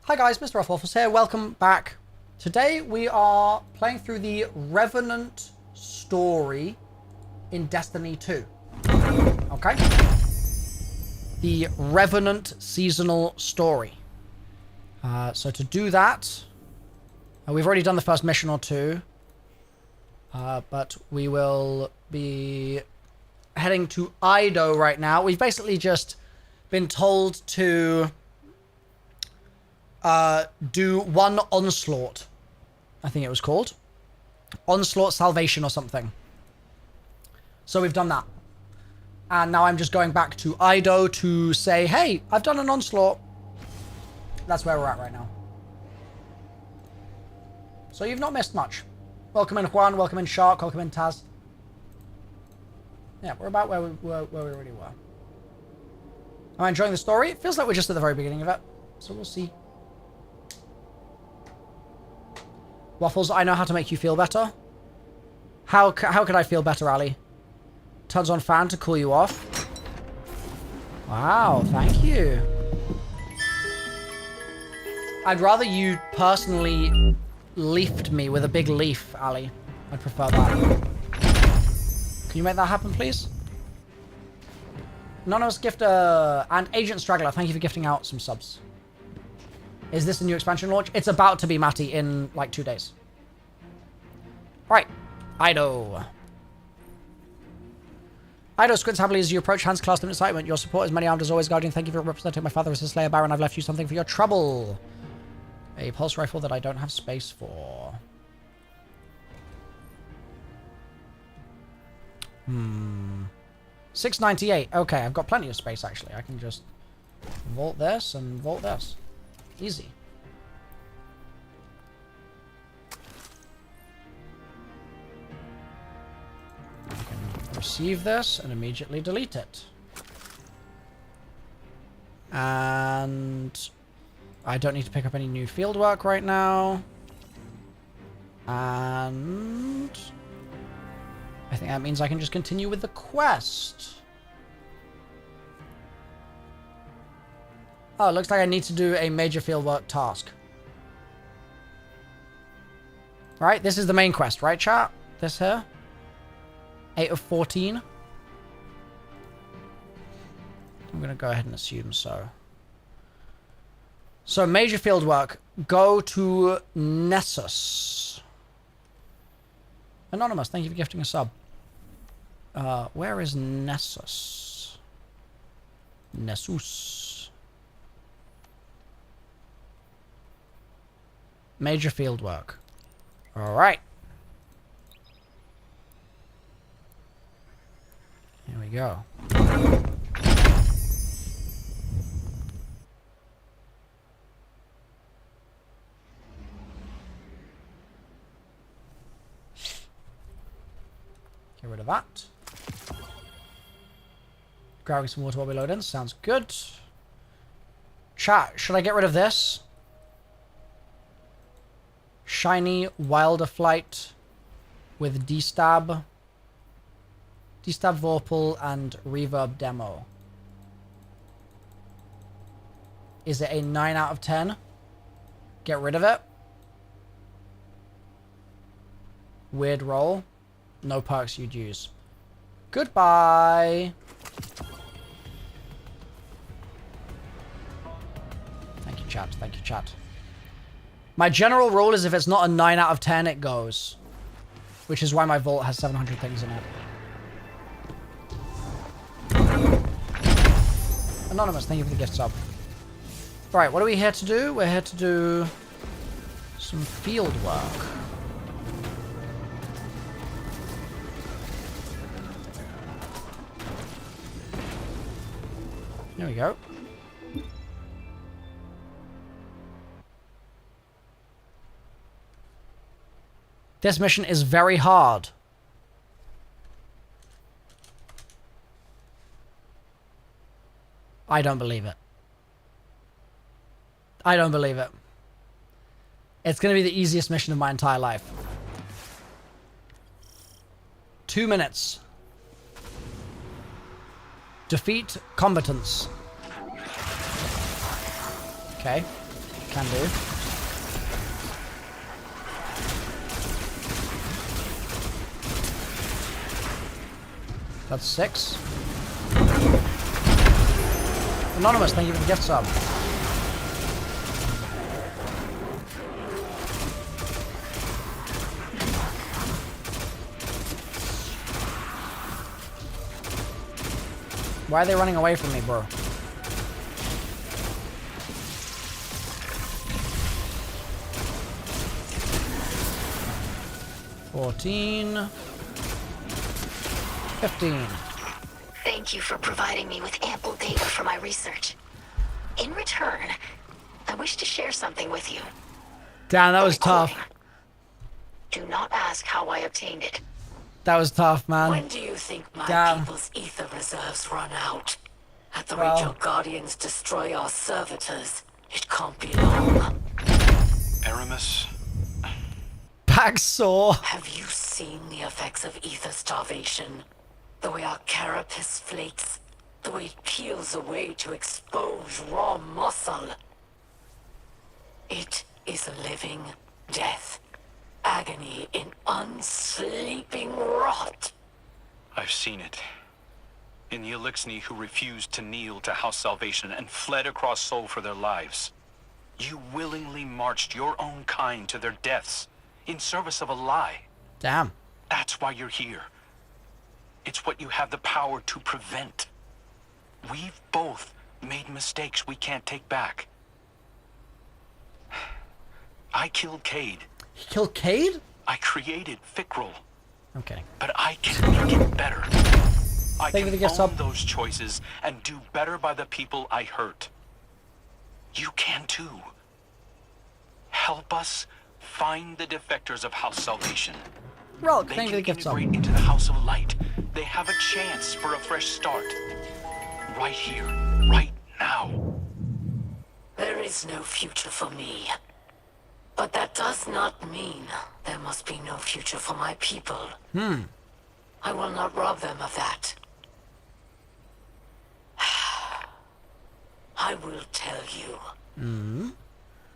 Hi guys, MrRoflWaffles here, welcome back. Today we are playing through the Revenant story in Destiny 2. Okay? The Revenant seasonal story. So to do that, we've already done the first mission or two, but we will be heading to Ido right now. We've basically just been told to do one onslaught. I think it was called. Onslaught Salvation or something. So we've done that. And now I'm just going back to Ido to say, hey, I've done an onslaught. That's where we're at right now. So you've not missed much. Welcome in Juan, welcome in Shark, welcome in Taz. Yeah, we're about where we already were. Am I enjoying the story? It feels like we're just at the very beginning of it. So we'll see. Waffles, I know how to make you feel better. How could I feel better, Ali? Turns on fan to cool you off. Wow, thank you. I'd rather you personally leafed me with a big leaf, Ali. I'd prefer that. Can you make that happen, please? Anonymous Gifter and Agent Straggler, thank you for gifting out some subs. Is this a new expansion launch? It's about to be, Matty, in like 2 days. Right. Ido. Ido squints happily as you approach, hands clasped in excitement. Your support is many armed as always, Guardian. Thank you for representing my father as a Slayer Baron. I've left you something for your trouble. A pulse rifle that I don't have space for. 698. Okay, I've got plenty of space, actually. I can just vault this and vault this. Easy. I can receive this and immediately delete it. And I don't need to pick up any new fieldwork right now. And I think that means I can just continue with the quest. Oh, it looks like I need to do a major fieldwork task. Right, this is the main quest, right, chat? This here. 8 of 14. I'm going to go ahead and assume so. So, major fieldwork. Go to Nessus. Anonymous, thank you for gifting a sub. Where is Nessus? Nessus. Major fieldwork. Alright. Here we go. Get rid of that. Grabbing some water while we load in. Sounds good. Chat, should I get rid of this? Shiny Wilder Flight with Destab, Vorpal, and Reverb Demo. Is it a 9 out of 10? Get rid of it. Weird roll. No perks you'd use. Goodbye. Thank you, chat. Thank you, chat. My general rule is if it's not a 9 out of 10, it goes. Which is why my vault has 700 things in it. Anonymous, thank you for the gift sub. Right, what are we here to do? We're here to do some field work. There we go. This mission is very hard. I don't believe it. I don't believe it. It's going to be the easiest mission of my entire life. 2 minutes. Defeat combatants. Okay. Can do. That's 6. Anonymous, thank you for the gift sub. Why are they running away from me, bro? $14. $15. Thank you for providing me with ample data for my research. In return, I wish to share something with you. Damn, that was tough. Do not ask how I obtained it. That was tough, man. When do you think my people's ether reserves run out? At the rate your guardians destroy our servitors, it can't be long. Eramis? Backsaw. Have you seen the effects of ether starvation? The way our carapace flakes, the way it peels away to expose raw muscle. It is a living death. Agony in unsleeping rot. I've seen it. In the Elixni who refused to kneel to House Salvation and fled across Sol for their lives. You willingly marched your own kind to their deaths in service of a lie. Damn. That's why you're here. It's what you have the power to prevent. We've both made mistakes we can't take back. I killed Cade. He killed Cade? I created Fikrul. Okay. But I can make it better. I can own those choices and do better by the people I hurt. You can too. Help us find the defectors of House Salvation. Well, they can integrate into the House of Light. They have a chance for a fresh start. Right here, right now. There is no future for me. But that does not mean there must be no future for my people. I will not rob them of that. I will tell you.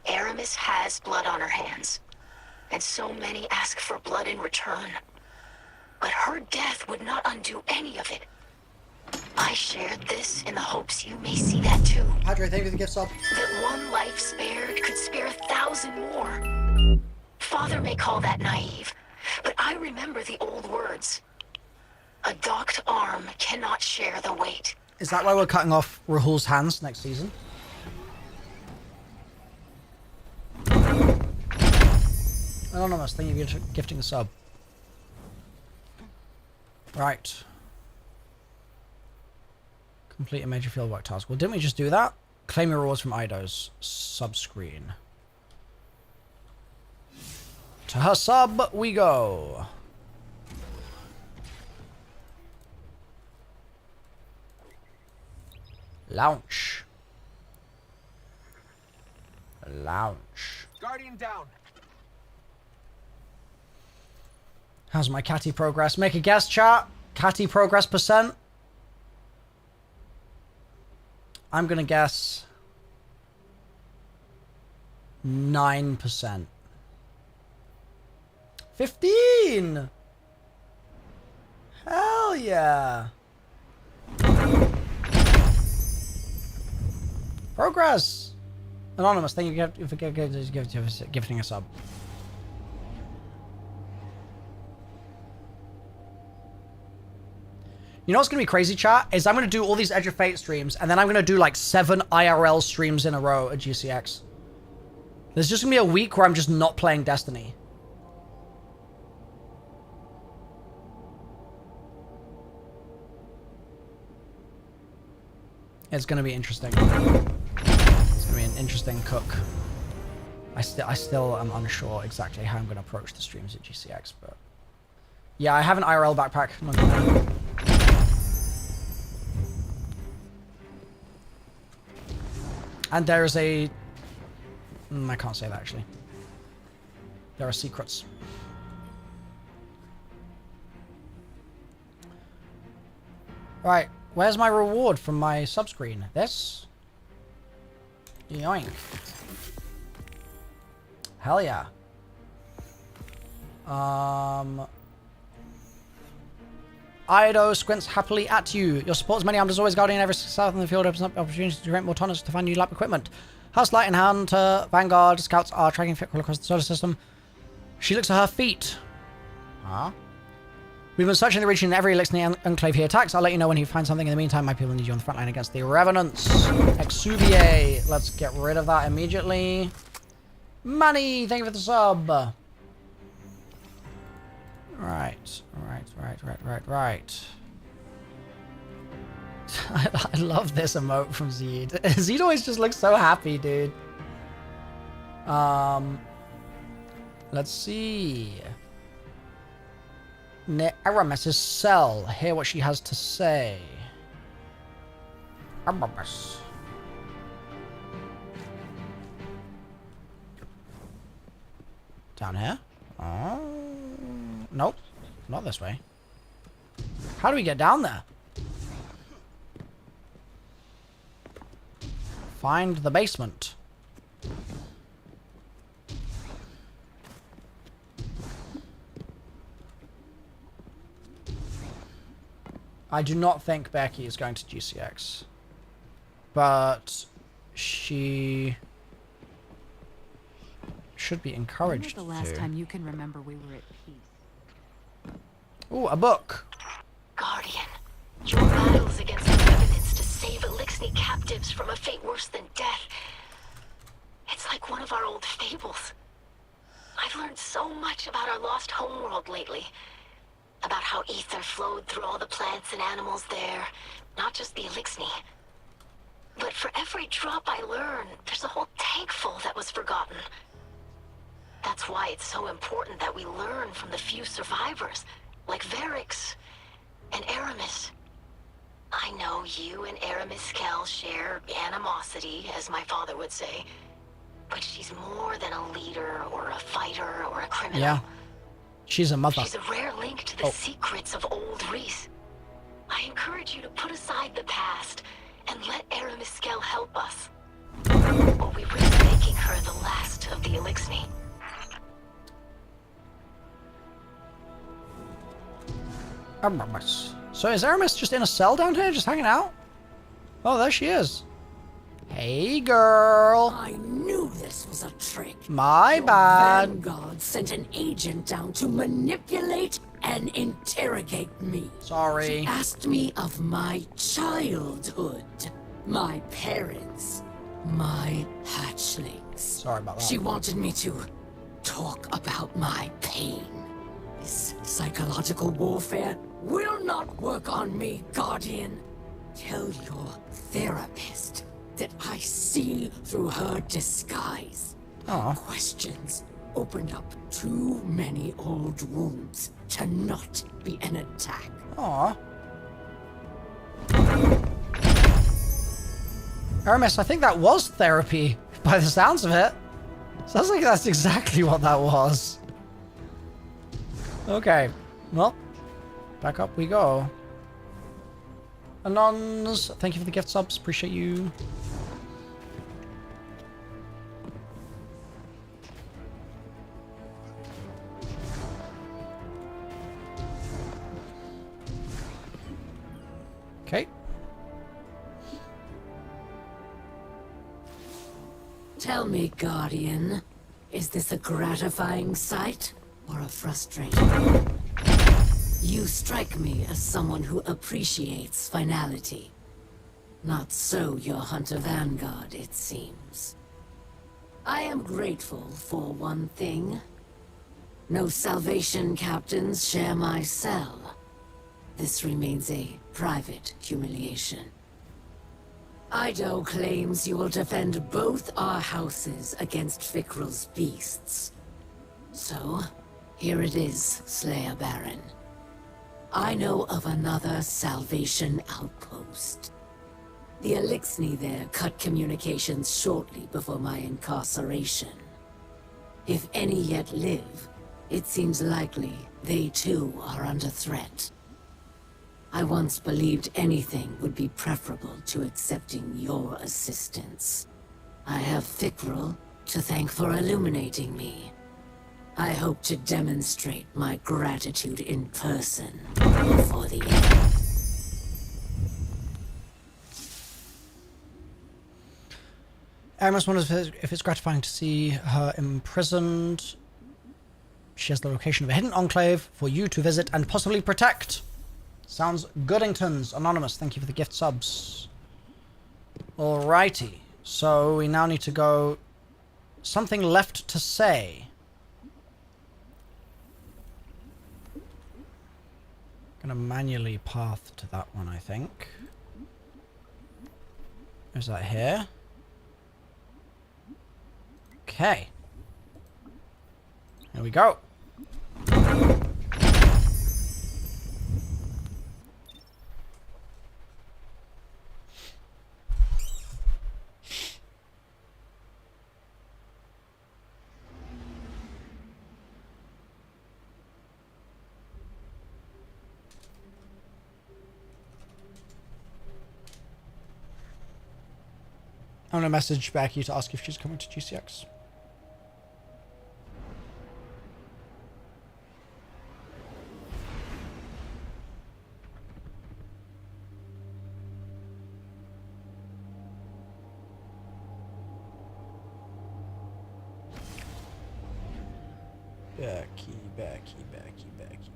Eramis has blood on her hands, and so many ask for blood in return. But her death would not undo any of it. I shared this in the hopes you may see that too. Padre, thank you for the gift sub. That one life spared could spare 1,000 more. Father may call that naive, but I remember the old words. A docked arm cannot share the weight. Is that why we're cutting off Rahul's hands next season? Anonymous, thank you for gifting a sub. Right. Complete a major fieldwork task. Well, didn't we just do that? Claim your rewards from Ido's sub-screen. To her sub we go. Launch. Launch. Guardian down. How's my catty progress? Make a guess, chat. Catty progress percent. I'm gonna guess 9%. 15. Hell yeah. Progress. Anonymous, thank you for gifting a sub. You know what's going to be crazy, chat? Is I'm going to do all these Edge of Fate streams, and then I'm going to do like 7 IRL streams in a row at GCX. There's just going to be a week where I'm just not playing Destiny. It's going to be interesting. It's going to be an interesting cook. I still am unsure exactly how I'm going to approach the streams at GCX, but... Yeah, I have an IRL backpack. I'm not gonna lie. And there is a... I can't say that, actually. There are secrets. Right, where's my reward from my subscreen? This? Yoink. Hell yeah. Ido squints happily at you. Your support is many armed as always, Guardian. Every south in the field opens up opportunities to rent more tonnage to find new lab equipment. House Light and Hunter, Vanguard, Scouts are tracking Fickrel across the solar system. She looks at her feet. Huh? We've been searching the region in every elixir enclave he attacks. I'll let you know when he finds something. In the meantime, my people need you on the front line against the Revenants. Exuvier. Let's get rid of that immediately. Money, thank you for the sub. Right. I love this emote from Zed. Zed always just looks so happy, dude. Let's see. Eramis' cell. Hear what she has to say. Eramis. Down here? Oh. Nope. Not this way. How do we get down there? Find the basement. I do not think Becky is going to GCX. But she should be encouraged to. When was the last time you can remember we were at peace? Ooh, a book. Guardian, your battles against the Revenants to save Elixni captives from a fate worse than death. It's like one of our old fables. I've learned so much about our lost homeworld lately. About how ether flowed through all the plants and animals there, not just the Elixni. But for every drop I learn, there's a whole tank full that was forgotten. That's why it's so important that we learn from the few survivors, like Varix and Eramis. I know you and Eramis Kell share animosity, as my father would say, but she's more than a leader or a fighter or a criminal. Yeah. She's a mother. She's a rare link to the secrets of old Reese. I encourage you to put aside the past and let Eramis Kell help us. Or we risk making her the last of the Elixni. So is Eramis just in a cell down here, just hanging out? Oh, there she is. Hey, girl. I knew this was a trick. My Your bad. Vanguard sent an agent down to manipulate and interrogate me. Sorry. She asked me of my childhood, my parents, my hatchlings. Sorry about that. She wanted me to talk about my pain. This psychological warfare will not work on me, Guardian. Tell your therapist that I see through her disguise. Aw. Questions opened up too many old wounds to not be an attack. Aw. Eramis, I think that was therapy, by the sounds of it. Sounds like that's exactly what that was. Okay. Well, back up we go. Anons, thank you for the gift subs. Appreciate you. Okay. Tell me, Guardian, is this a gratifying sight or a frustrating? You strike me as someone who appreciates finality. Not so your Hunter Vanguard, it seems. I am grateful for one thing. No Salvation captains share my cell. This remains a private humiliation. Ido claims you will defend both our houses against Fickrel's beasts. So, here it is, Slayer Baron. I know of another Salvation outpost. The Elixni there cut communications shortly before my incarceration. If any yet live, it seems likely they too are under threat. I once believed anything would be preferable to accepting your assistance. I have Fickrel to thank for illuminating me. I hope to demonstrate my gratitude in person before the end. Eramis wonders if it's gratifying to see her imprisoned. She has the location of a hidden enclave for you to visit and possibly protect. Sounds Goodingtons. Anonymous, thank you for the gift subs. Alrighty. So we now need to go... Something left to say. Gonna manually path to that one, I think. Is that here? Okay. Here we go. I'm gonna message Becky to ask if she's coming to GCX.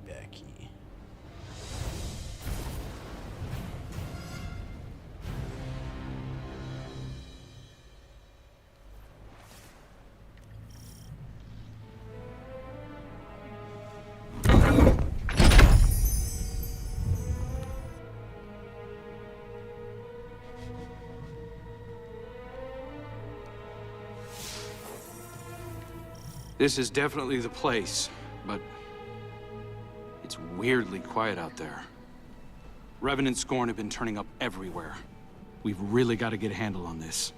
Becky. This is definitely the place, but it's weirdly quiet out there. Revenant Scorn have been turning up everywhere. We've really got to get a handle on this.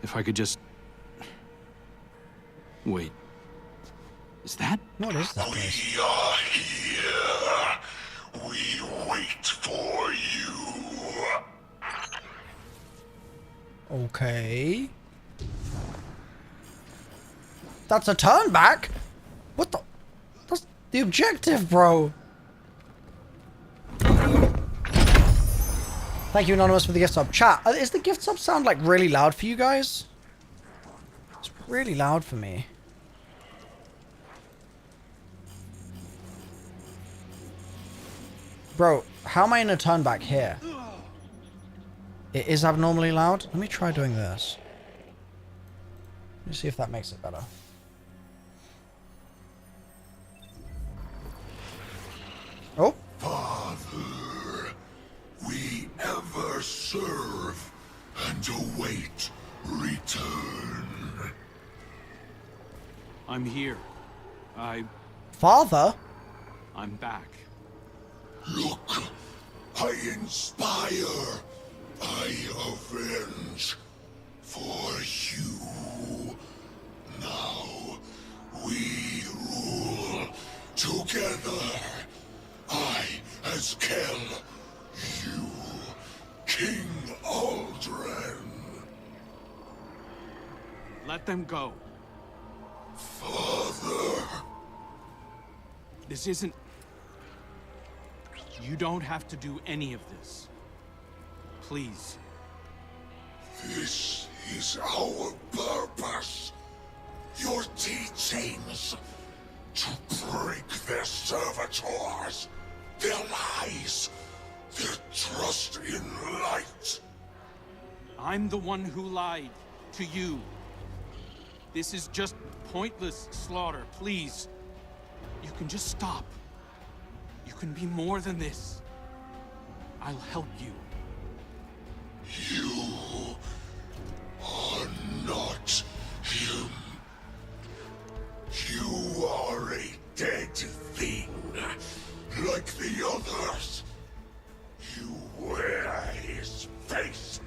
If I could just... Wait. Is that? What is that place? We are here. We wait for you. Okay. That's a turn back? What the? That's the objective, bro. Thank you, Anonymous, for the gift sub. Chat, is the gift sub sound like really loud for you guys? It's really loud for me. Bro, how am I in a turn back here? It is abnormally loud. Let me try doing this. Let me see if that makes it better. Oh. Father, we ever serve and await return. I'm here. Father? I'm back. Look, I inspire, I avenge for you. Now we rule together. I as Kel, you, King Aldren. Let them go. Father. This isn't... You don't have to do any of this. Please. This is our purpose. Your teachings. To break their servitors, their lies, their trust in light. I'm the one who lied to you. This is just pointless slaughter, please. You can just stop. You can be more than this. I'll help you. You are not him. You are a dead thing, like the others. You wear his face.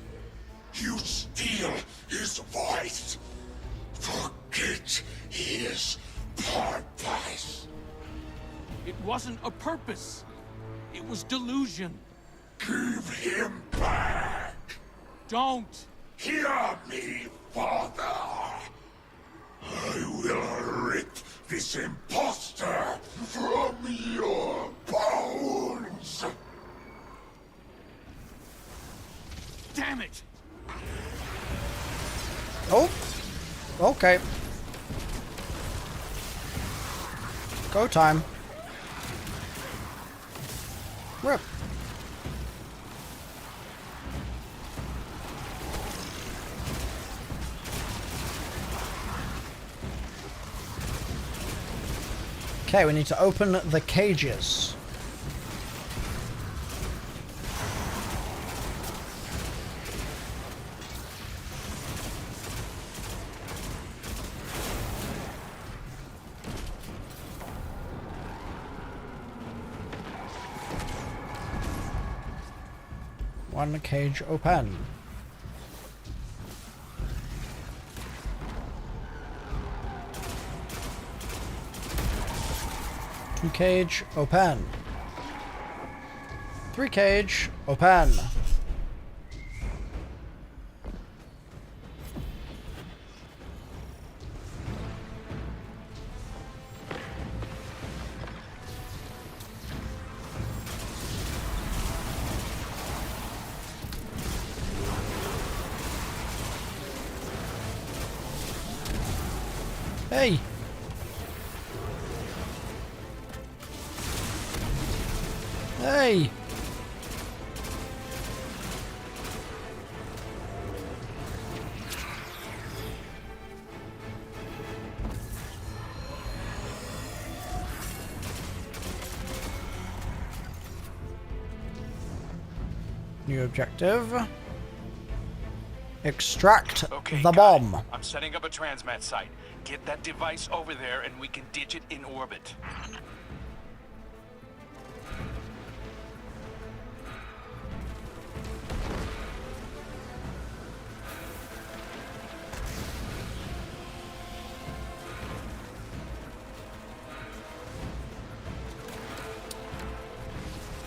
You steal his voice. Forget his purpose. It wasn't a purpose. It was delusion. Give him back. Don't! Hear me, Father. this imposter from your bones! Damn it! Oh, okay. Go time. Rip. Okay, we need to open the cages. One cage open. Two cage open. Three cage open. Hey! Hey! New objective. Extract Okay, the got it. bomb. I'm setting up a transmat site. Get that device over there and we can ditch it in orbit.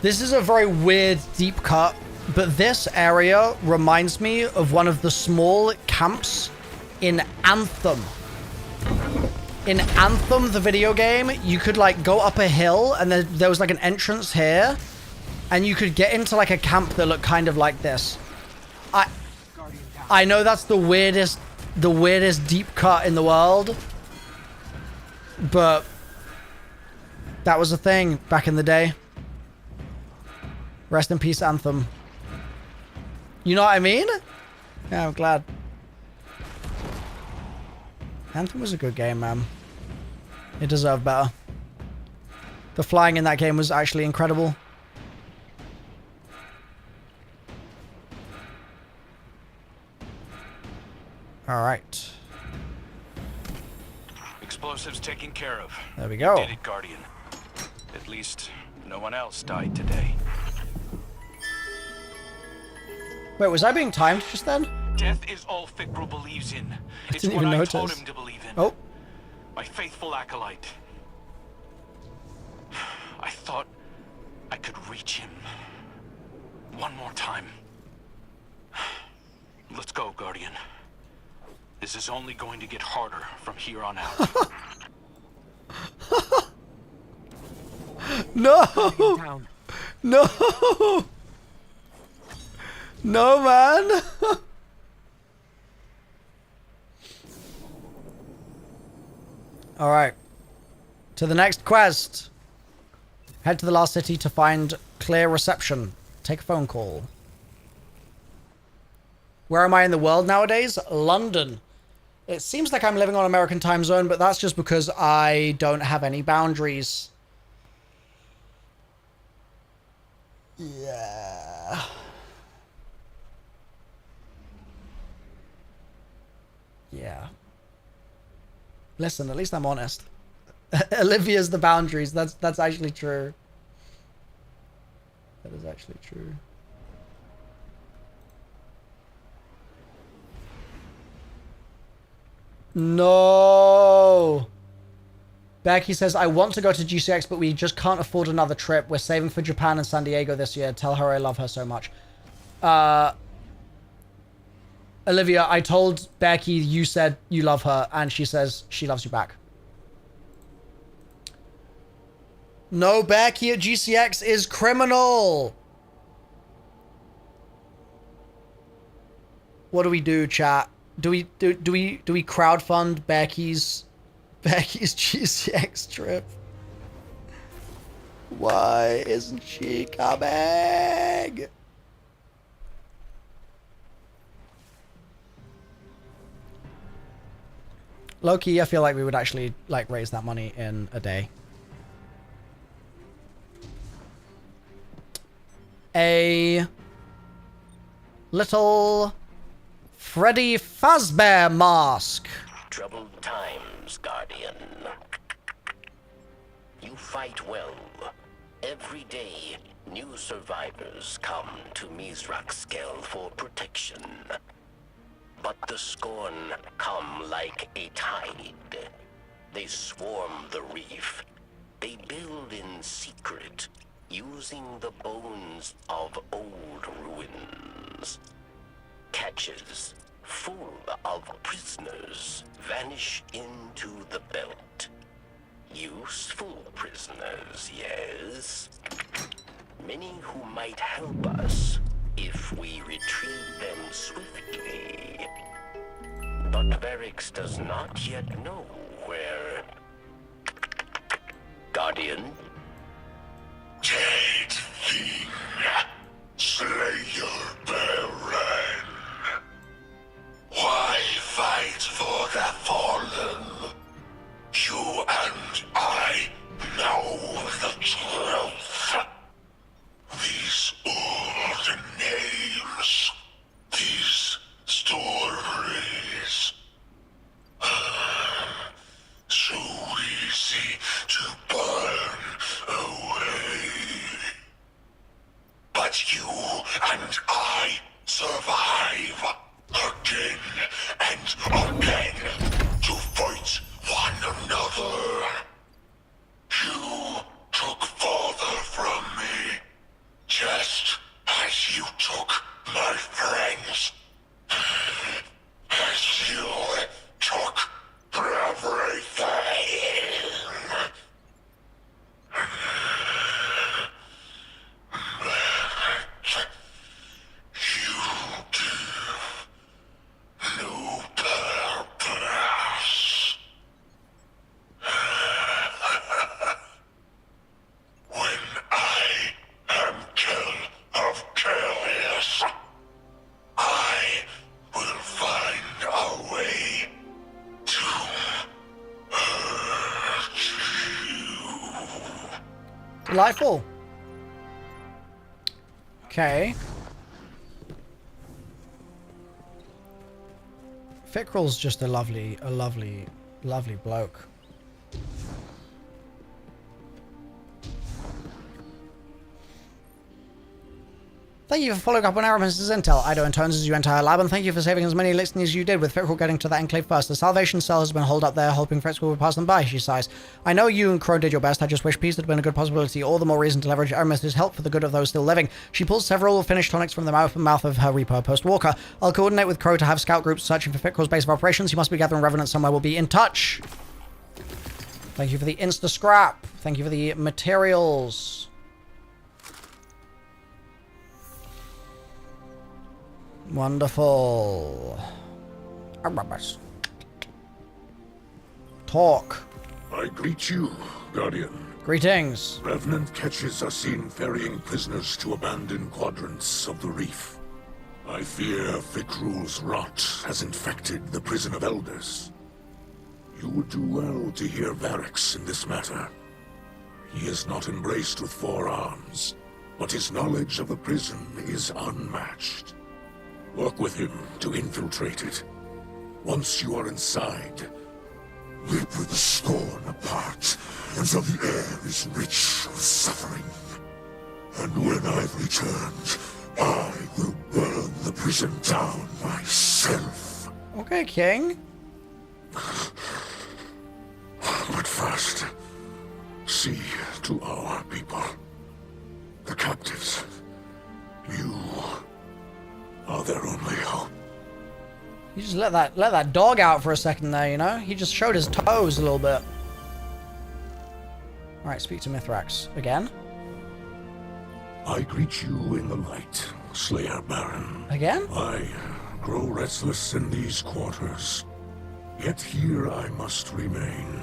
This is a very weird deep cut, but this area reminds me of one of the small camps in Anthem. In Anthem, the video game, you could like go up a hill and there was like an entrance here and you could get into like a camp that looked kind of like this. I know that's the weirdest deep cut in the world, but that was a thing back in the day. Rest in peace, Anthem. You know what I mean? Yeah, I'm glad. Anthem was a good game, man. It deserved better. The flying in that game was actually incredible. Alright. Explosives taken care of. There we go. You did it, Guardian. At least, no one else died today. Wait, was I being timed just then? Death is all Fikra believes in. It's didn't what even I notice. told him to believe in. Oh. My faithful acolyte. I thought I could reach him. One more time. Let's go, Guardian. This is only going to get harder from here on out. No! No! No, man! Alright. To the next quest. Head to the last city to find clear reception. Take a phone call. Where am I in the world nowadays? London. It seems like I'm living on American time zone, but that's just because I don't have any boundaries. Yeah. Yeah. Listen, at least I'm honest. Olivia's the boundaries. That's actually true. That is actually true. No. Becky says, I want to go to GCX, but we just can't afford another trip. We're saving for Japan and San Diego this year. Tell her I love her so much. Olivia, I told Becky you said you love her, and she says she loves you back. No Becky at GCX is criminal. What do we do, chat? Do we crowdfund Becky's GCX trip? Why isn't she coming? Low-key, I feel like we would actually like raise that money in a day. A little Freddy Fazbear mask. Troubled times, Guardian. You fight well. Every day, new survivors come to Mizraxkel for protection. But the Scorn come like a tide. They swarm the reef. They build in secret, using the bones of old ruins. Catches full of prisoners vanish into the belt. Useful prisoners, yes. Many who might help us if we retrieve them swiftly. But Varix does not yet know where... Guardian? Jade Thing, Slayer Baron. Why fight for the fallen? You and I know the truth. These old names, these stories, so easy to burn away. But you and I survive again and again to fight one another. You took father from me, just as you took my friends. As you took everything. You give no purpose. When I am kill of chaos, I will find a way to hurt you. Delightful. Okay. Fickrel's just a lovely bloke. Thank you for following up on Aramis' intel, Ido and Tones as you enter our lab, and thank you for saving as many listeners as you did, with Fickrel getting to that enclave first. The Salvation Cell has been holed up there, hoping Fickrel will pass them by, she sighs. I know you and Crow did your best, I just wish peace had been a good possibility, all the more reason to leverage Aramis' help for the good of those still living. She pulls several finished tonics from the mouth of her Reaper post-walker. I'll coordinate with Crow to have scout groups searching for Fickrel's base of operations. He must be gathering Revenant somewhere, we'll be in touch. Thank you for the insta-scrap. Thank you for the materials. Wonderful. Talk. I greet you, Guardian. Greetings. Revenant catches are seen ferrying prisoners to abandoned quadrants of the reef. I fear Fickrel's rot has infected the prison of elders. You would do well to hear Varix in this matter. He is not embraced with 4 arms, but his knowledge of the prison is unmatched. Work with him to infiltrate it. Once you are inside, rip the Scorn apart until the air is rich with suffering. And when I've returned, I will burn the prison down myself. Okay, King. But first, see to our people, the captives. You are their only hope. You just let that dog out for a second there, you know? He just showed his toes a little bit. Alright, speak to Mithrax again. I greet you in the light, Slayer Baron. Again? I grow restless in these quarters. Yet here I must remain.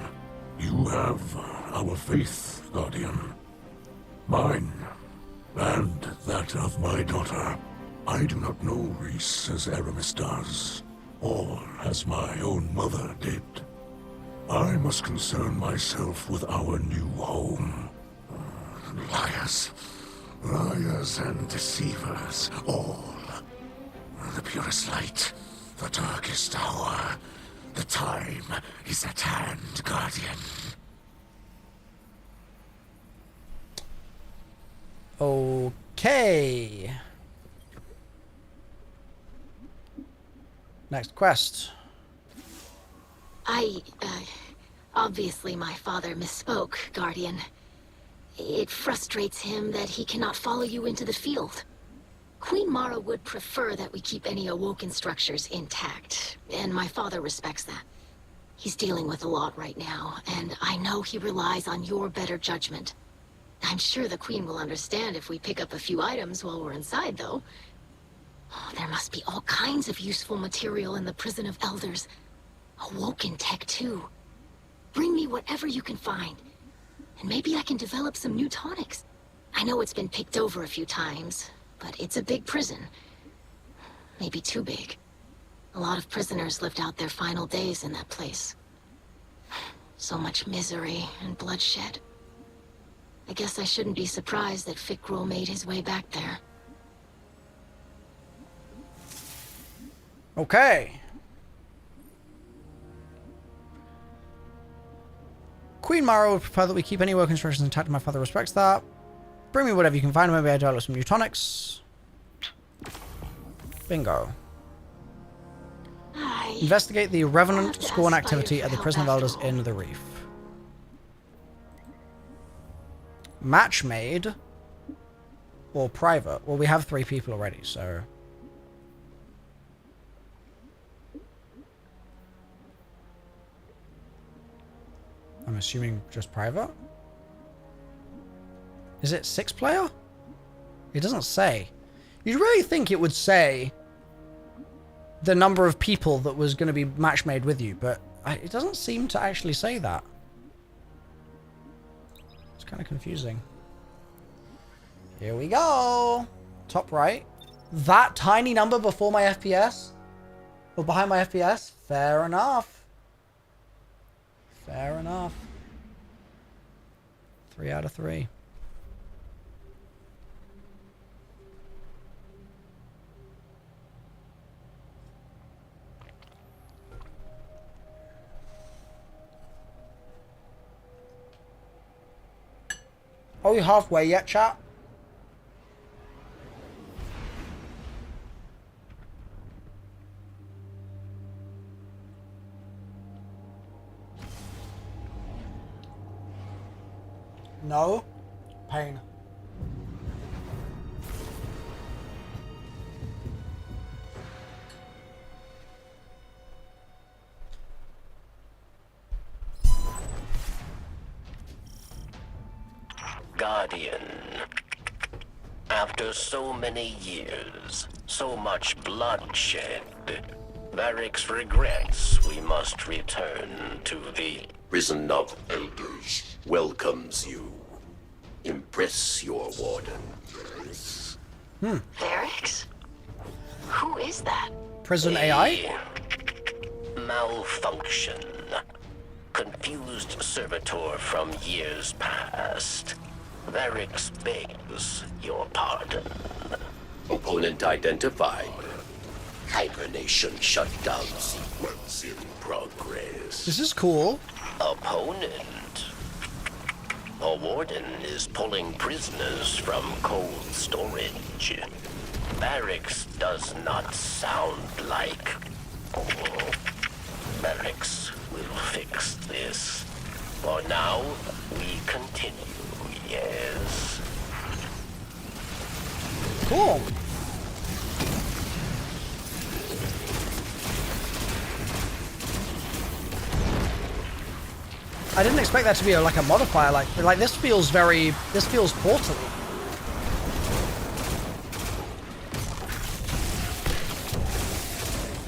You have our faith, Guardian. Mine, and that of my daughter. I do not know Reese as Eramis does, or as my own mother did. I must concern myself with our new home. Liars. Liars and deceivers, all. The purest light, the darkest hour. The time is at hand, Guardian. Okay. Next quest. Obviously my father misspoke, Guardian. It frustrates him that he cannot follow you into the field. Queen Mara would prefer that we keep any awoken structures intact, and my father respects that. He's dealing with a lot right now, and I know he relies on your better judgment. I'm sure the Queen will understand if we pick up a few items while we're inside, though. Oh, there must be all kinds of useful material in the Prison of Elders. Awoken tech, too. Bring me whatever you can find. And maybe I can develop some new tonics. I know it's been picked over a few times, but it's a big prison. Maybe too big. A lot of prisoners lived out their final days in that place. So much misery and bloodshed. I guess I shouldn't be surprised that Fikrul made his way back there. Okay. Queen Mara would prefer that we keep any work instructions intact, and my father respects that. Bring me whatever you can find. Maybe I develop some new tonics. Bingo. Investigate the Revenant spawn activity at the Prison of Elders in the Reef. Match made or private? Well, we have 3 people already, so... I'm assuming just private? Is it 6-player? It doesn't say. You'd really think it would say the number of people that was going to be match made with you, but it doesn't seem to actually say that. It's kind of confusing. Here we go. Top right. That tiny number before my FPS? Or behind my FPS? Fair enough. Fair enough. 3 out of 3. Are we halfway yet, chat? No. Pain. Guardian. After so many years, so much bloodshed, Varric's regrets we must return to the Prison of Elders. Welcomes you. Impress your warden. Varric's? Who is that? Prison AI? A malfunction. Confused servitor from years past. Varric's begs your pardon. Opponent identified. Hibernation shutdown sequence in progress. This is cool. Opponent. A warden is pulling prisoners from cold storage. Barracks does not sound like... Oh, Barracks will fix this. For now, we continue, yes. Cool. I didn't expect that to be like a modifier. Like this feels portal-y.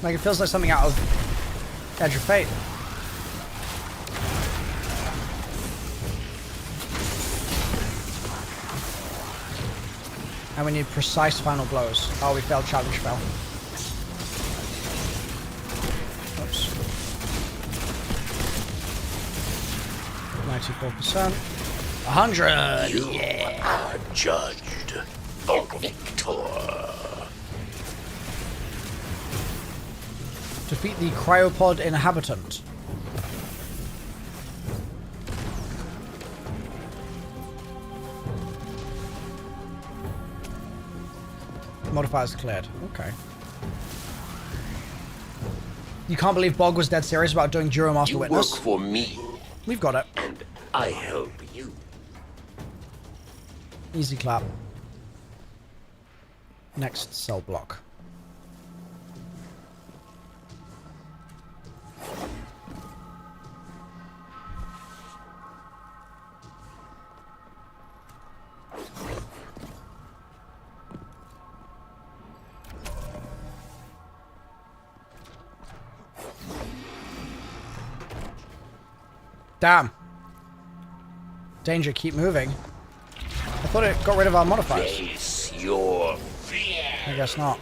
Like it feels like something out of Edge of Fate. And we need precise final blows. Oh, we failed challenge spell. Oops. 94%. 100! You Yeah! are judged the victor. Defeat the cryopod inhabitant. Modifiers cleared. Okay. You can't believe Bog was dead serious about doing Juro Master You Witness. work for me, We've got it. and I help you. Easy clap. Next cell block. Damn. Danger, keep moving. I thought it got rid of our modifiers. Face your fear. I guess not.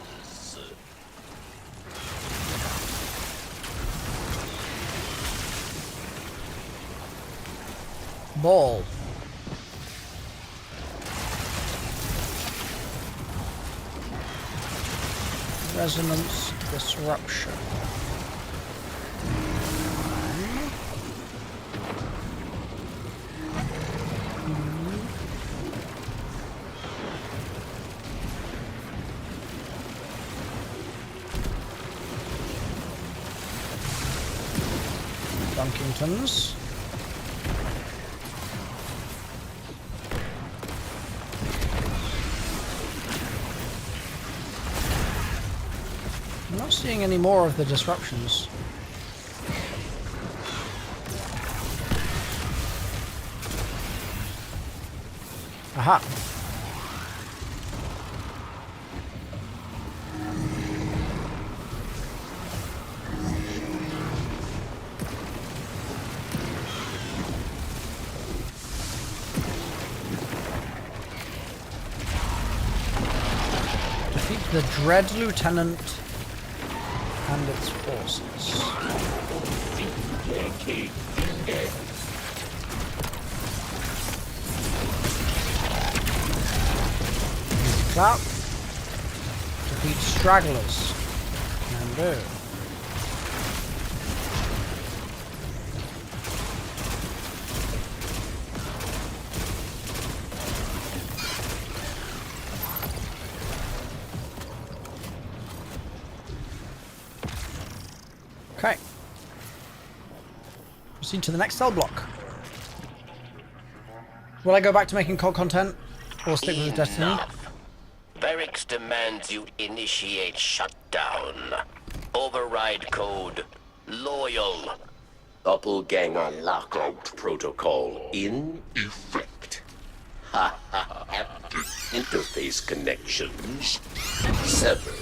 Ball. Resonance disruption. Dunkingtons. I'm not seeing any more of the disruptions. Aha. Defeat the Dread Lieutenant and its forces. Clap. Defeat stragglers. And do. Okay. Proceed to the next cell block. Will I go back to making COD content or stick with Destiny? Enough. Barracks demands you initiate shutdown. Override code loyal. Doppelganger lockout protocol in effect. Ha ha. Interface connections severed.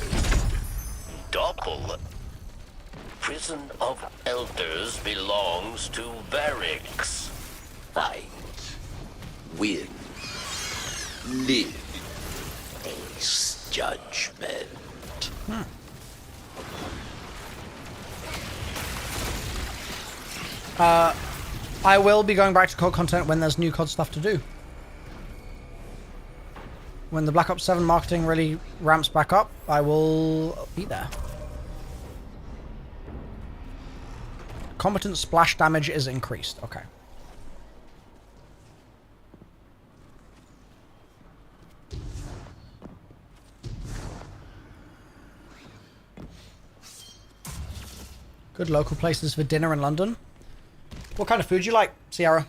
Doppel. Prison of Elders belongs to Barracks. Fight. Win. Live. Ace judgment. I will be going back to COD content when there's new COD stuff to do. When the Black Ops 7 marketing really ramps back up, I will be there. Combatant splash damage is increased. Okay. Good local places for dinner in London. What kind of food do you like, Sierra?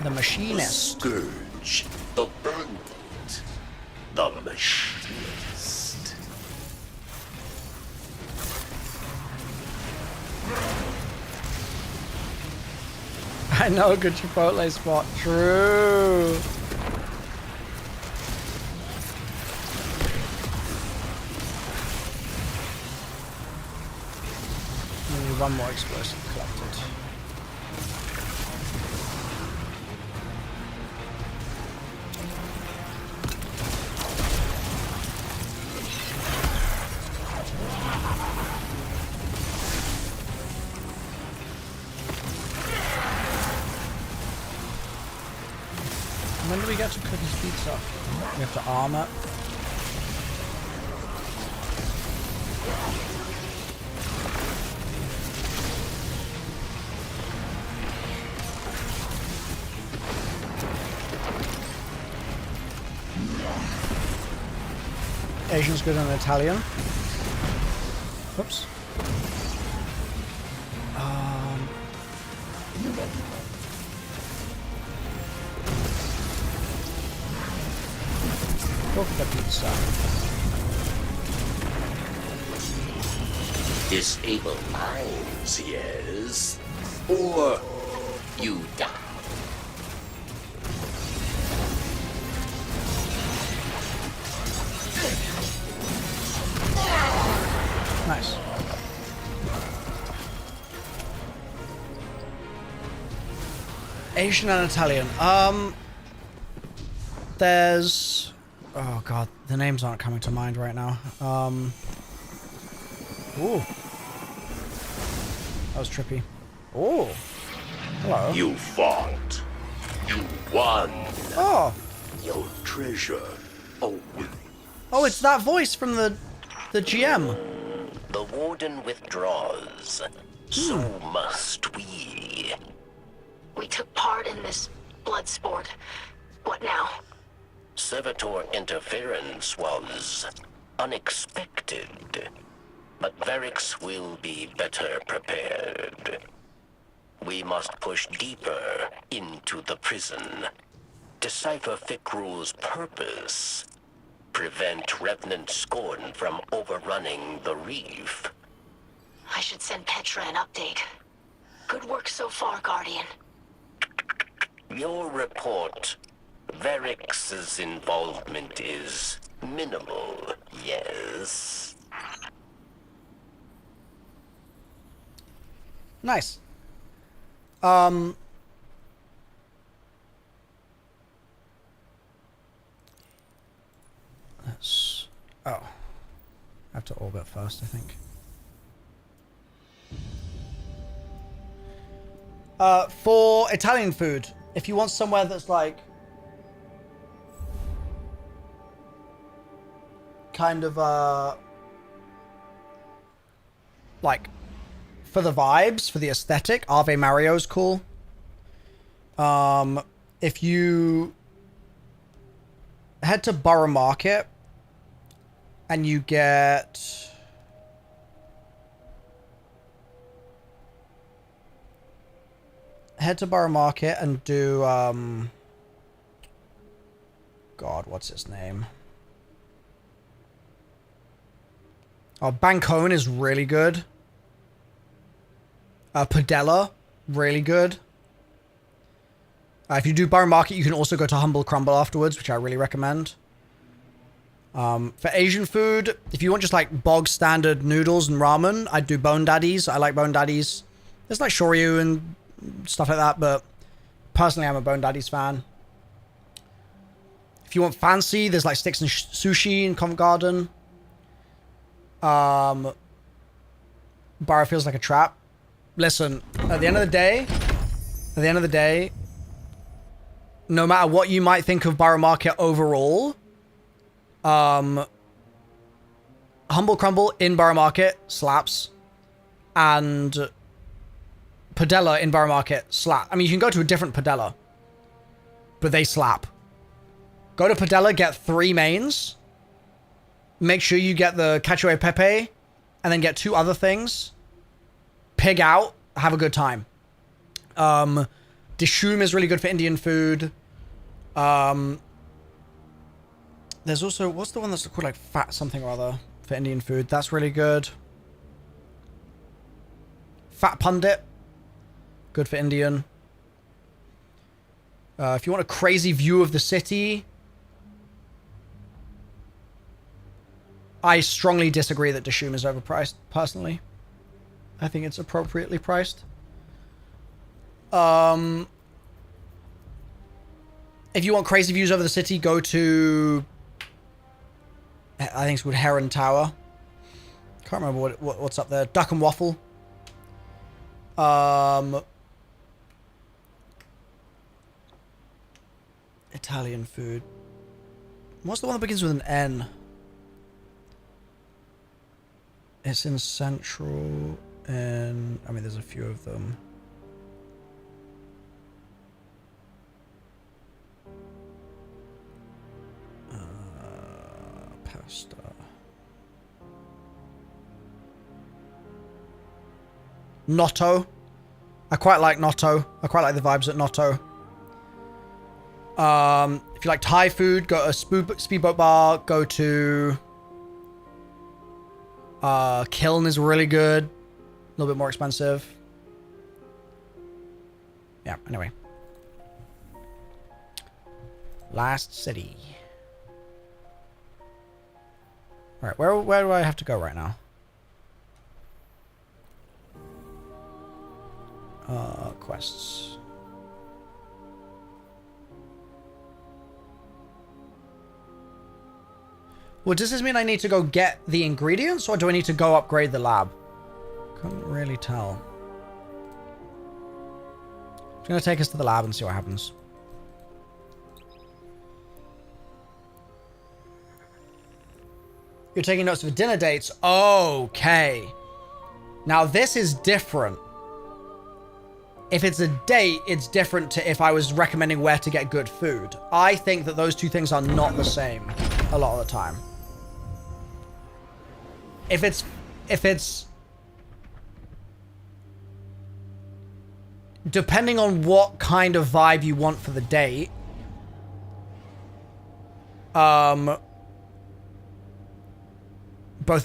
The Machinist. Scourge. The Bandit. The Machinist. I know a good Chipotle spot. True. Only one more explosive collected. When do we get to Cookie's Pizza? We have to arm it. Asian's good in Italian. Oops. Go for the pizza. Disable mines, yes? Or you die. Nice. Asian and Italian. There's... Oh god, the names aren't coming to mind right now. Ooh. That was trippy. Ooh. Hello. You fought. You won. Oh. Your treasure. Oh. Oh, it's that voice from the GM. The Warden withdraws. So must we. We took part in this blood sport. What now? Servitor interference was unexpected, but Varix will be better prepared. We must push deeper into the prison, decipher Fikrul's purpose, prevent Revenant scorn from overrunning the reef. I should send Petra an update. Good work so far, Guardian. Your report. Varix's involvement is minimal, yes? Nice. Let's... Oh. I have to orbit first, I think. For Italian food, if you want somewhere that's like... kind of, like, for the vibes, for the aesthetic, Ave Mario's cool. If you head to Borough Market and you get... Head to Borough Market and do, God, what's its name? Oh, Bancone is really good. Padella, really good. If you do Borough Market, you can also go to Humble Crumble afterwards, which I really recommend. For Asian food, if you want just like bog standard noodles and ramen, I'd do Bone Daddies. I like Bone Daddies. There's like Shoryu and stuff like that, but personally I'm a Bone Daddies fan. If you want fancy, there's like Sticks and Sushi in Covent Garden. Borough feels like a trap. Listen, at the end of the day, no matter what you might think of Borough Market overall, Humble Crumble in Borough Market slaps, and Padella in Borough Market slap. I mean, you can go to a different Padella, but they slap. Go to Padella, get 3 mains. Make sure you get the Cacio e Pepe, and then get 2 other things. Pig out, have a good time. Dishoom is really good for Indian food. There's also, what's the one that's called like Fat something or other for Indian food? That's really good. Fat Pundit, good for Indian. If you want a crazy view of the city, I strongly disagree that Dishoom is overpriced, personally. I think it's appropriately priced. If you want crazy views over the city, go to... I think it's called Heron Tower. Can't remember what's up there. Duck and Waffle. Italian food. What's the one that begins with an N? It's in Central, and I mean, there's a few of them. Pasta. Noto. I quite like Noto. I quite like the vibes at Noto. If you like Thai food, go to Speedboat Bar. Go to Kiln is really good. A little bit more expensive. Yeah, anyway. Last city. Alright, where do I have to go right now? Quests. Well, does this mean I need to go get the ingredients, or do I need to go upgrade the lab? Couldn't really tell. It's going to take us to the lab and see what happens. You're taking notes for dinner dates? Okay. Now, this is different. If it's a date, it's different to if I was recommending where to get good food. I think that those two things are not the same a lot of the time. If it's depending on what kind of vibe you want for the date, both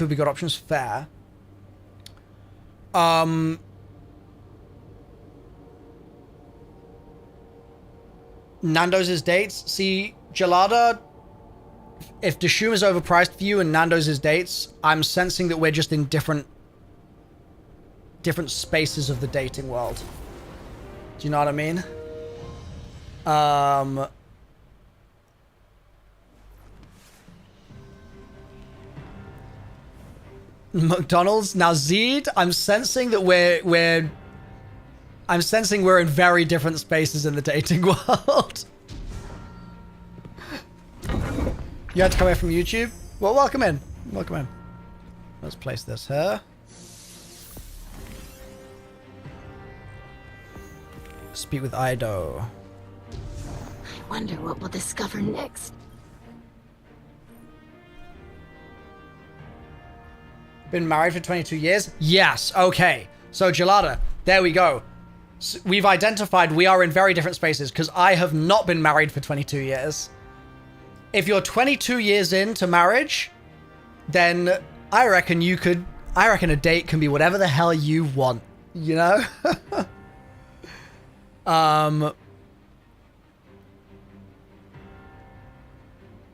would be good options. Fair. Nando's dates. See, Gelada, if Dishoom is overpriced for you and Nando's dates, I'm sensing that we're just in different spaces of the dating world. Do you know what I mean? McDonald's. Now, Zed, I'm sensing that we're in very different spaces in the dating world. You had to come here from YouTube? Well, welcome in. Welcome in. Let's place this here. Speak with Ido. I wonder what we'll discover next. Been married for 22 years? Yes. Okay. So, Gelada, there we go. So we've identified we are in very different spaces because I have not been married for 22 years. If you're 22 years into marriage, then I reckon a date can be whatever the hell you want, you know?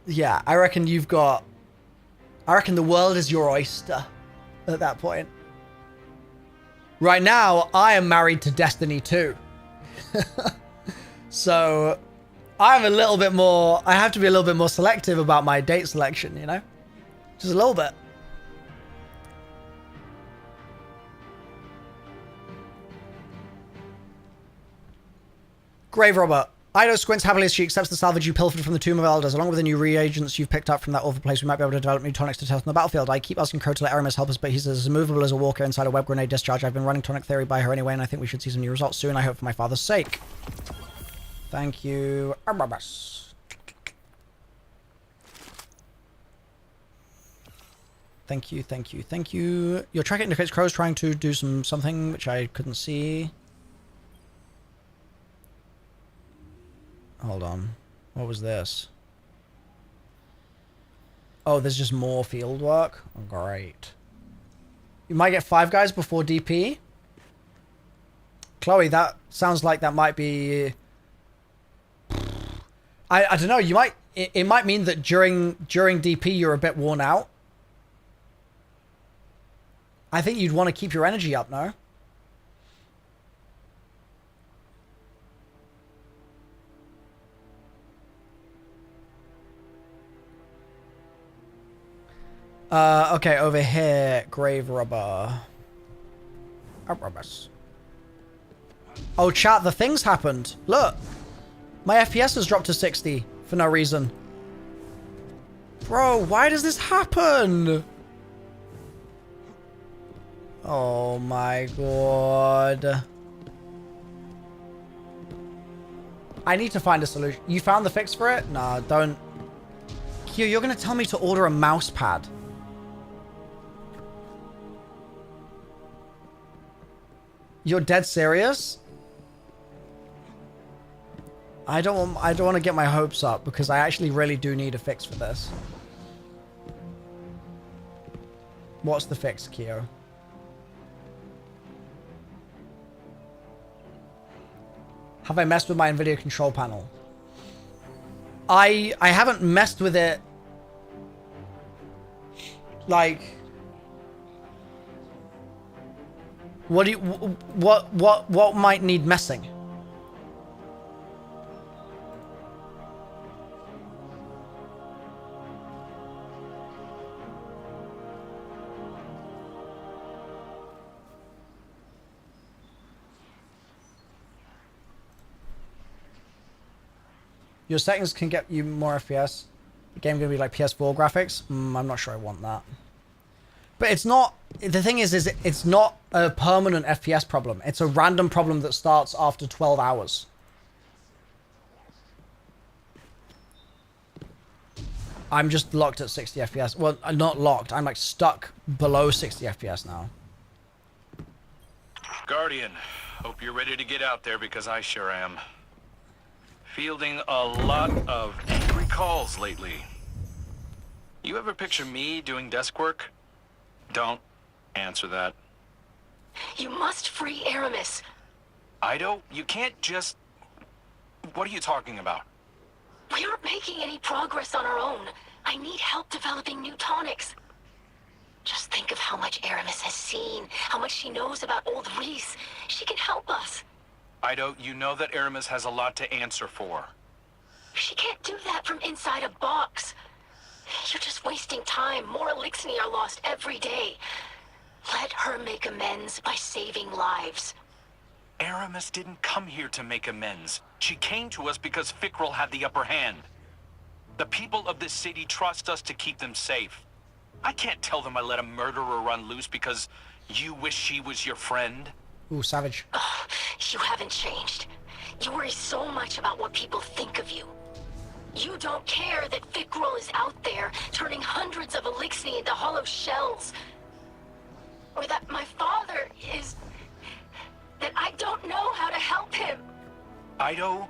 Yeah, I reckon the world is your oyster at that point. Right now, I am married to Destiny 2. So I have to be a little bit more selective about my date selection, you know? Just a little bit. Grave Robber. Ido squints happily as she accepts the salvage you pilfered from the Tomb of Elders. Along with the new reagents you've picked up from that awful place, we might be able to develop new tonics to test on the battlefield. I keep asking Crow to let Eramis help us, but he's as immovable as a walker inside a web grenade discharge. I've been running tonic theory by her anyway, and I think we should see some new results soon. I hope for my father's sake. Thank you, Eramis. Thank you, thank you, thank you. Your tracker indicates Crow's trying to do something which I couldn't see. Hold on. What was this? Oh, there's just more field work? Oh, great. You might get 5 guys before DP. Chloe, that sounds like that might be... I don't know. You might it might mean that during DP you're a bit worn out. I think you'd want to keep your energy up, no? Okay, over here, grave rubber. Rubbers. Oh, chat, the thing's happened. Look. My FPS has dropped to 60 for no reason. Bro, why does this happen? Oh my god. I need to find a solution. You found the fix for it? Nah, don't. Q, you're gonna tell me to order a mouse pad. You're dead serious? I don't want to get my hopes up because I actually really do need a fix for this. What's the fix, Kyo? Have I messed with my NVIDIA control panel? I haven't messed with it. Like, what do you what might need messing? Your settings can get you more FPS. The game gonna be like PS4 graphics. I'm not sure I want that. But it's not. The thing is it's not a permanent FPS problem. It's a random problem that starts after 12 hours. I'm just locked at 60 FPS. Well, I'm not locked. I'm like stuck below 60 FPS now. Guardian, hope you're ready to get out there because I sure am. Fielding a lot of angry calls lately. You ever picture me doing desk work? Don't answer that. You must free Eramis. Ido, you can't just... What are you talking about? We aren't making any progress on our own. I need help developing new tonics. Just think of how much Eramis has seen, how much she knows about old Reese. She can help us. Ido, you know that Eramis has a lot to answer for. She can't do that from inside a box. You're just wasting time. More elixir are lost every day. Let her make amends by saving lives. Eramis didn't come here to make amends. She came to us because Fikrul had the upper hand. The people of this city trust us to keep them safe. I can't tell them I let a murderer run loose because you wish she was your friend. Ooh, savage. Oh, you haven't changed. You worry so much about what people think of you. You don't care that Fikrul is out there, turning hundreds of elixir into hollow shells. Or that my father is... that I don't know how to help him. Ido?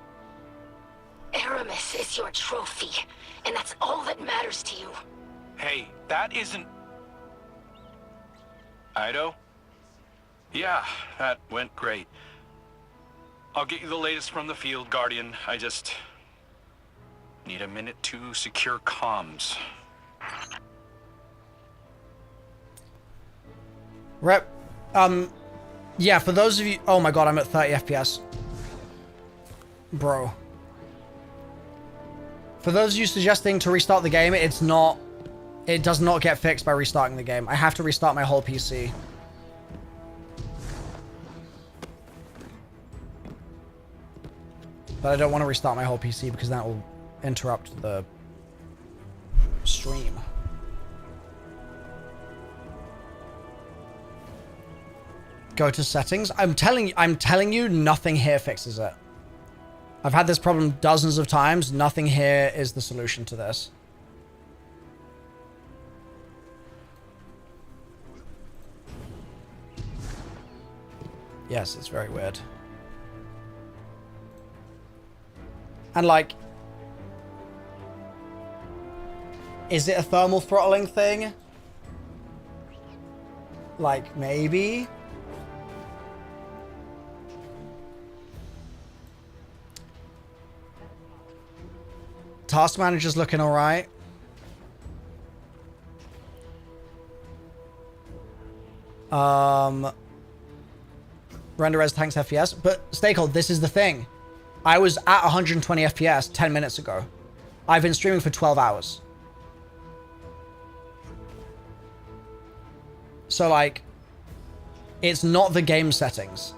Eramis is your trophy, and that's all that matters to you. Hey, that isn't... Ido? Yeah, that went great. I'll get you the latest from the field, Guardian. I just... need a minute to secure comms. Rep. Yeah, for those of you... Oh my god, I'm at 30 FPS. Bro. For those of you suggesting to restart the game, it's not... It does not get fixed by restarting the game. I have to restart my whole PC. But I don't want to restart my whole PC because that will interrupt the stream. Go to settings. I'm telling you, nothing here fixes it. I've had this problem dozens of times. Nothing here is the solution to this. Yes, it's very weird. And like, is it a thermal throttling thing? Like, maybe? task manager's looking all right. Render as tanks FPS, but Stakehold, this is the thing. I was at 120 FPS 10 minutes ago. I've been streaming for 12 hours. So, like, it's not the game settings.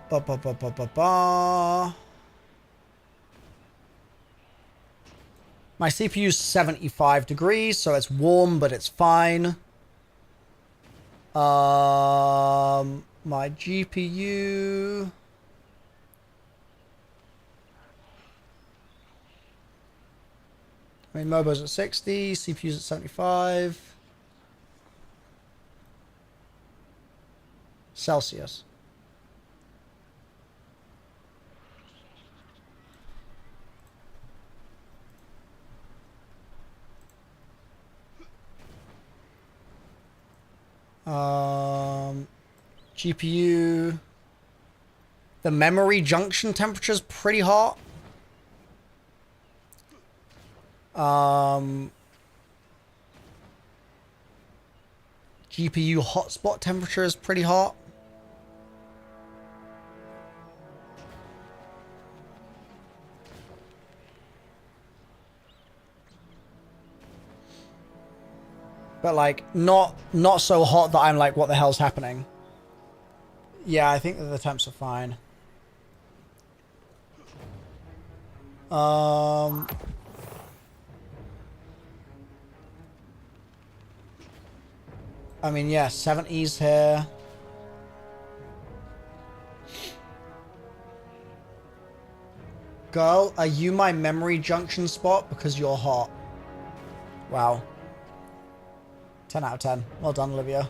Ba, ba, ba, ba, ba, ba. My CPU's 75 degrees, so it's warm, but it's fine. My GPU. I mean, Mobo's at 60, CPU's at 75. Celsius. GPU. The memory junction temperature's pretty hot. GPU hotspot temperature is pretty hot. But like not so hot that I'm like, what the hell's happening? Yeah, I think that the temps are fine. I mean, yeah, 70s here. Girl, are you my memory junction spot? Because you're hot. Wow. 10 out of 10. Well done, Olivia.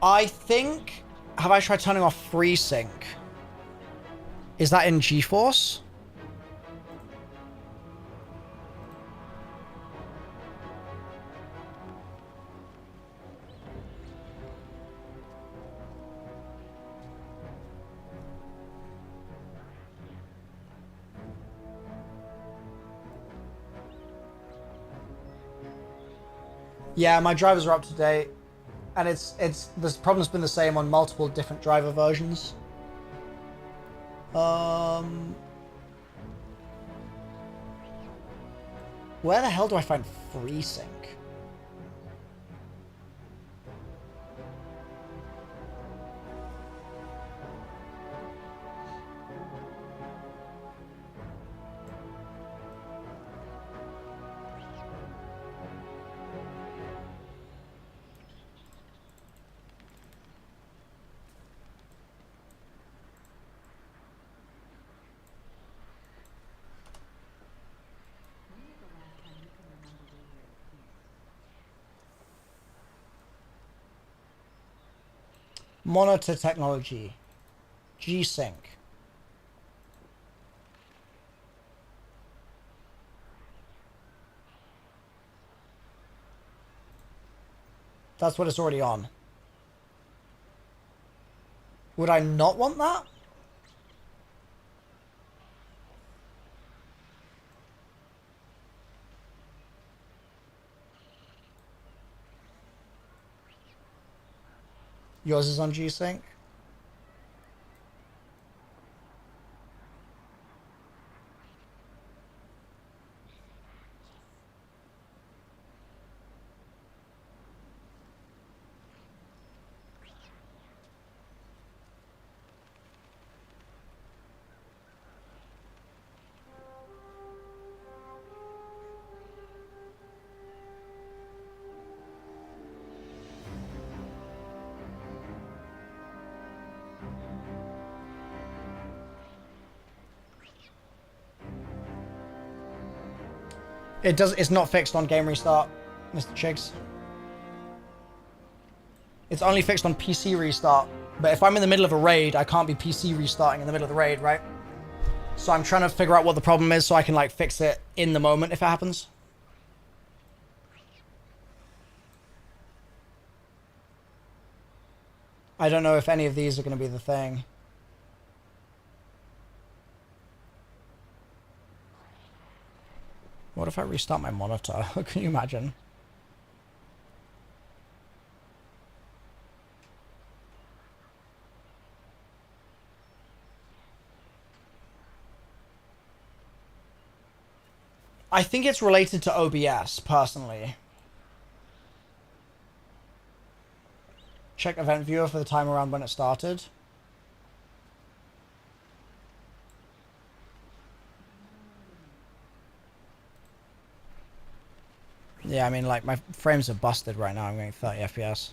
I think... Have I tried turning off FreeSync? Is that in GeForce? Yeah, my drivers are up to date. And this problem's been the same on multiple different driver versions. Where the hell do I find FreeSync? Monitor technology. G-Sync. That's what it's already on. Would I not want that? Yours is on G-Sync? It's not fixed on game restart, Mr. Chigs. It's only fixed on PC restart. But if I'm in the middle of a raid, I can't be PC restarting in the middle of the raid, right? So I'm trying to figure out what the problem is so I can like fix it in the moment if it happens. I don't know if any of these are going to be the thing. What if I restart my monitor? Can you imagine? I think it's related to OBS, personally. Check event viewer for the time around when it started. Yeah, I mean, like, my frames are busted right now. I'm going 30 FPS.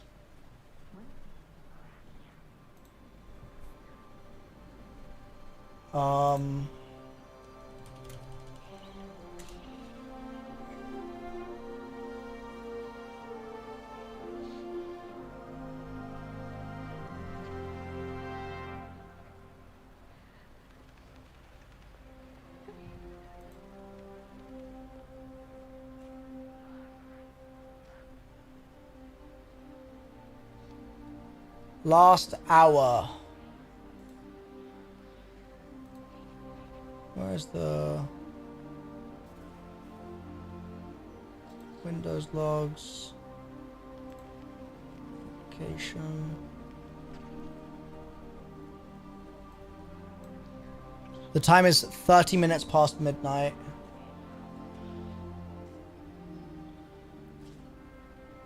Last hour. Where's the Windows logs? Location. The time is 30 minutes past midnight.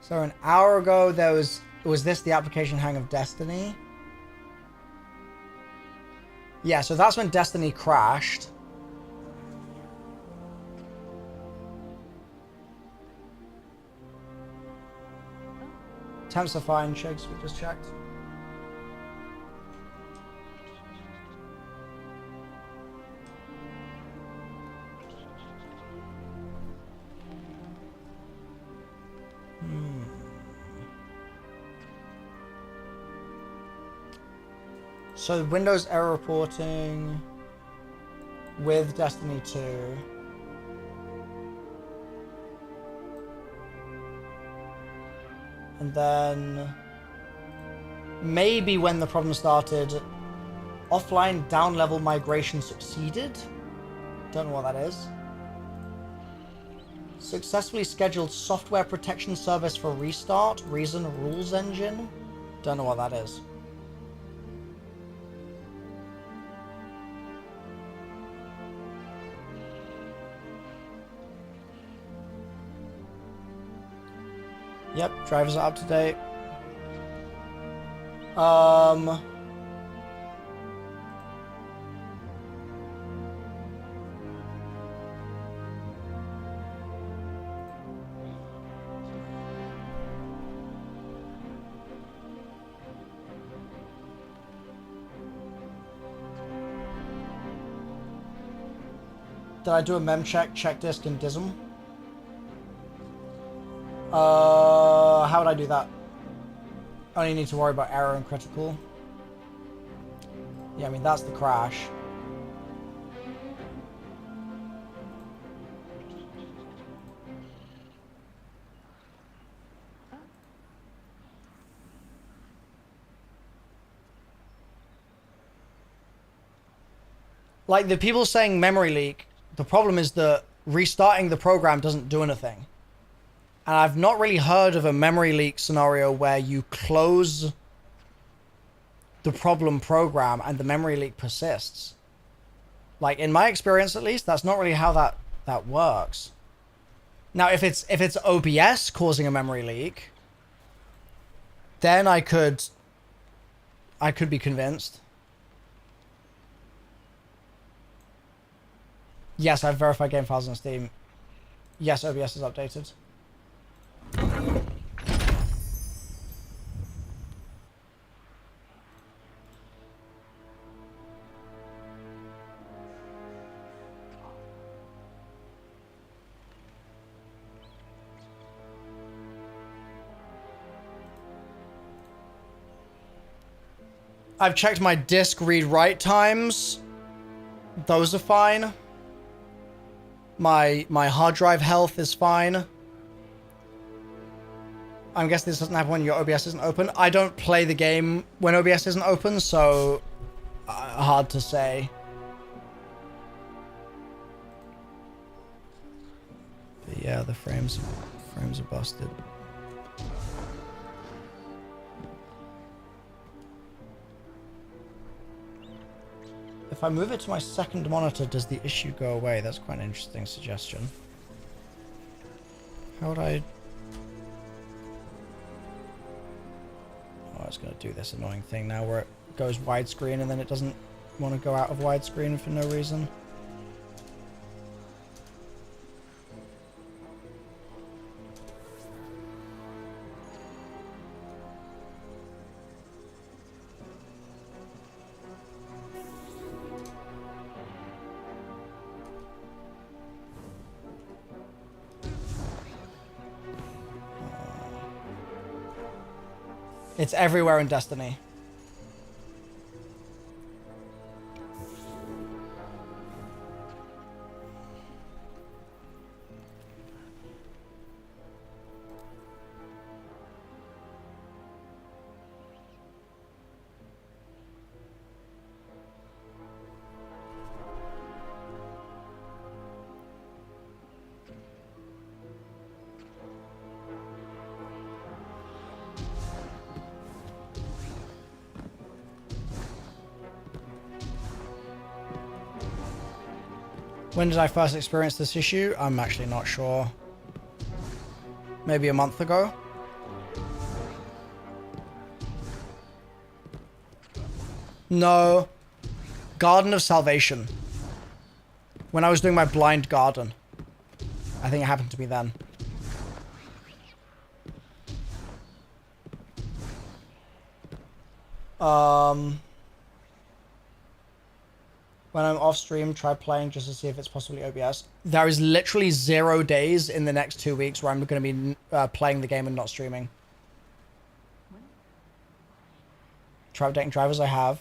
So an hour ago there was this the application hang of Destiny? Yeah, so that's when Destiny crashed. Temps are fine, Chigs, we just checked. So Windows error reporting with Destiny 2. And then maybe when the problem started, offline down level migration succeeded. Don't know what that is. Successfully scheduled software protection service for restart. Reason rules engine. Don't know what that is. Yep, drivers are up to date. Did I do a mem check disk in Dism? How would I do that? Only need to worry about error and critical. Yeah, I mean, that's the crash. Like, the people saying memory leak, the problem is that restarting the program doesn't do anything. And I've not really heard of a memory leak scenario where you close the problem program and the memory leak persists. Like, in my experience at least, that's not really how that works. Now, if it's OBS causing a memory leak, then I could be convinced. Yes, I've verified game files on Steam. Yes, OBS is updated. I've checked my disk read-write times. Those are fine. My hard drive health is fine. I'm guessing this doesn't happen when your OBS isn't open. I don't play the game when OBS isn't open, so hard to say. But yeah, the frames are busted. If I move it to my second monitor, does the issue go away? That's quite an interesting suggestion. How would I... Oh, it's going to do this annoying thing now where it goes widescreen and then it doesn't want to go out of widescreen for no reason. It's everywhere in Destiny. When did I first experience this issue? I'm actually not sure. Maybe a month ago? No. Garden of Salvation. When I was doing my blind garden. I think it happened to me then. When I'm off stream, try playing just to see if it's possibly OBS. There is literally 0 days in the next 2 weeks where I'm going to be playing the game and not streaming. Try updating drivers, I have.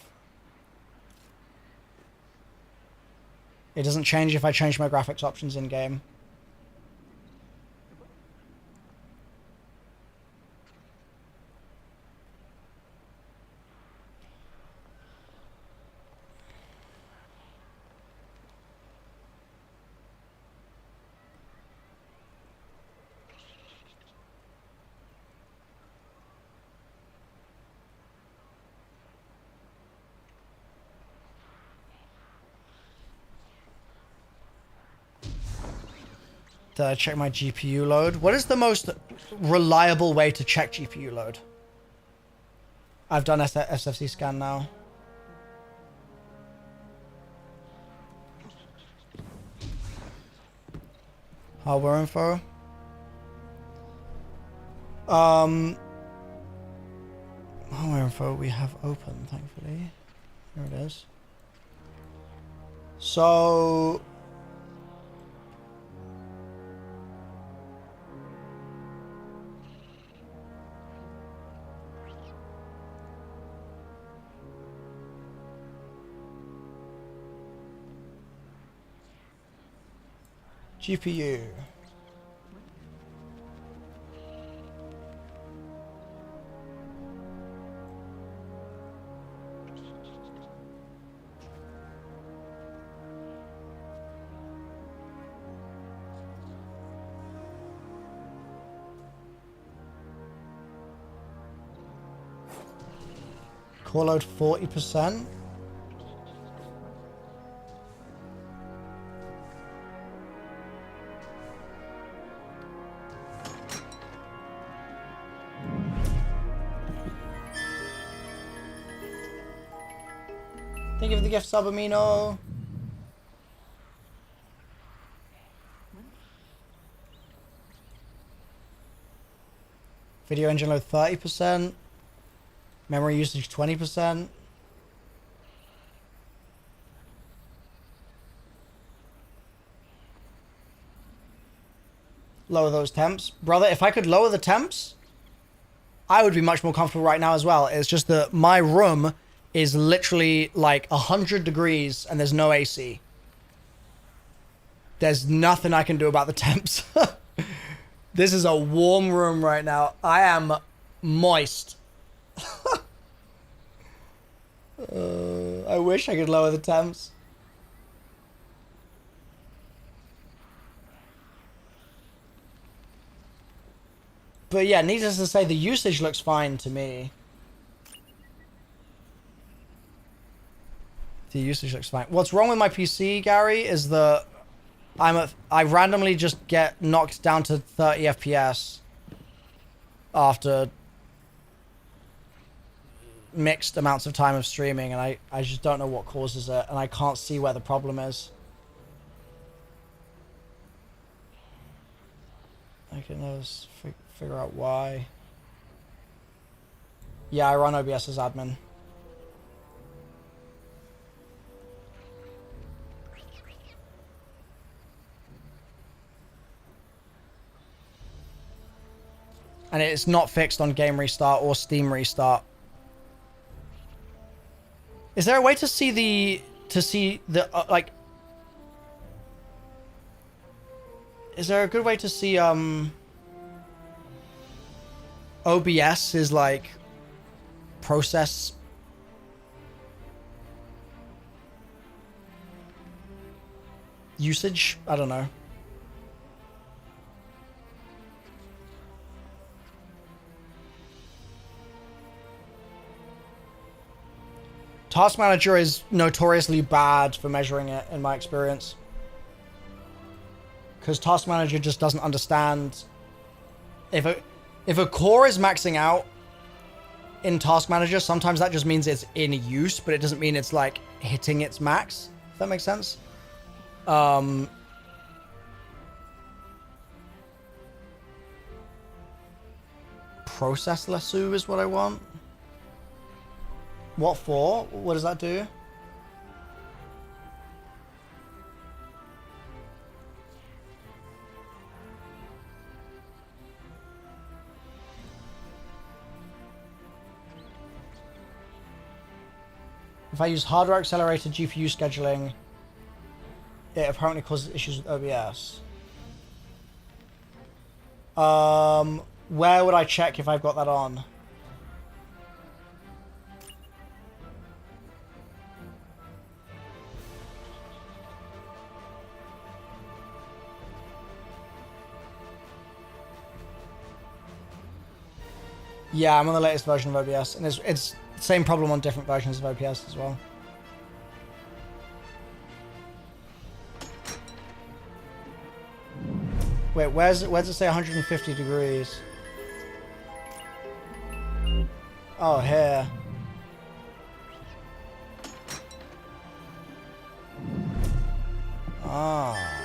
It doesn't change if I change my graphics options in-game. Did I check my GPU load? What is the most reliable way to check GPU load? I've done SFC scan now. Hardware info. Hardware info we have open, thankfully. Here it is. So... GPU. Core load 40%. Thank you for the gift, Sabamino. Video engine load 30%. Memory usage 20%. Lower those temps. Brother, if I could lower the temps, I would be much more comfortable right now as well. It's just that my room is literally like 100 degrees and there's no AC. There's nothing I can do about the temps. This is a warm room right now. I am moist. I wish I could lower the temps. But yeah, needless to say, the usage looks fine to me. The usage looks fine. What's wrong with my PC, Gary, is that I randomly just get knocked down to 30 FPS after mixed amounts of time of streaming, and I just don't know what causes it, and I can't see where the problem is. I can just figure out why. Yeah, I run OBS as admin. And it's not fixed on game restart or Steam restart. Is there a way to see the like? Is there a good way to see OBS is like process usage? I don't know. Task Manager is notoriously bad for measuring it, in my experience. Because Task Manager just doesn't understand... If a core is maxing out in Task Manager, sometimes that just means it's in use, but it doesn't mean it's, like, hitting its max. If that makes sense? Process lasso is what I want. What for? What does that do? If I use hardware accelerated GPU scheduling, it apparently causes issues with OBS. Where would I check if I've got that on? Yeah, I'm on the latest version of OBS, and it's the same problem on different versions of OBS as well. Wait, where's it say 150 degrees? Oh, here. Ah.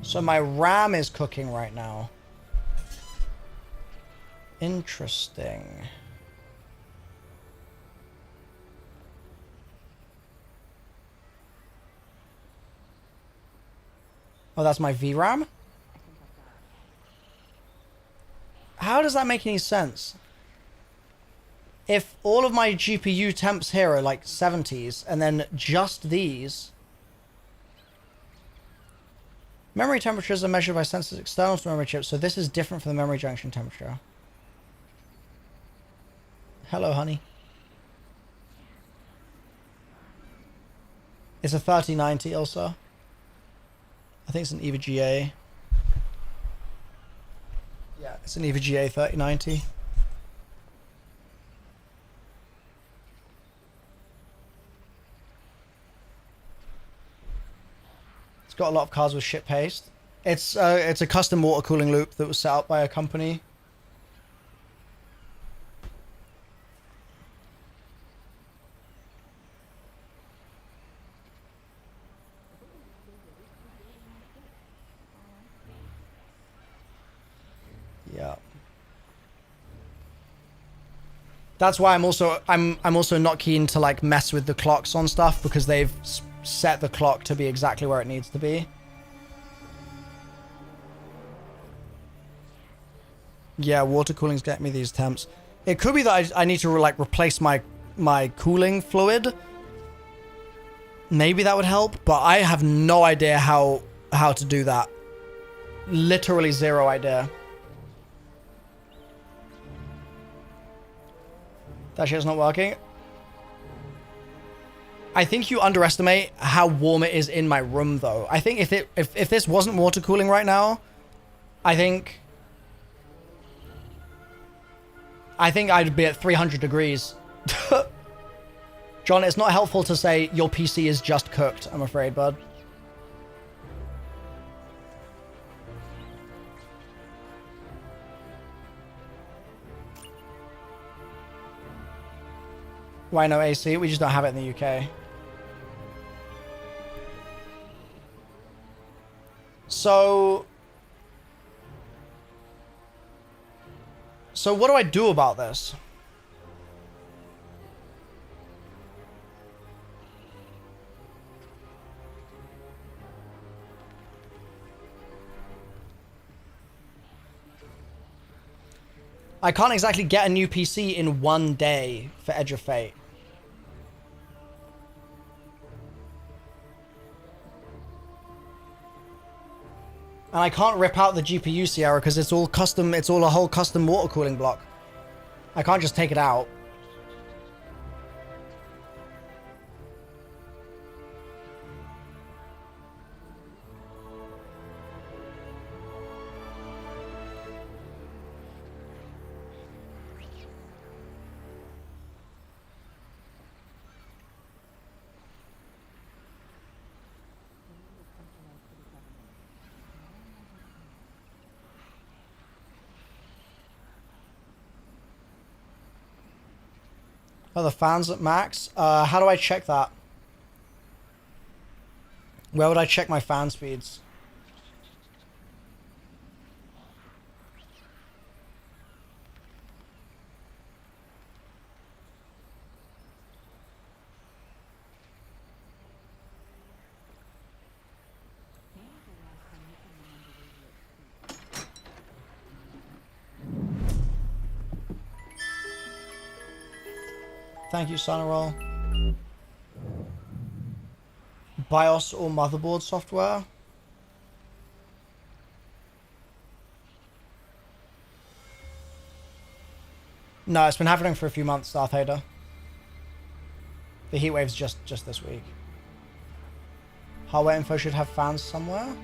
So my RAM is cooking right now. Interesting. Oh, that's my VRAM? How does that make any sense? If all of my GPU temps here are like 70s, and then just these... Memory temperatures are measured by sensors external to memory chips, so this is different from the memory junction temperature. Hello, honey. It's a 3090 also. I think it's an EVA GA. Yeah, it's an EVA GA 3090. It's got a lot of cards with shit paste. It's a custom water cooling loop that was set up by a company. Yeah. That's why I'm also not keen to like mess with the clocks on stuff, because they've set the clock to be exactly where it needs to be. Yeah, water cooling's getting me these temps. It could be that I need to like replace my cooling fluid. Maybe that would help, but I have no idea how to do that. Literally zero idea. That shit's not working. I think you underestimate how warm it is in my room, though. I think if this wasn't water cooling right now, I think I'd be at 300 degrees. John, it's not helpful to say your PC is just cooked, I'm afraid, bud. Why no AC? We just don't have it in the UK. So what do I do about this? I can't exactly get a new PC in one day for Edge of Fate. And I can't rip out the GPU, Sierra, because it's all custom, it's all a whole custom water cooling block. I can't just take it out. Oh, the fans at max? How do I check that? Where would I check my fan speeds? Thank you, Sonorol. BIOS or motherboard software? No, it's been happening for a few months, Darth Vader. The heatwave's just this week. Hardware info should have fans somewhere?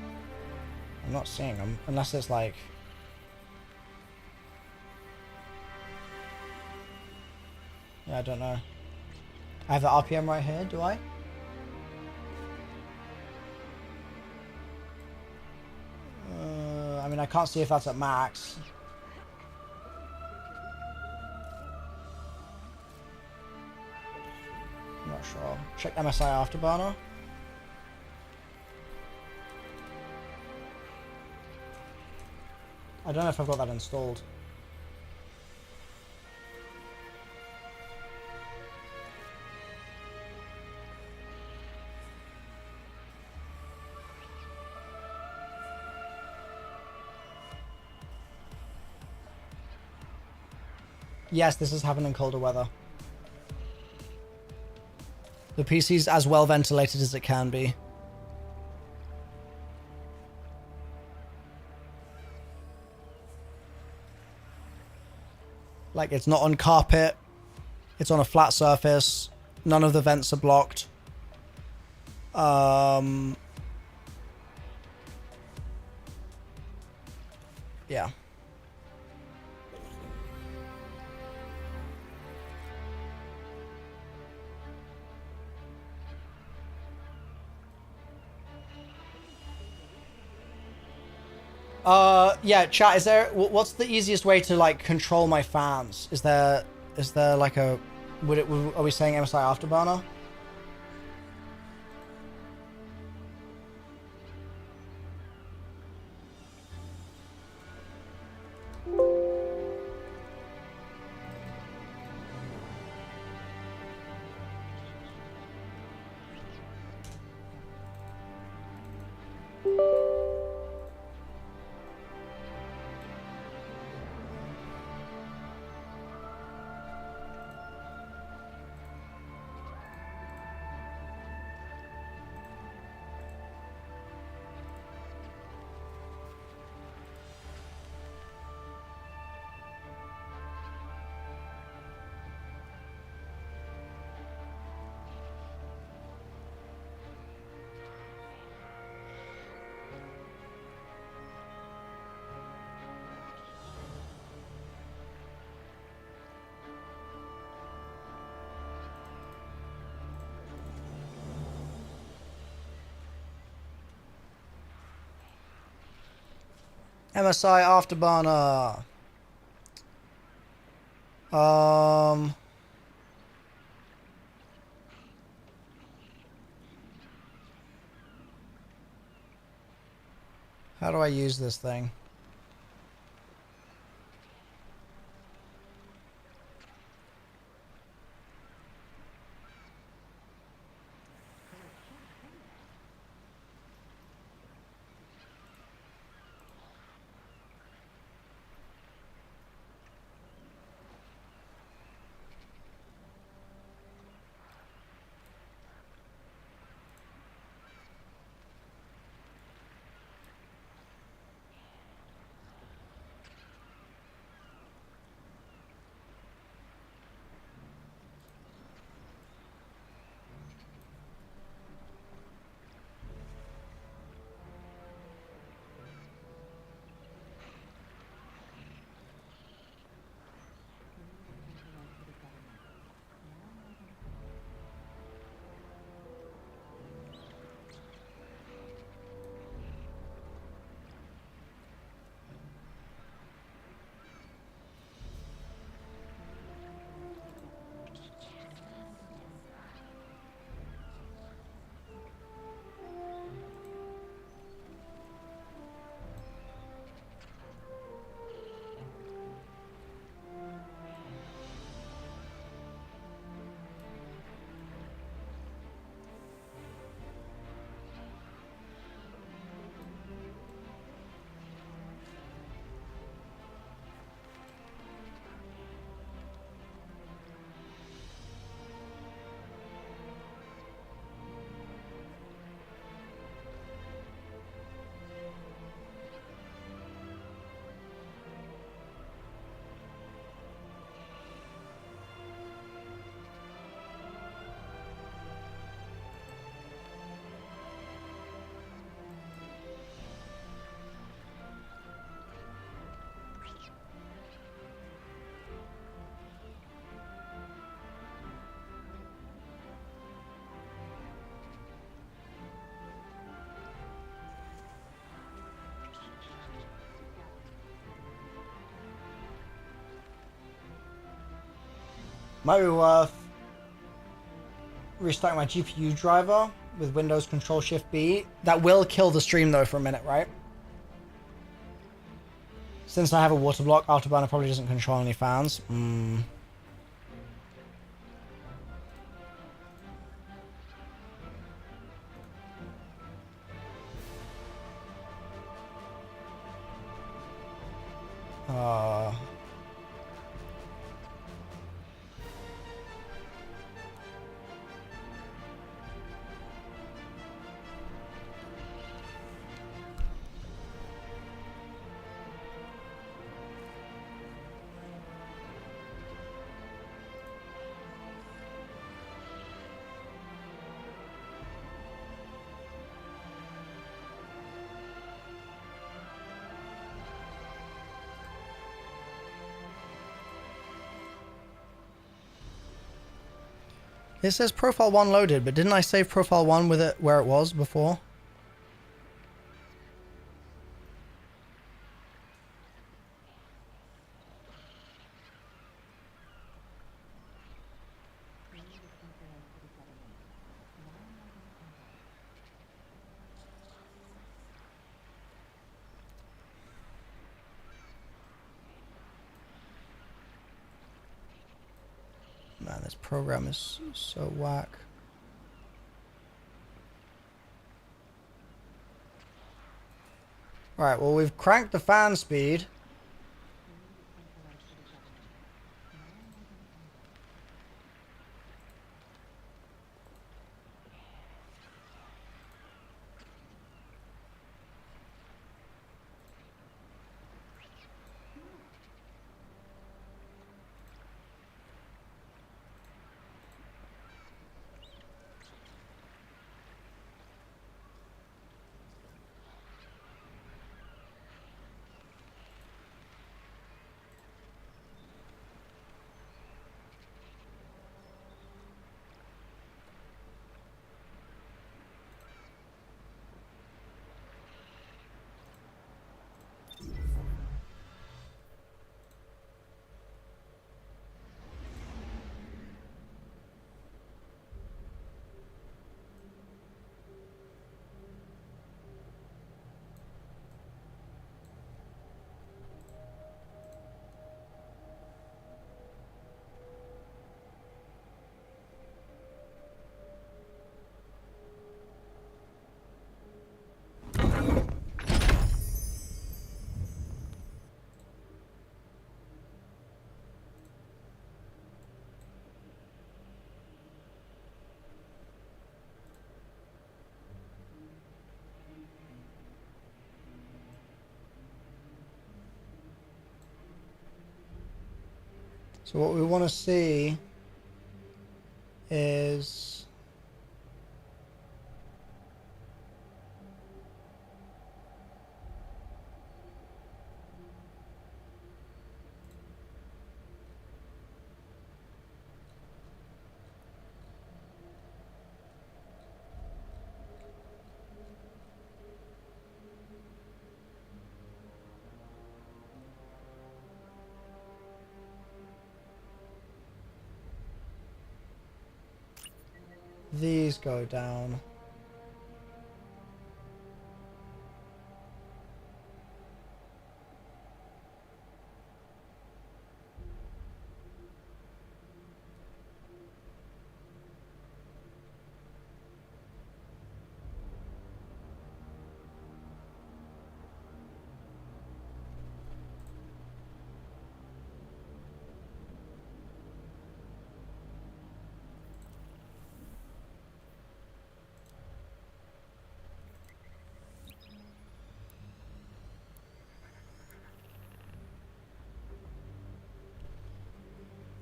I'm not seeing them, unless it's like... Yeah, I don't know. I have the RPM right here, do I? I mean, I can't see if that's at max. I'm not sure. Check MSI Afterburner. I don't know if I've got that installed. Yes, this is happening in colder weather. The PC's as well ventilated as it can be. Like, it's not on carpet. It's on a flat surface. None of the vents are blocked. Yeah. Yeah, chat, is there, what's the easiest way to, like, control my fans? Is there like a, are we saying MSI Afterburner? MSI Afterburner. How do I use this thing? Might be worth restarting my GPU driver with Windows Control Shift B. That will kill the stream though for a minute, right? Since I have a water block, Afterburner probably doesn't control any fans. It says profile 1 loaded, but didn't I save profile 1 with it where it was before? Man, this program is so whack. Alright, well we've cranked the fan speed. So what we want to see is these go down.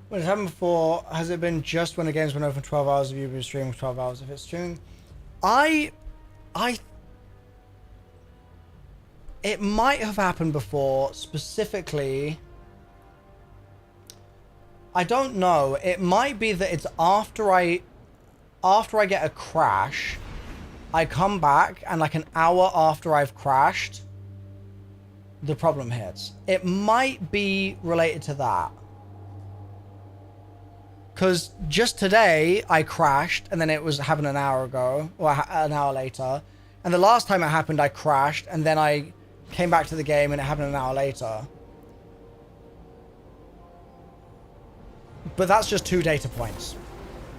When it's happened before, has it been just when the game's been open 12 hours, have you been streaming for 12 hours? If it's streaming, I, it might have happened before, specifically, I don't know, it might be that it's after I get a crash, I come back, and like an hour after I've crashed, the problem hits. It might be related to that. Because just today, I crashed, and then it was happened an hour ago, or an hour later. And the last time it happened, I crashed, and then I came back to the game, and it happened an hour later. But that's just 2 data points.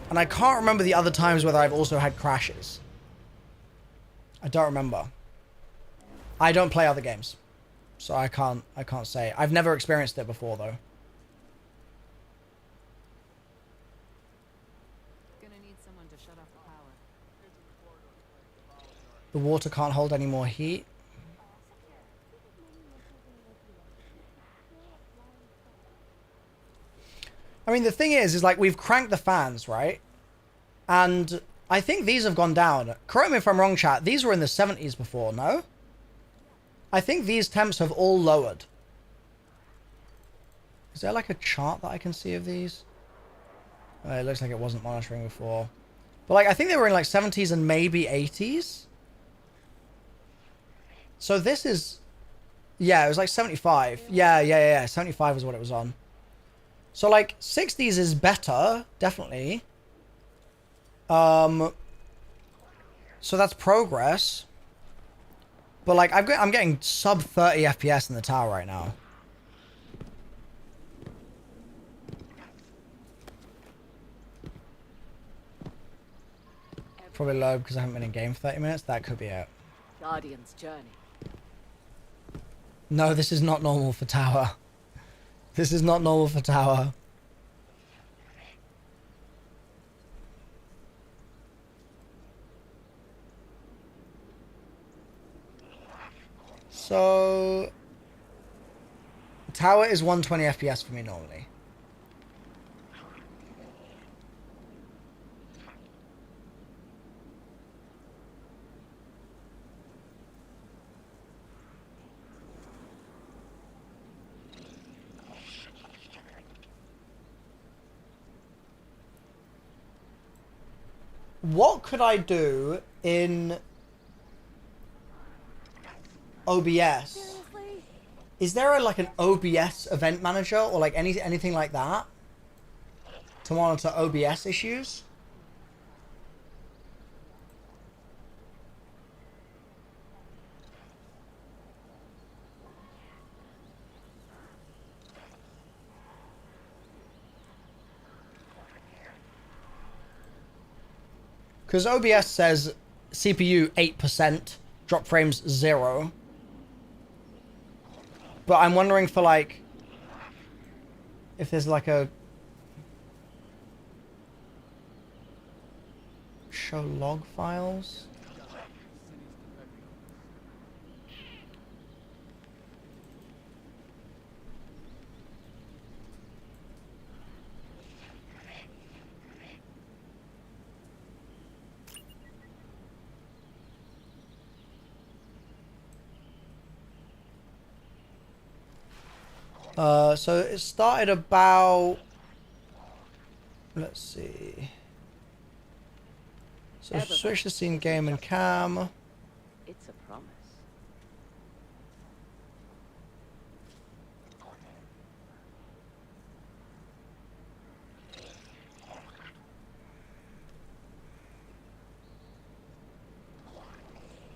And I can't remember the other times whether I've also had crashes. I don't remember. I don't play other games, so I can't say. I've never experienced it before, though. The water can't hold any more heat. I mean, the thing is like we've cranked the fans, right? And I think these have gone down. Correct me if I'm wrong, chat. These were in the 70s before, no? I think these temps have all lowered. Is there like a chart that I can see of these? It looks like it wasn't monitoring before. But like, I think they were in like 70s and maybe 80s. So this is, yeah, it was like 75. Yeah. 75 is what it was on. So like 60s is better, definitely. So that's progress. But like I'm getting sub 30 FPS in the tower right now. Probably low because I haven't been in game for 30 minutes. That could be it. Guardian's journey. No, this is not normal for tower. This is not normal for tower. So tower is 120 FPS for me normally. What could I do in OBS? Seriously? Is there like an OBS event manager or like anything like that to monitor OBS issues? Because OBS says CPU 8%, drop frames 0. But I'm wondering for like, if there's like a show log files. So it started about, let's see. So switch the scene, game and cam. It's a promise.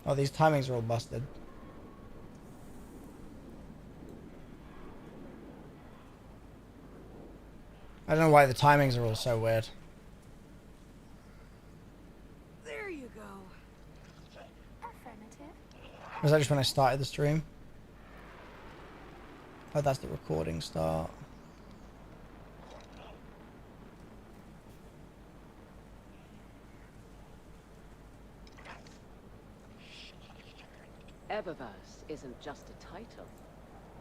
Oh, these timings are all busted. I don't know why the timings are all so weird. There you go. Affirmative. Was that just when I started the stream? Oh, that's the recording start. Eververse isn't just a title.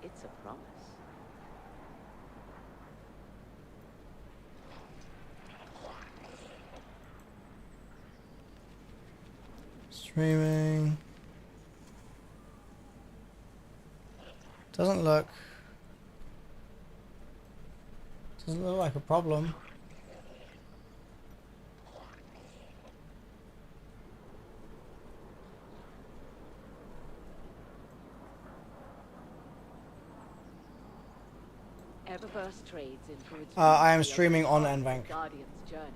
It's a promise. Streaming. Doesn't look like a problem. Eververse trades influence. I am streaming on NVank. Guardian's journey.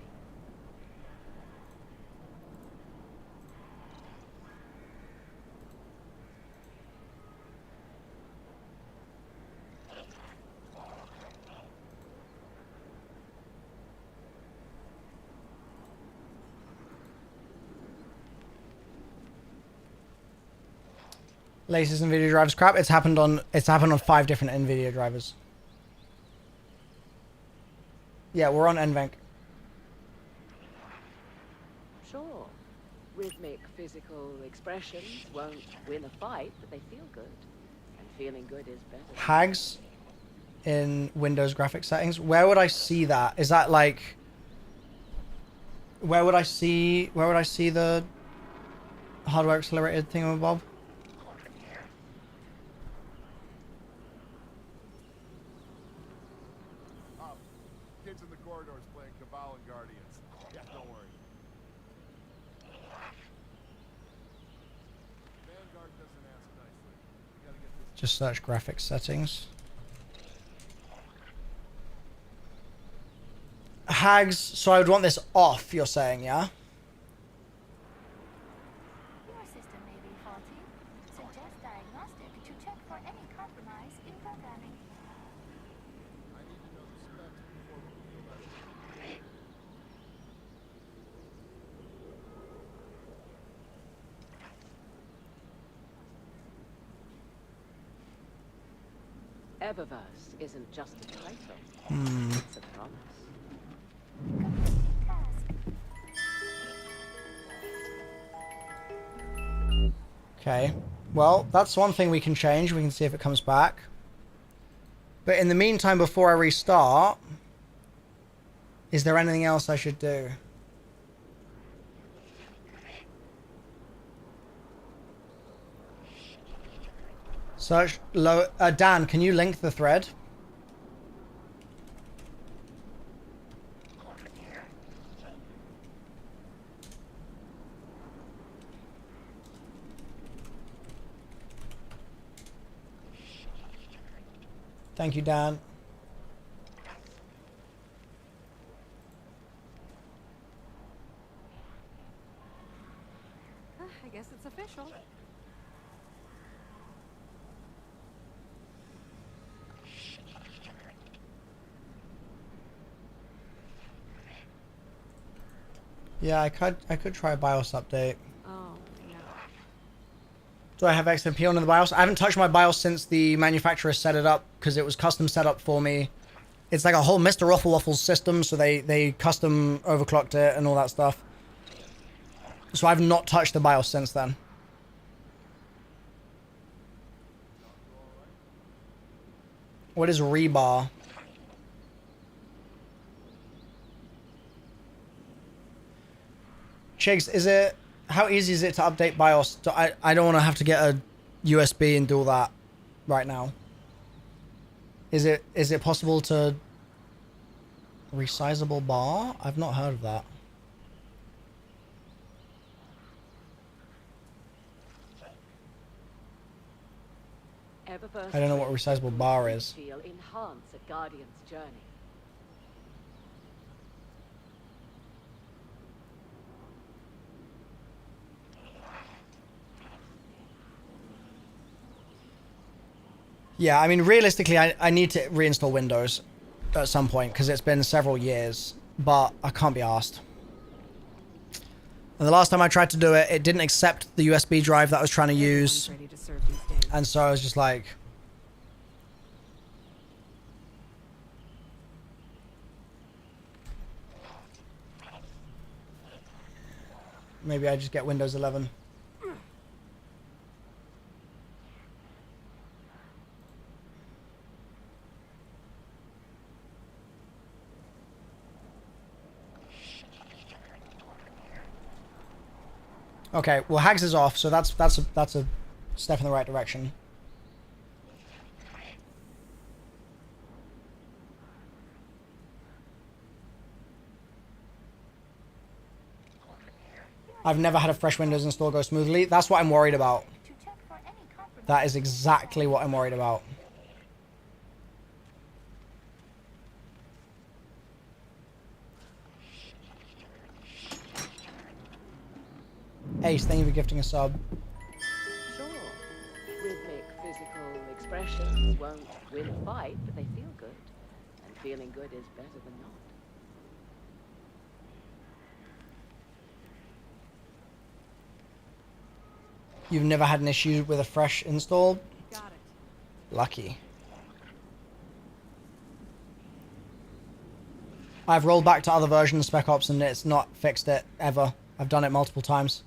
Latest NVIDIA drivers crap. It's happened on 5 different NVIDIA drivers. Yeah, we're on NVank. Sure. Rhythmic physical expressions won't win a fight, but they feel good. And feeling good is better. Hags in Windows graphic settings. Where would I see that? Is that like where would I see the hardware accelerated thingamabob? Kids in the corridors playing Cabal and Guardians. Yeah, don't worry. Vanguard doesn't ask nicely. We gotta get this. Just search graphics settings. Hags, so I would want this off, you're saying, yeah? Your system may be faulty. Suggest diagnostic to check for any compromise in programming. I need to know the specs before we feel that. Eververse isn't just a title. It's a promise. Okay. Well, that's one thing we can change. We can see if it comes back. But in the meantime, before I restart, is there anything else I should do? Search low. Dan, can you link the thread? Thank you, Dan. I guess it's official. Yeah, I could try a BIOS update. Oh, no. Do I have XMP on in the BIOS? I haven't touched my BIOS since the manufacturer set it up because it was custom set up for me. It's like a whole MrRoflWaffles system, so they custom overclocked it and all that stuff. So I've not touched the BIOS since then. What is rebar? Chigs, is it... How easy is it to update BIOS? I don't want to have to get a USB and do all that right now. Is it possible to resizable bar? I've not heard of that. I don't know what a resizable bar is. Feel enhance a guardian's journey. Yeah, I mean, realistically, I need to reinstall Windows at some point because it's been several years, but I can't be asked. And the last time I tried to do it, it didn't accept the USB drive that I was trying to use. And so I was just like... Maybe I just get Windows 11. Okay, well, Hags is off, so that's a step in the right direction. I've never had a fresh Windows install go smoothly. That's what I'm worried about. That is exactly what I'm worried about. Ace, thank you for gifting a sub. Sure. Rhythmic physical expressions won't win a fight, but they feel good. And feeling good is better than not. You've never had an issue with a fresh install? Got it. Lucky. I've rolled back to other versions of Spec Ops and it's not fixed it ever. I've done it multiple times.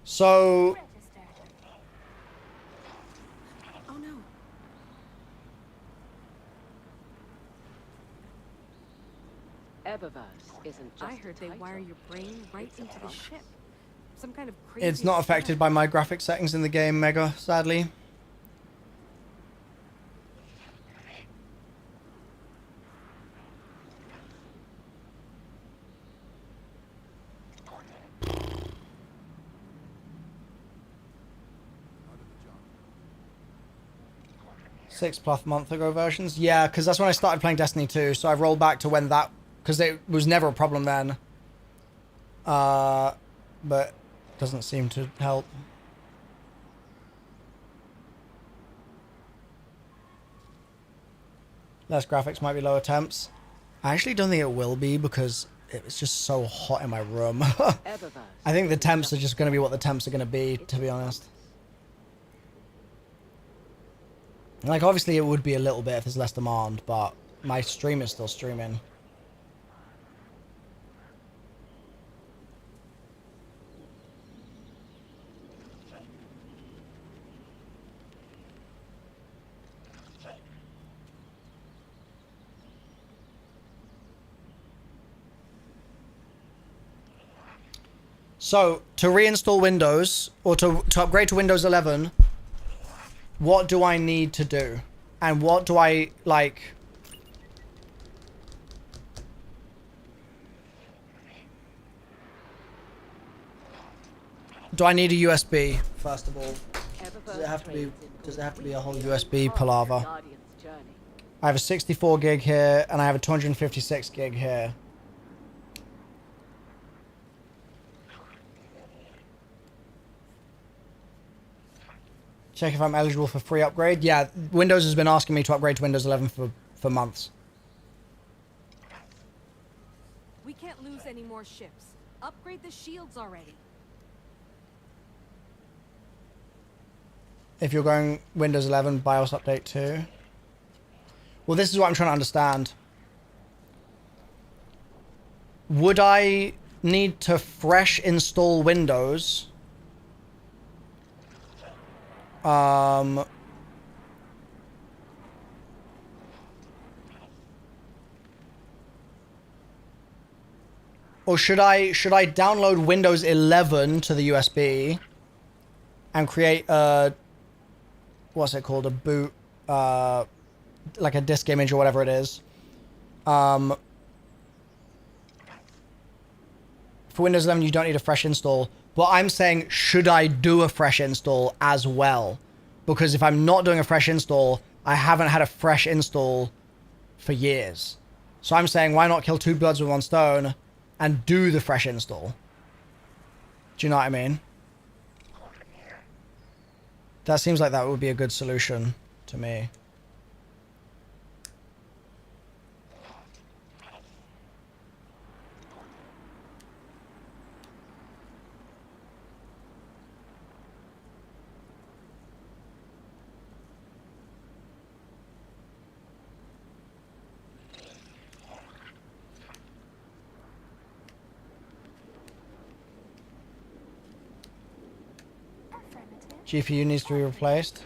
So... Oh no. Eververse isn't just I heard they wire your brain right into the ship. Some kind of crazy... It's not affected by my graphic settings in the game, Mega, sadly. +6 month ago versions. Yeah, because that's when I started playing Destiny 2, so I've rolled back to when that... Because it was never a problem then. But doesn't seem to help. Less graphics might be lower temps. I actually don't think it will be because it was just so hot in my room. I think the temps are just going to be what the temps are going to be, to be honest. Like, obviously it would be a little bit if there's less demand, but my stream is still streaming. So, to reinstall Windows, or to upgrade to Windows 11, what do I need to do? And what do I, like... Do I need a USB, first of all? Does it have to be a whole USB palaver? I have a 64 gig here, and I have a 256 gig here. Check if I'm eligible for free upgrade. Yeah, Windows has been asking me to upgrade to Windows 11 for months. We can't lose any more ships. Upgrade the shields already. If you're going Windows 11 BIOS update too. Well, this is what I'm trying to understand. Would I need to fresh install Windows? Or should I download Windows 11 to the USB and create a, what's it called, a boot, like a disk image or whatever it is. For Windows 11, you don't need a fresh install. But I'm saying, should I do a fresh install as well? Because if I'm not doing a fresh install, I haven't had a fresh install for years. So I'm saying, why not kill two birds with one stone and do the fresh install? Do you know what I mean? That seems like that would be a good solution to me. GPU needs to be replaced.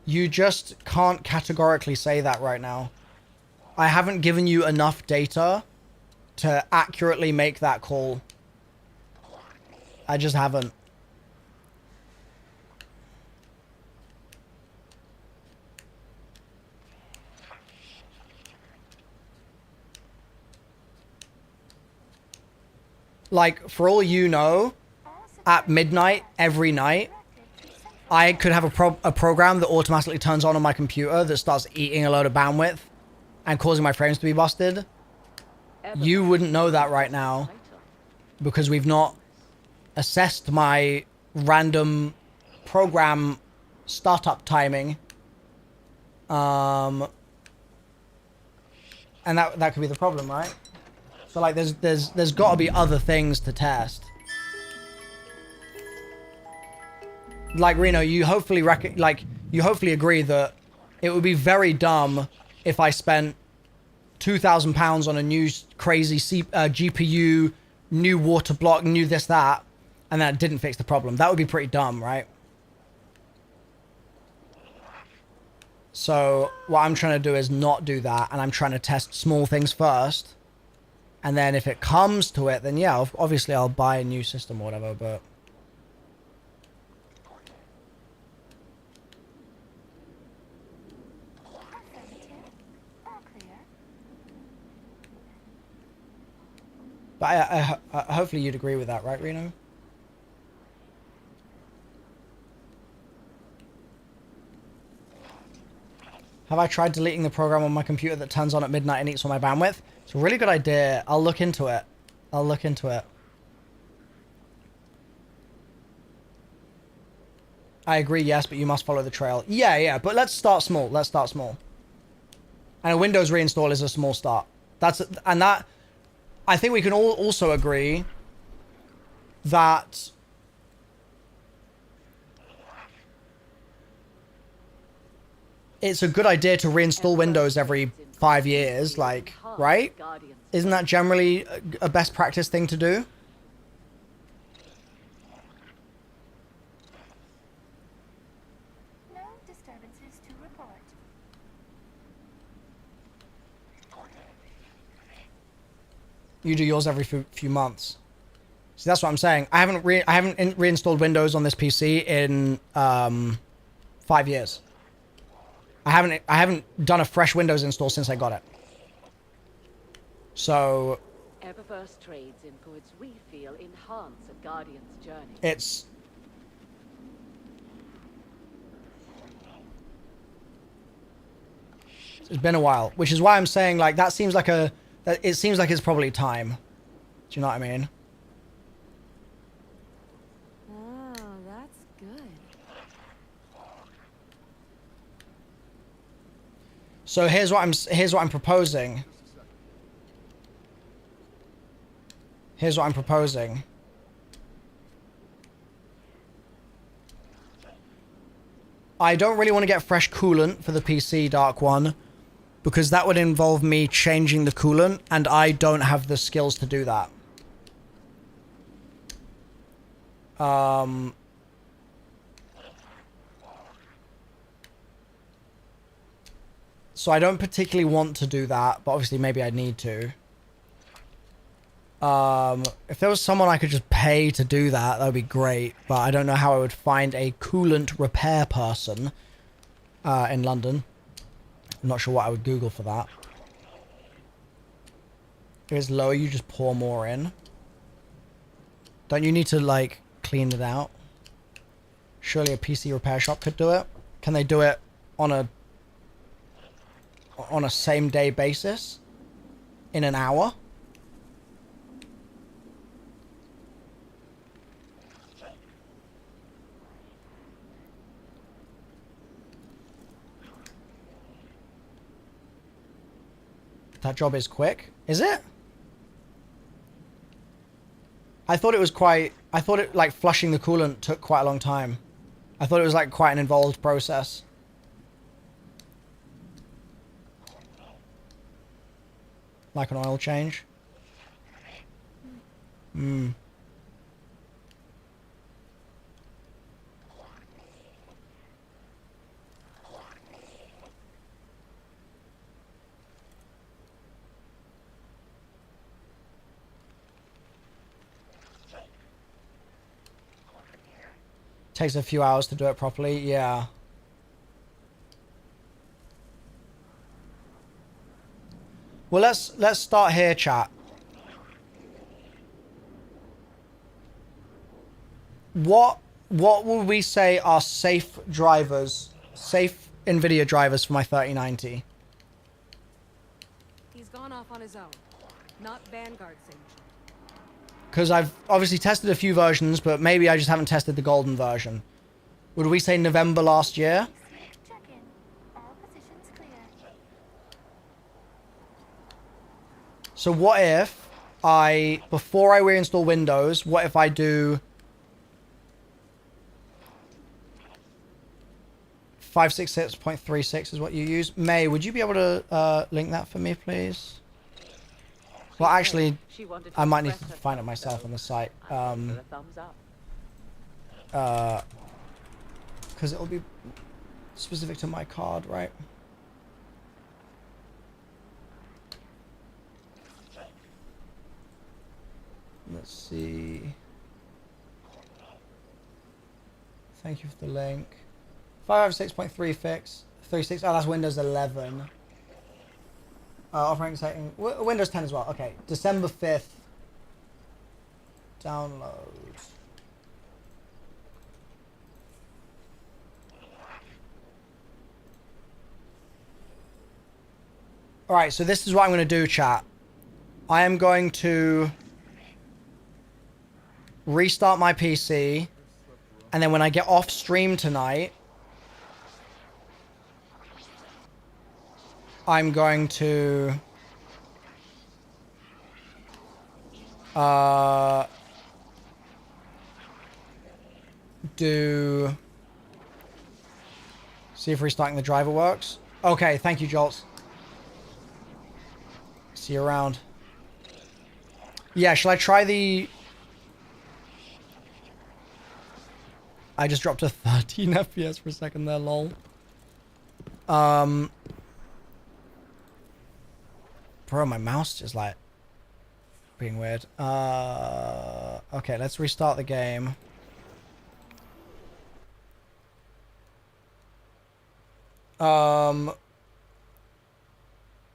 You just can't categorically say that right now. I haven't given you enough data to accurately make that call. I just haven't. Like, for all you know, at midnight every night, I could have a program that automatically turns on my computer that starts eating a load of bandwidth and causing my frames to be busted. You wouldn't know that right now because we've not assessed my random program startup timing. And that could be the problem, right? So like there's got to be other things to test. Like, Reno, you hopefully you hopefully agree that it would be very dumb if I spent £2,000 on a new crazy GPU, new water block, new this, that, and that didn't fix the problem. That would be pretty dumb, right? So what I'm trying to do is not do that, and I'm trying to test small things first. And then if it comes to it, then yeah, obviously I'll buy a new system or whatever, but... But hopefully you'd agree with that, right, Reno? Have I tried deleting the program on my computer that turns on at midnight and eats all my bandwidth? It's a really good idea. I'll look into it. I'll look into it. I agree, yes, but you must follow the trail. Yeah, but let's start small. Let's start small. And a Windows reinstall is a small start. I think we can all also agree that it's a good idea to reinstall Windows every 5 years, like, right? Isn't that generally a best practice thing to do? No disturbances to report. You do yours every few months. See, that's what I'm saying. I haven't reinstalled Windows on this PC in 5 years. I haven't done a fresh Windows install since I got it. So Eververse trades in goods we feel enhance a Guardian's journey. It's been a while, which is why I'm saying, like, it seems like it's probably time. Do you know what I mean? Oh, that's good. So here's what I'm proposing. Here's what I'm proposing. I don't really want to get fresh coolant for the PC, Dark One, because that would involve me changing the coolant, and I don't have the skills to do that. So I don't particularly want to do that, but obviously maybe I need to. If there was someone I could just pay to do that, that would be great. But I don't know how I would find a coolant repair person in London. I'm not sure what I would Google for that. If it's lower, you just pour more in. Don't you need to, like, clean it out? Surely a PC repair shop could do it. Can they do it on a same day basis? In an hour? That job is quick. Is it? I thought it was quite... I thought it, like, flushing the coolant took quite a long time. I thought it was, like, quite an involved process. Like an oil change. Takes a few hours to do it properly, yeah. Well, let's start here, chat. What would we say are safe drivers, safe NVIDIA drivers for my 3090? He's gone off on his own. Not Vanguard sanctioned. Because I've obviously tested a few versions, but maybe I just haven't tested the golden version. Would we say November last year? Check in. All positions clear. So what if before I reinstall Windows, what if I do 566.36 is what you use? May, would you be able to link that for me, please? Well, actually, I might need to find it myself on the site. Because it'll be specific to my card, right? Let's see. Thank you for the link. 556.36. 36. Oh, that's Windows 11. Operating setting. Windows 10 as well. Okay. December 5th. Download. Alright, so this is what I'm going to do, chat. I am going to restart my PC, and then when I get off stream tonight, I'm going to see if restarting the driver works. Okay, thank you, Jolts. See you around. Yeah, shall I try the... I just dropped to 13 FPS for a second there, lol. Bro, my mouse is like being weird. Okay, let's restart the game.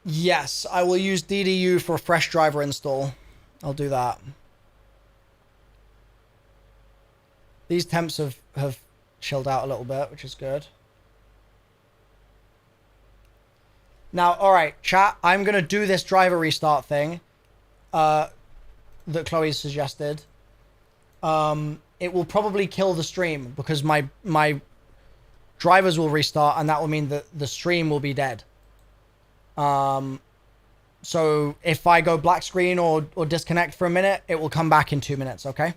Yes, I will use DDU for a fresh driver install. I'll do that. These temps have chilled out a little bit, which is good. Now, alright, chat, I'm going to do this driver restart thing that Chloe suggested. It will probably kill the stream because my drivers will restart and that will mean that the stream will be dead. So if I go black screen or disconnect for a minute, it will come back in 2 minutes, okay?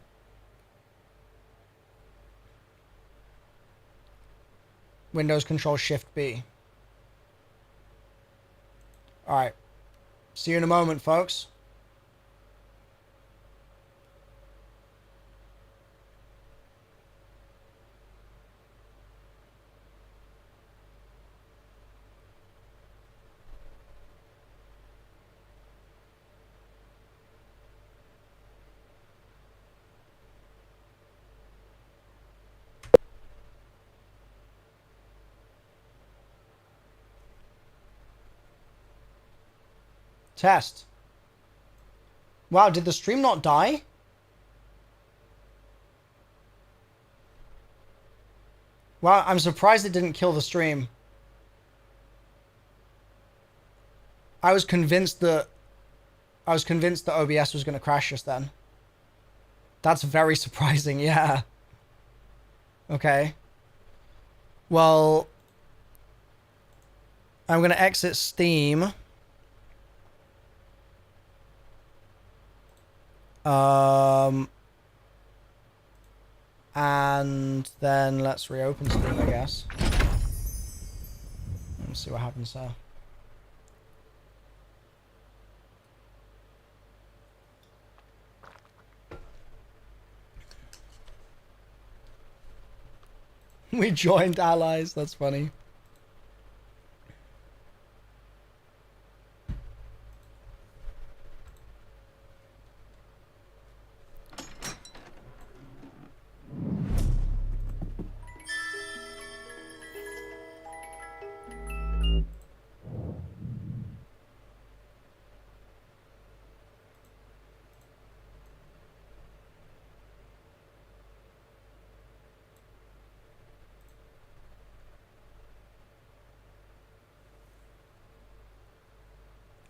Windows Control Shift B. Alright. See you in a moment, folks. Test. Wow, did the stream not die? Wow, I'm surprised it didn't kill the stream. I was convinced that OBS was going to crash just then. That's very surprising, yeah. Okay. Well, I'm going to exit Steam. And then let's reopen Steam, I guess. Let's see what happens there. We joined allies, that's funny.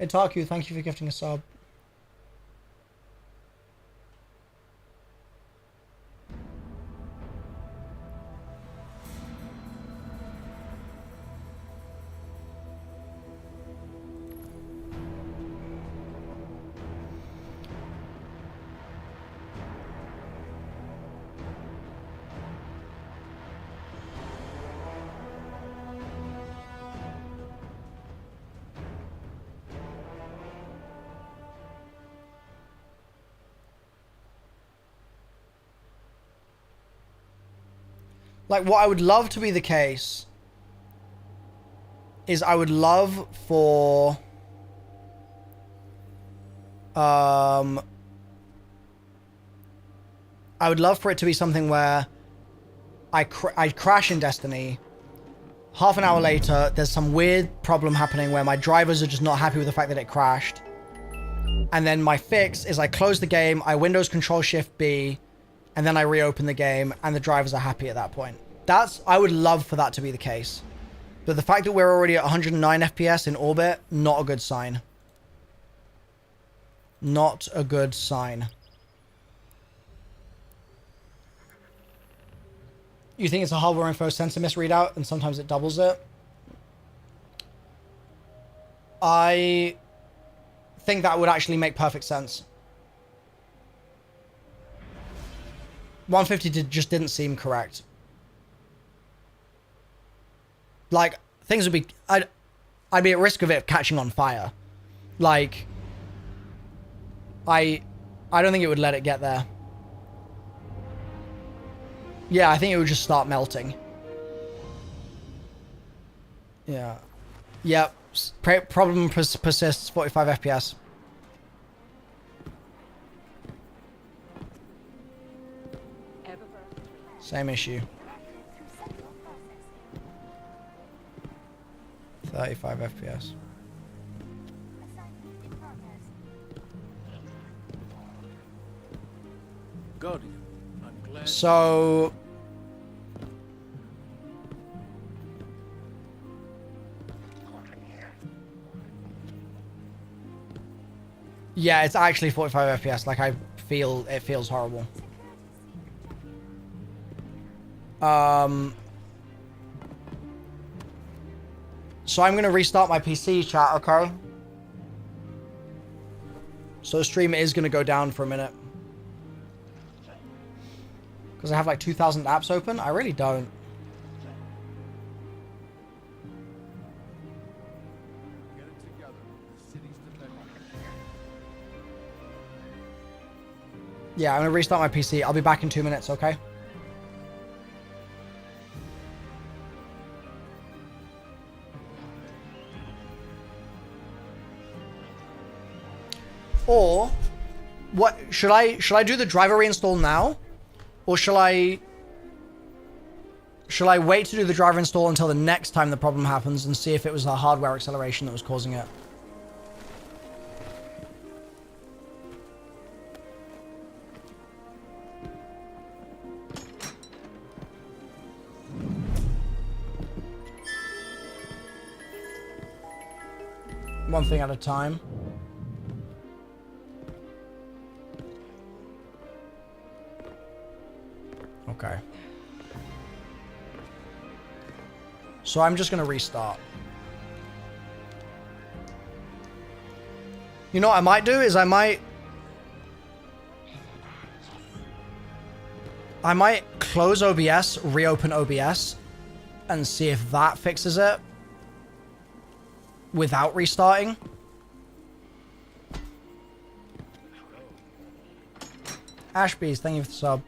Itaku, thank you for gifting a sub. Like, what I would love to be the case is I would love for... I would love for it to be something where I crash in Destiny. Half an hour later, there's some weird problem happening where my drivers are just not happy with the fact that it crashed. And then my fix is I close the game, I Windows Control Shift B, and then I reopen the game, and the drivers are happy at that point. I would love for that to be the case. But the fact that we're already at 109 FPS in orbit, not a good sign. Not a good sign. You think it's a hardware info sensor misreadout, and sometimes it doubles it? I think that would actually make perfect sense. 150 just didn't seem correct. Like, things would be... I'd be at risk of it catching on fire. Like, I don't think it would let it get there. Yeah, I think it would just start melting. Yeah. Yep. Problem persists, 45 FPS. Same issue. 35 FPS. Good. I'm glad. So... yeah, it's actually 45 FPS. Like, it feels horrible. So I'm going to restart my PC, chat, okay? So the stream is going to go down for a minute. Because I have like 2,000 apps open? I really don't. Get it together. The city's defending. Yeah, I'm going to restart my PC. I'll be back in 2 minutes, okay? Or, what should I do the driver reinstall now, or shall I wait to do the driver install until the next time the problem happens and see if it was the hardware acceleration that was causing it? One thing at a time. Okay. So I'm just going to restart. You know what I might do is I might close OBS, reopen OBS, and see if that fixes it without restarting. Ashbees, thank you for the sub.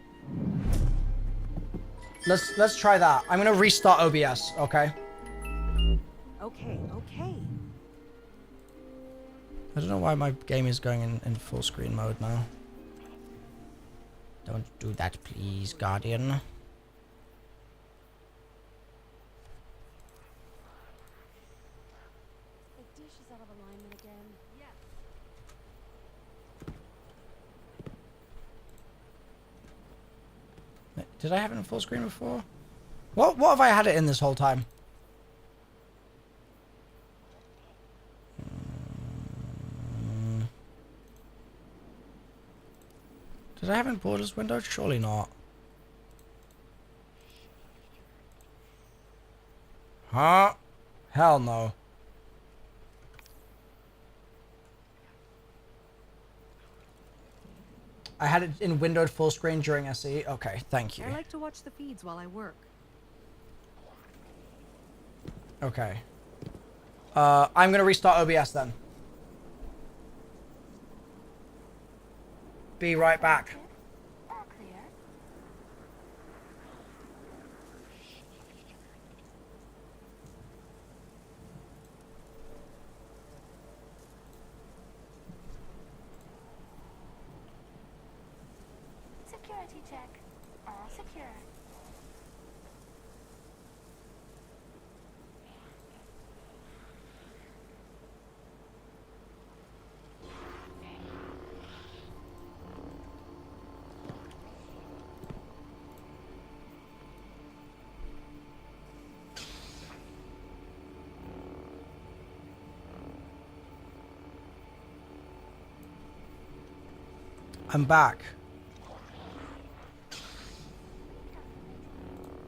Let's try that. I'm gonna restart OBS, okay? Okay, okay. I don't know why my game is going in full screen mode now. Don't do that, please, Guardian. The dish is out of alignment again. Yeah. Did I have it in full screen before? What have I had it in this whole time? Did I have it in borders window? Surely not. Huh? Hell no. I had it in windowed full screen during SE. Okay, thank you. I like to watch the feeds while I work. Okay. I'm gonna restart OBS then. Be right back. All clear. Security check. All secure. I'm back.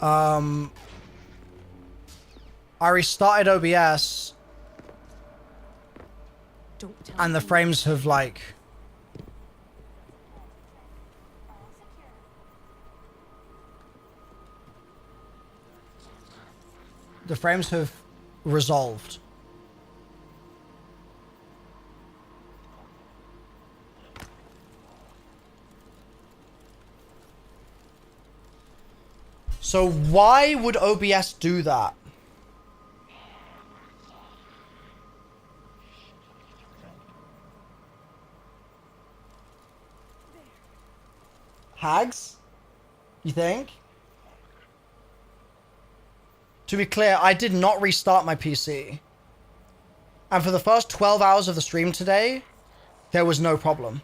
I restarted OBS Don't tell and the me. frames have like All secure. the frames have resolved. So why would OBS do that? Hags? You think? To be clear, I did not restart my PC. And for the first 12 hours of the stream today, there was no problem.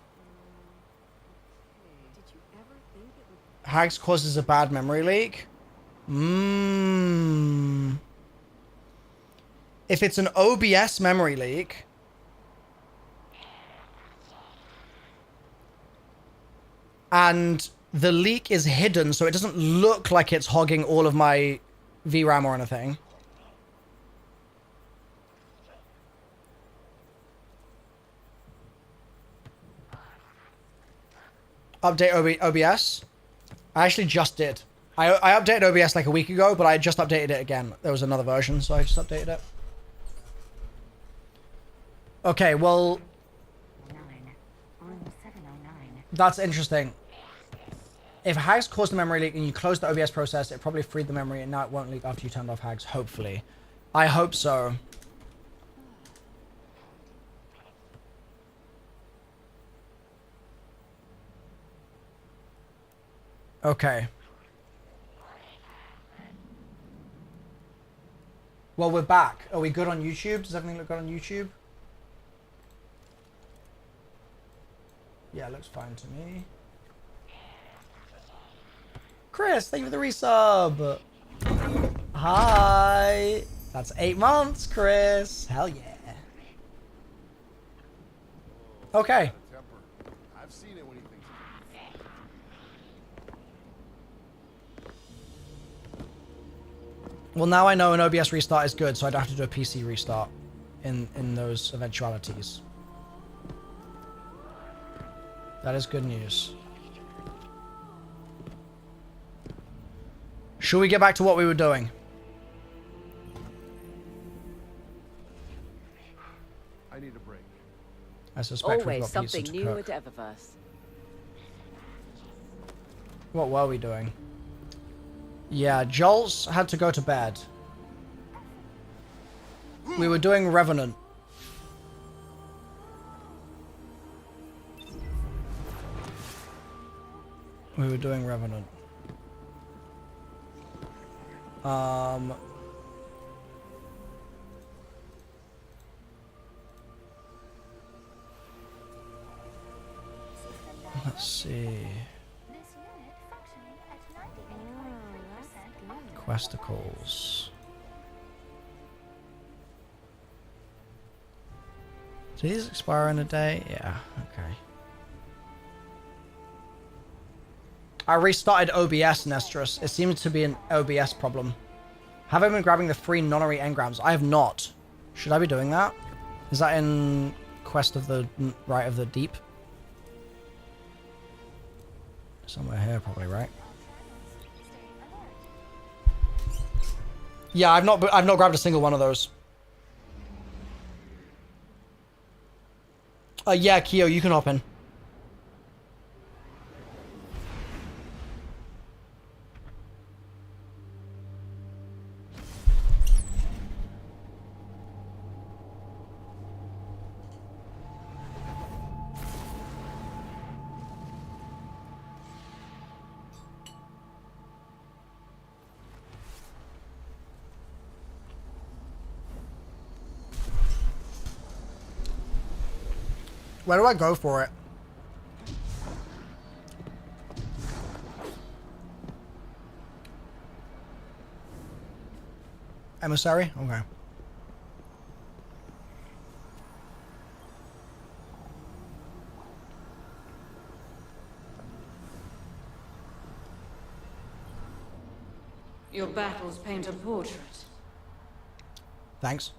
Did you ever think it would... Hags causes a bad memory leak. If it's an OBS memory leak, and the leak is hidden so it doesn't look like it's hogging all of my VRAM or anything. Update OBS. I actually just did. I updated OBS like a week ago, but I just updated it again. There was another version, so I just updated it. Okay, well... That's interesting. If Hags caused the memory leak and you closed the OBS process, it probably freed the memory and now it won't leak after you turned off Hags, hopefully. I hope so. Okay. Well, we're back. Are we good on YouTube? Does everything look good on YouTube? Yeah, it looks fine to me. Chris, thank you for the resub. Hi. That's 8 months, Chris. Hell yeah. Okay. Temper. I've seen it when he thinks Well, now I know an OBS restart is good, so I don't have to do a PC restart in those eventualities. That is good news. Should we get back to what we were doing? I need a break. I suspect we've Always got pizza something to new cook. at Eververse. What were we doing? Yeah, Jolts had to go to bed. We were doing Revenant. We were doing Revenant. Let's see. This unit functioning at 98.3%. Questicles. Do these expire in a day? Yeah, okay. I restarted OBS, Nessus. It seems to be an OBS problem. Have I been grabbing the free nonary engrams? I have not. Should I be doing that? Is that in Quest of the Right of the Deep? Somewhere here, probably, right? Yeah, I've not grabbed a single one of those. Yeah, Kyo, you can hop in. Where do I go for it? Emissary? Okay. Your battles paint a portrait. Thanks.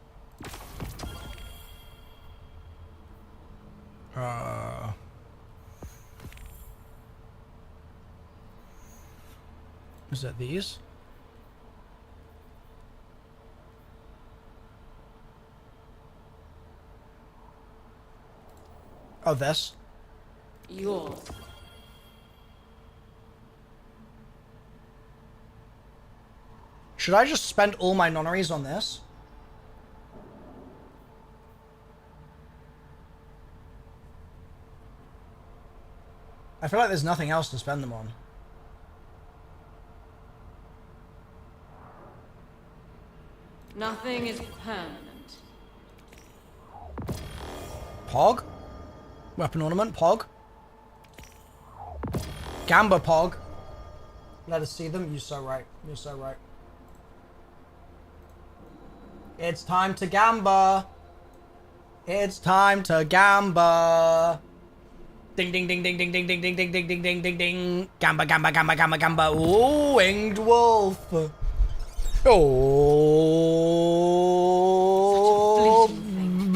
Is that these? Oh, this? Yours. Should I just spend all my nonnaries on this? I feel like there's nothing else to spend them on. Nothing is permanent. Pog? Weapon ornament, Pog? Gamba Pog. Let us see them. You're so right. You're so right. It's time to gamba. It's time to gamba. Ding ding ding ding ding ding ding ding ding ding ding ding ding ding. Gamba gamba gamba gamba gamba. Ooh, winged wolf. Oh,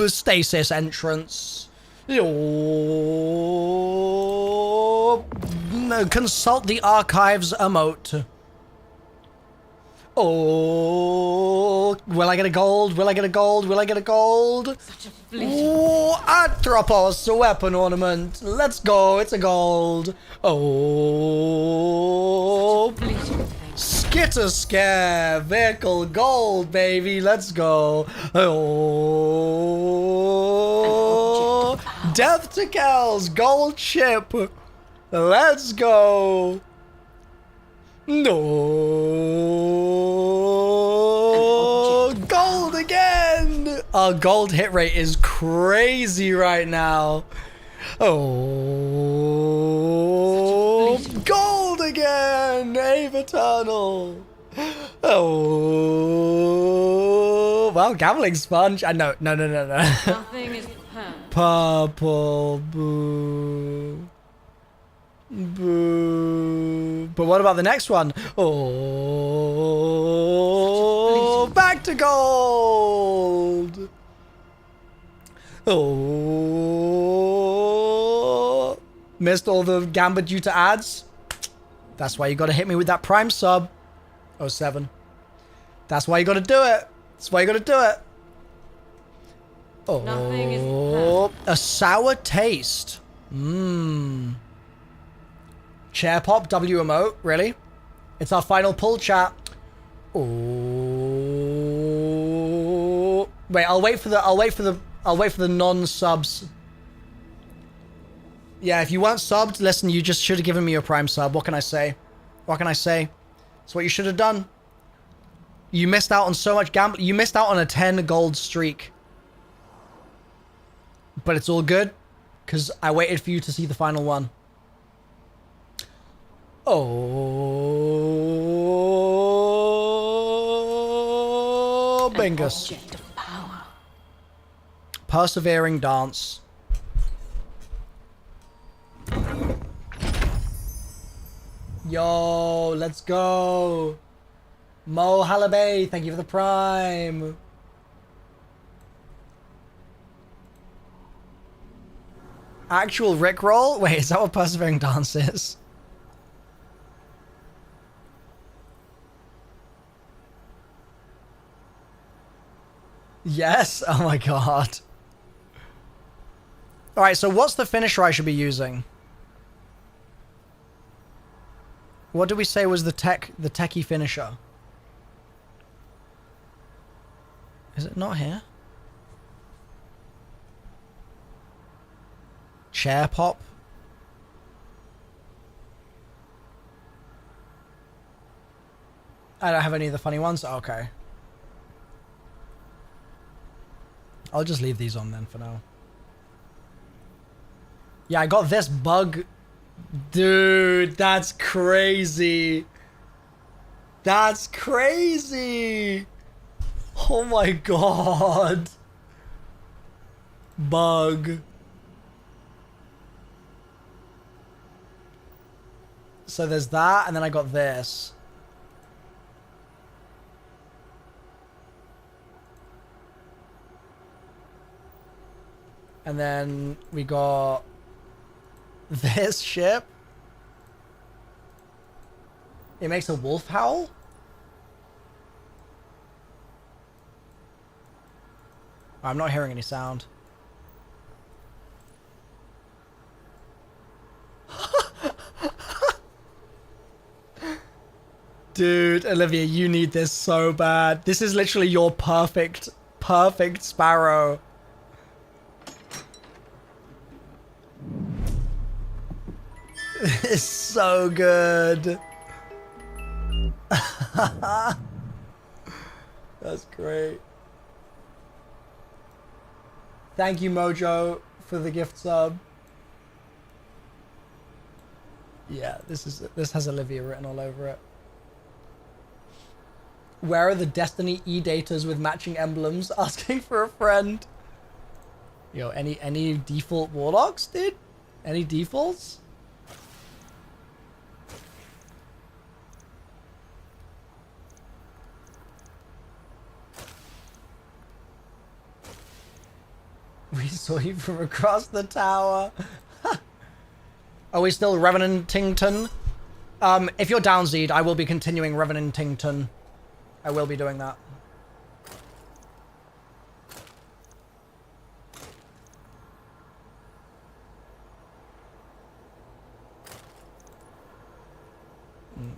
stasis entrance. Oh, no, consult the archives emote. Oh, will I get a gold? Will I get a gold? Will I get a gold? Such a fleeting. Ooh, Atropos, a weapon ornament. Let's go, it's a gold. Oh, Skitter Scare, vehicle gold, baby. Let's go. Oh, Death to Kells, gold chip. Let's go. No, gold again. Our gold hit rate is crazy right now. Oh, gold again. Ave Eternal. Oh, well, gambling sponge. No. Nothing is permanent. purple. Boo. Boo. But what about the next one? Oh, back to gold. Oh, missed all the Gambit due to ads. That's why you got to hit me with that Prime sub. 07. That's why you got to do it. That's why you got to do it. Nothing is Oh, a sour taste. Mmm. Chair pop, W emote, really? It's our final pull, chat. Oh. Wait, I'll wait for the non-subs. Yeah, if you weren't subbed, listen, you just should have given me your Prime sub. What can I say? What can I say? It's what you should have done. You missed out on so much gamble. You missed out on a 10 gold streak. But it's all good, because I waited for you to see the final one. Oh, Bingus. Object of power. Persevering dance. Yo, let's go. Mo Halabay, thank you for the Prime. Actual Rickroll? Wait, is that what Persevering Dance is? Yes? Oh my god. Alright, so what's the finisher I should be using? What did we say was the techie finisher? Is it not here? Chair pop? I don't have any of the funny ones? Okay. I'll just leave these on then for now. Yeah, I got this bug. Dude, that's crazy. That's crazy. Oh my god. Bug. So there's that, and then I got this. And then we got this ship. It makes a wolf howl? I'm not hearing any sound. Dude, Olivia, you need this so bad. This is literally your perfect sparrow. It's so good. That's great. Thank you, Mojo, for the gift sub. Yeah, this has Olivia written all over it. Where are the Destiny E-daters with matching emblems? Asking for a friend. Yo, any default warlocks, dude? Any defaults? We saw you from across the tower. Are we still Revenantington? If you're down, Zed, I will be continuing Revenantington. I will be doing that.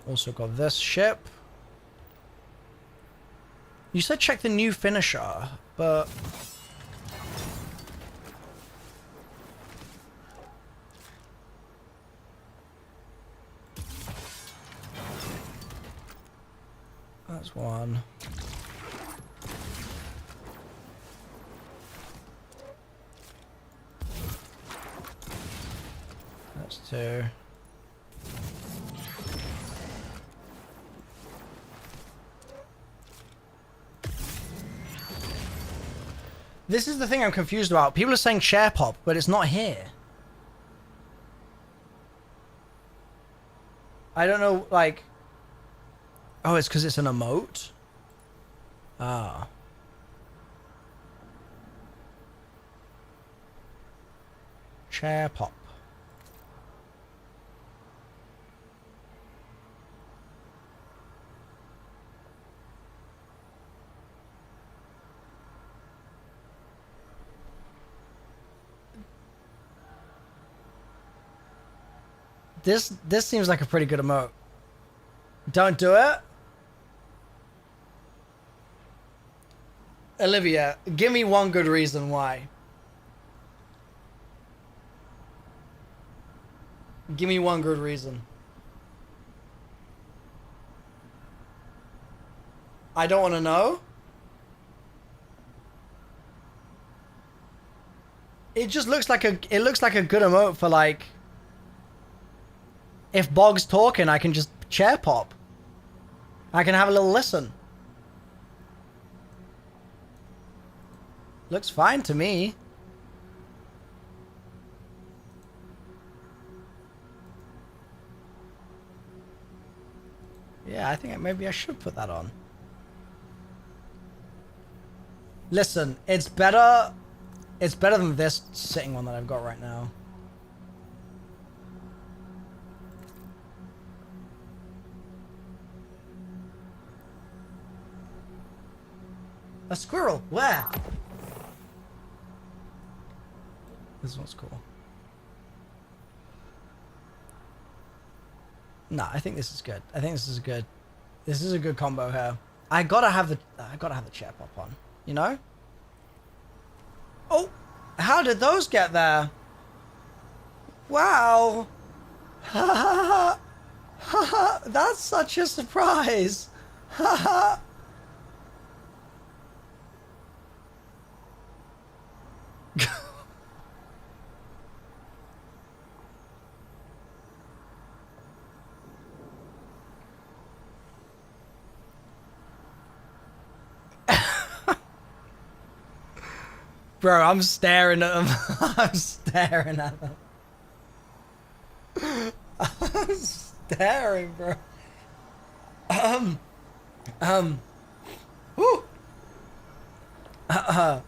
Also got this ship. You said check the new finisher, but... That's one. That's two. This is the thing I'm confused about. People are saying chair pop, but it's not here. I don't know, like... Oh, it's because it's an emote? Ah. Chair pop. This seems like a pretty good emote. Don't do it? Olivia, give me one good reason why. Give me one good reason. I don't want to know. It just looks like a good emote for like if Bog's talking, I can just chair pop. I can have a little listen. Looks fine to me. Yeah, I think maybe I should put that on. Listen, it's better than this sitting one that I've got right now. A squirrel? Where? This one's cool. Nah, I think this is good. I think this is good. This is a good combo here. I gotta have the chair pop on. You know? Oh, how did those get there? Wow. Ha ha ha ha. That's such a surprise. Ha ha. Bro, I'm staring at them. I'm staring at them. I'm staring, bro. Woo. I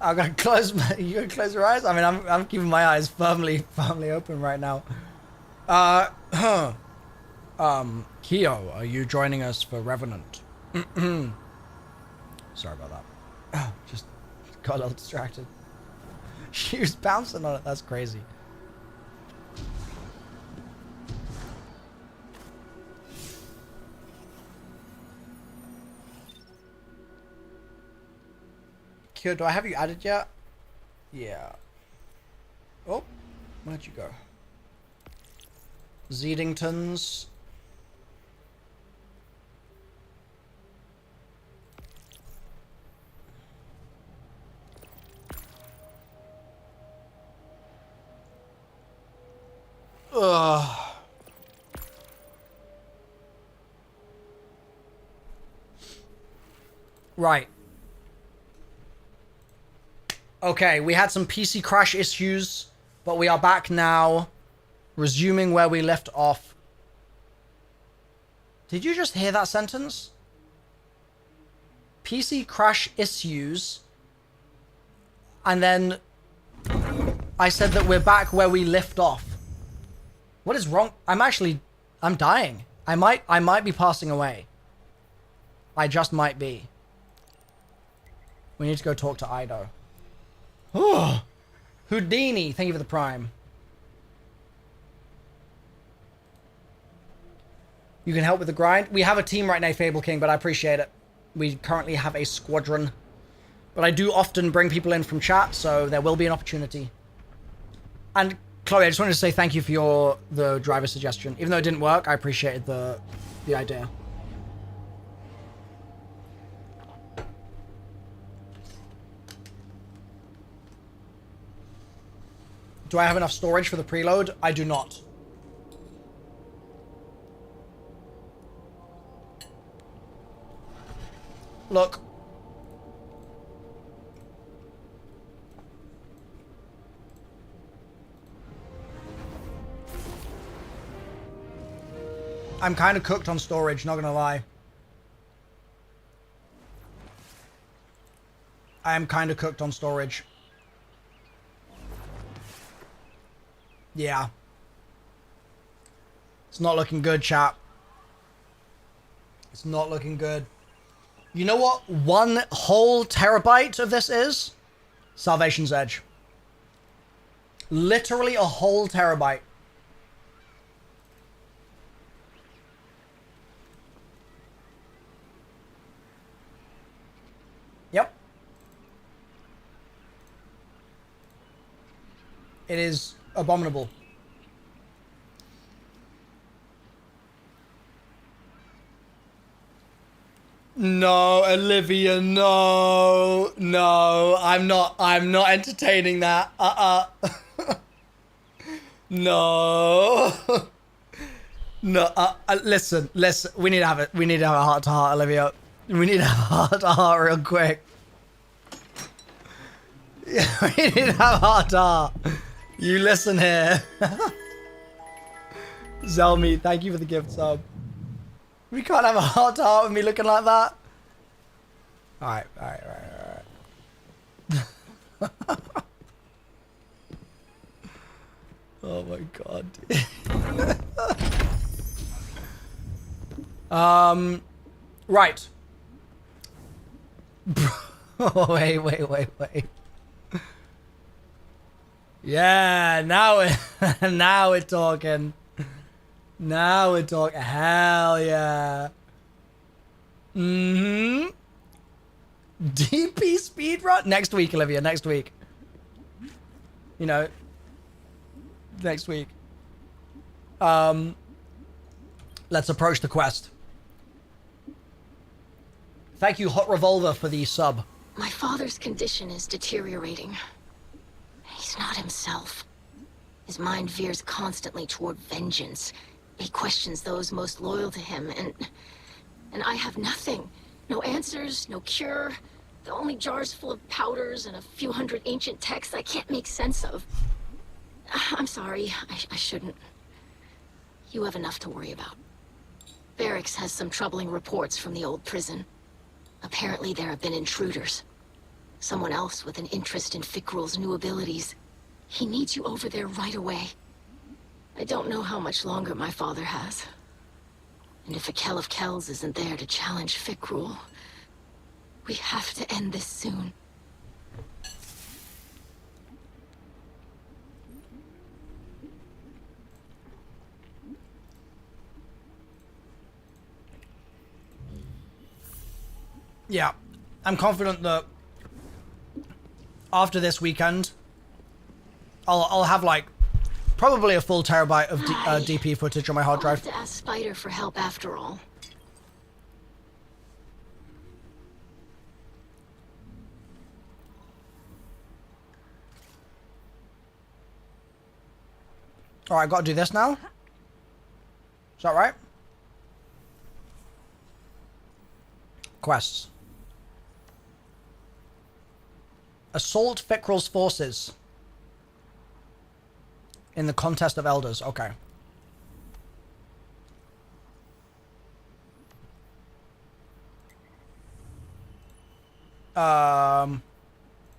gotta close my. You gotta close your eyes. I mean, I'm keeping my eyes firmly open right now. Kyo, are you joining us for Revenant? Sorry about that. Oh, just got a little distracted. She was bouncing on it. That's crazy. Kyo, do I have you added yet? Yeah. Oh, where'd you go? Zeedingtons. Ugh. Right. Okay, we had some PC crash issues, but we are back now, resuming where we left off. Did you just hear that sentence? PC crash issues, and then I said that we're back where we left off. What is wrong? I'm dying. I might be passing away. I just might be. We need to go talk to Ido. Oh, Houdini, thank you for the prime. You can help with the grind. We have a team right now, Fable King, but I appreciate it. We currently have a squadron. But I do often bring people in from chat, so there will be an opportunity. And Chloe, I just wanted to say thank you for the driver suggestion. Even though it didn't work, I appreciated the idea. Do I have enough storage for the preload? I do not. Look. I'm kind of cooked on storage, not gonna lie. I am kind of cooked on storage. Yeah. It's not looking good, chat. It's not looking good. You know what 1 whole terabyte of this is? Salvation's Edge. Literally a whole terabyte. Yep. It is abominable. No, Olivia, no. No, I'm not entertaining that. No. No, listen, we need to have a heart to heart, Olivia. We need to have a heart to heart real quick. Yeah, we need to have a heart to heart. You listen here. Zelmi, thank you for the gift sub. We can't have a heart to heart with me looking like that. Alright. Oh my god. Right. Wait. Yeah, now we're talking. Now we're talking. Hell yeah. DP speedrun? Next week, Olivia, next week. You know, next week. Let's approach the quest. Thank you, Hot Revolver, for the sub. My father's condition is deteriorating. He's not himself. His mind veers constantly toward vengeance. He questions those most loyal to him, and I have nothing. No answers, no cure. The only jars full of powders and a few hundred ancient texts I can't make sense of. I'm sorry, I shouldn't. You have enough to worry about. Barracks has some troubling reports from the old prison. Apparently there have been intruders. Someone else with an interest in Fikrul's new abilities. He needs you over there right away. I don't know how much longer my father has. And if a Kell of Kells isn't there to challenge Fikrul, we have to end this soon. Yeah, I'm confident that after this weekend, I'll have like probably a full terabyte of DP footage on my hard drive. I'll have to ask Spider for help after all. All right, I gotta do this now. Is that right? Quests. Assault Fikrul's forces in the contest of elders. Okay.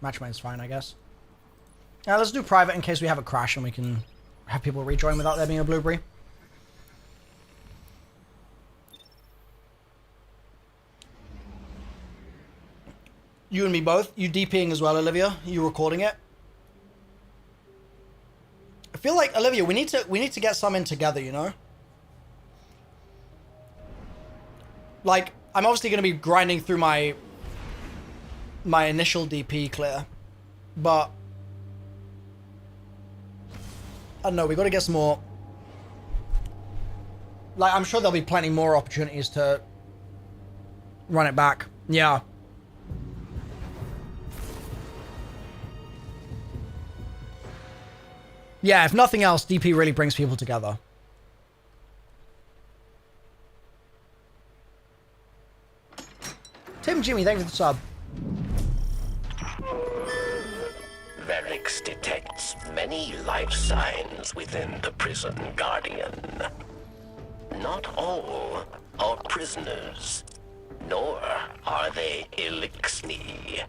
Matchmake's fine, I guess. Yeah, let's do private in case we have a crash and we can have people rejoin without there being a blueberry. You and me both. You DPing as well, Olivia. You recording it. I feel like, Olivia, we need to get some in together, you know? Like, I'm obviously going to be grinding through my initial DP clear, but I don't know, we got to get some more. Like, I'm sure there'll be plenty more opportunities to run it back. Yeah. Yeah, if nothing else, DP really brings people together. Tim Jimmy, thank you for the sub. Varix detects many life signs within the prison guardian. not all are prisoners, nor are they Elixni.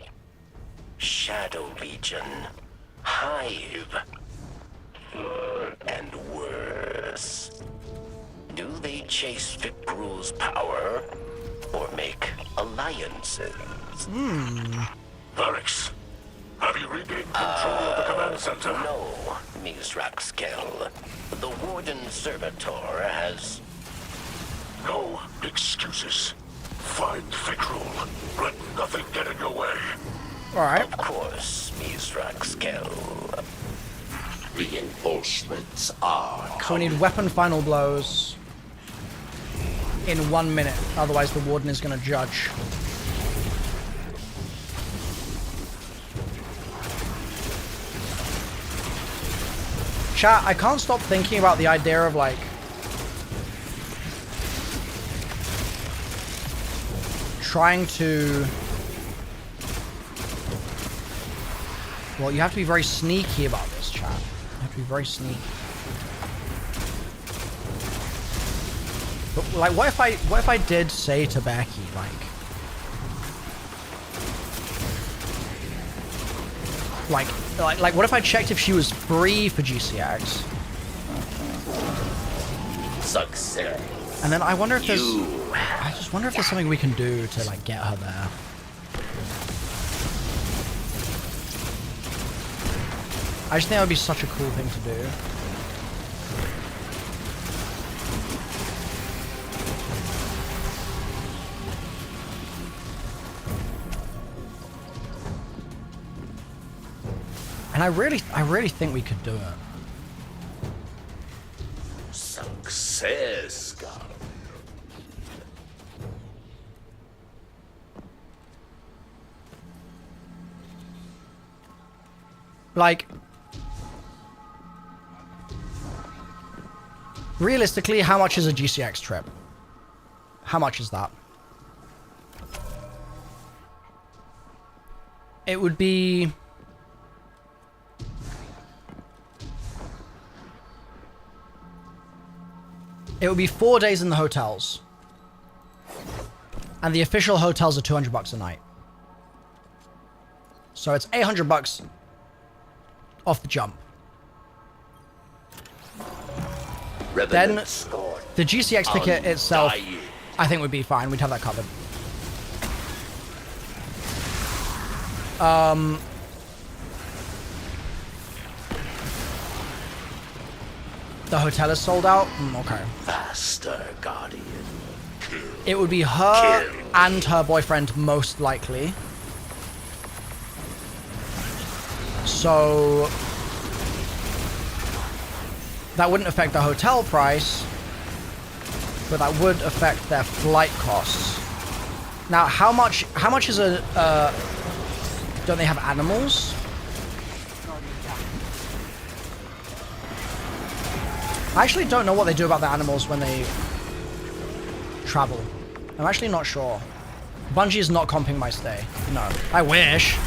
Shadow Legion, Hive, and worse. Do they chase Vikrul's power, or make alliances? Varix, have you regained control of the command center? No, Mizraxkel. The Warden Servitor has... No excuses. Find Vikrul. Let nothing get in your way. Alright. Of course, Mizraxkel. Reinforcements are... So we need weapon final blows in 1 minute. Otherwise the Warden is going to judge. Chat, I can't stop thinking about the idea of like trying to... Well, you have to be very sneaky about this, chat. You have to be very sneaky. But like, what if I did say to Becky, like what if I checked if she was free for GCX? Success. And then I wonder if there's... I just wonder if there's something we can do to like get her there. I just think that would be such a cool thing to do. And I really think we could do it. Success, God. Like, realistically, how much is a GCX trip? How much is that? It would be... It would be 4 days in the hotels. And the official hotels are $200 a night. So it's $800 off the jump. Then the GCX ticket itself, I think would be fine. We'd have that covered. The hotel is sold out? Okay. Faster, Guardian. It would be her and her boyfriend, most likely. So... that wouldn't affect the hotel price, but that would affect their flight costs. Now, how much is a... don't they have animals? I actually don't know what they do about the animals when they travel. I'm actually not sure. Bungie is not comping my stay. No. I wish.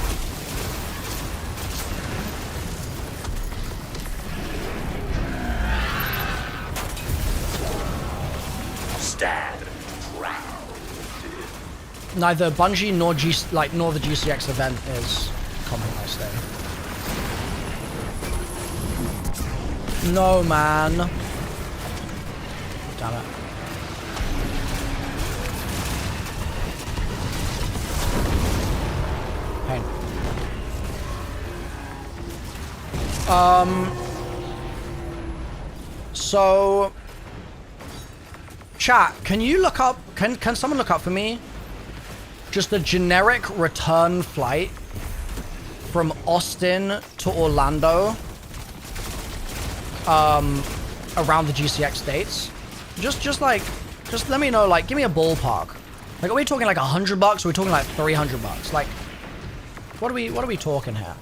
Stand proud. Neither Bungie nor nor the GCX event is comping my stay. No, man. Damn it. Pain. So... Chat, can you look up... Can someone look up for me? Just a generic return flight from Austin to Orlando. Around the GCX dates. Just let me know, like, give me a ballpark. Like, are we talking like $100 or are we talking like $300? Like, what are we talking here?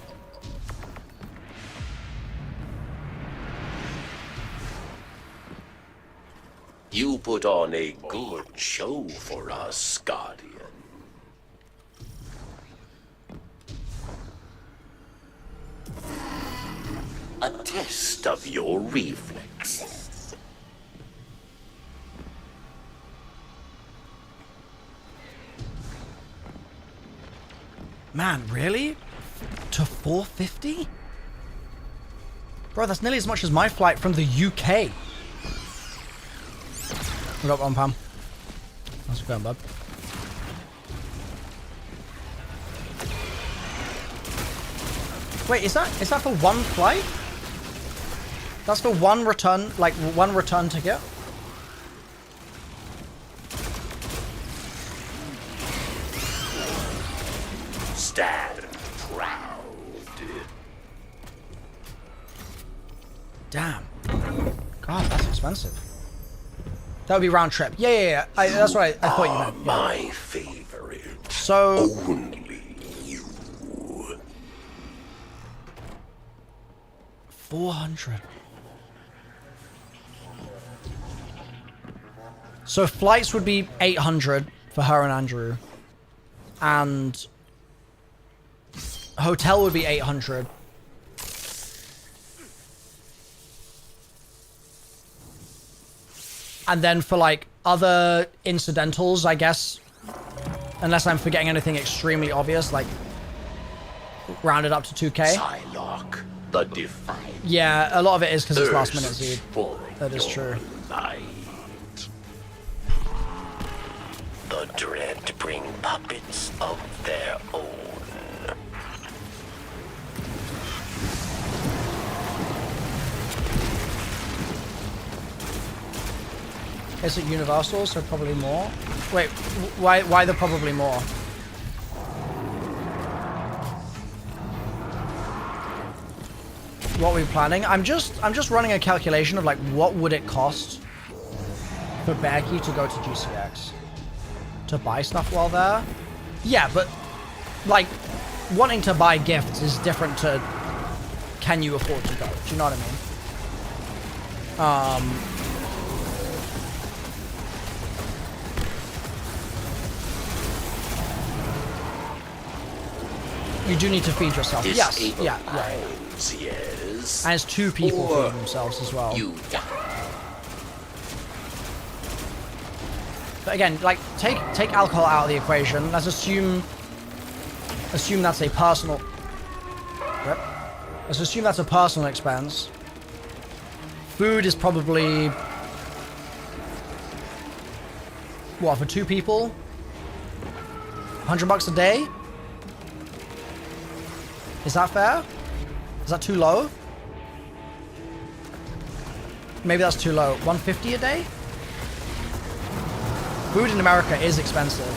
You put on a good show for us, Guardian. A test of your reflexes. Man, really? To 450? Bro, that's nearly as much as my flight from the UK. We got one, Pam. How's it going, bud? Wait, is that for one flight? That's for one return, like one return ticket? Stand proud. Damn. God, that's expensive. That would be round trip. Yeah. That's what I thought you meant. Yeah. My favorite. So... Only you. 400. So flights would be 800 for her and Andrew. And hotel would be 800. And then for like other incidentals, I guess, unless I'm forgetting anything extremely obvious, like rounded up to 2K. Psylocke, the Defiant. Yeah, a lot of it is because it's last minute, Zed. That is true. Light. The Dread bring puppets of their own. Is it Universal, so probably more? Wait, why the probably more? What are we planning? I'm just running a calculation of like what would it cost for Becky to go to GCX to buy stuff while there. Yeah, but like wanting to buy gifts is different to can you afford to go? Do you know what I mean? You do need to feed yourself. Yes. Yeah. Yes. And it's two people feeding themselves as well. You die. But again, like take alcohol out of the equation. Let's assume that's a personal. Yep. Let's assume that's a personal expense. Food is probably what for two people? $100 a day? Is that fair? Is that too low? Maybe that's too low. $150 a day? Food in America is expensive.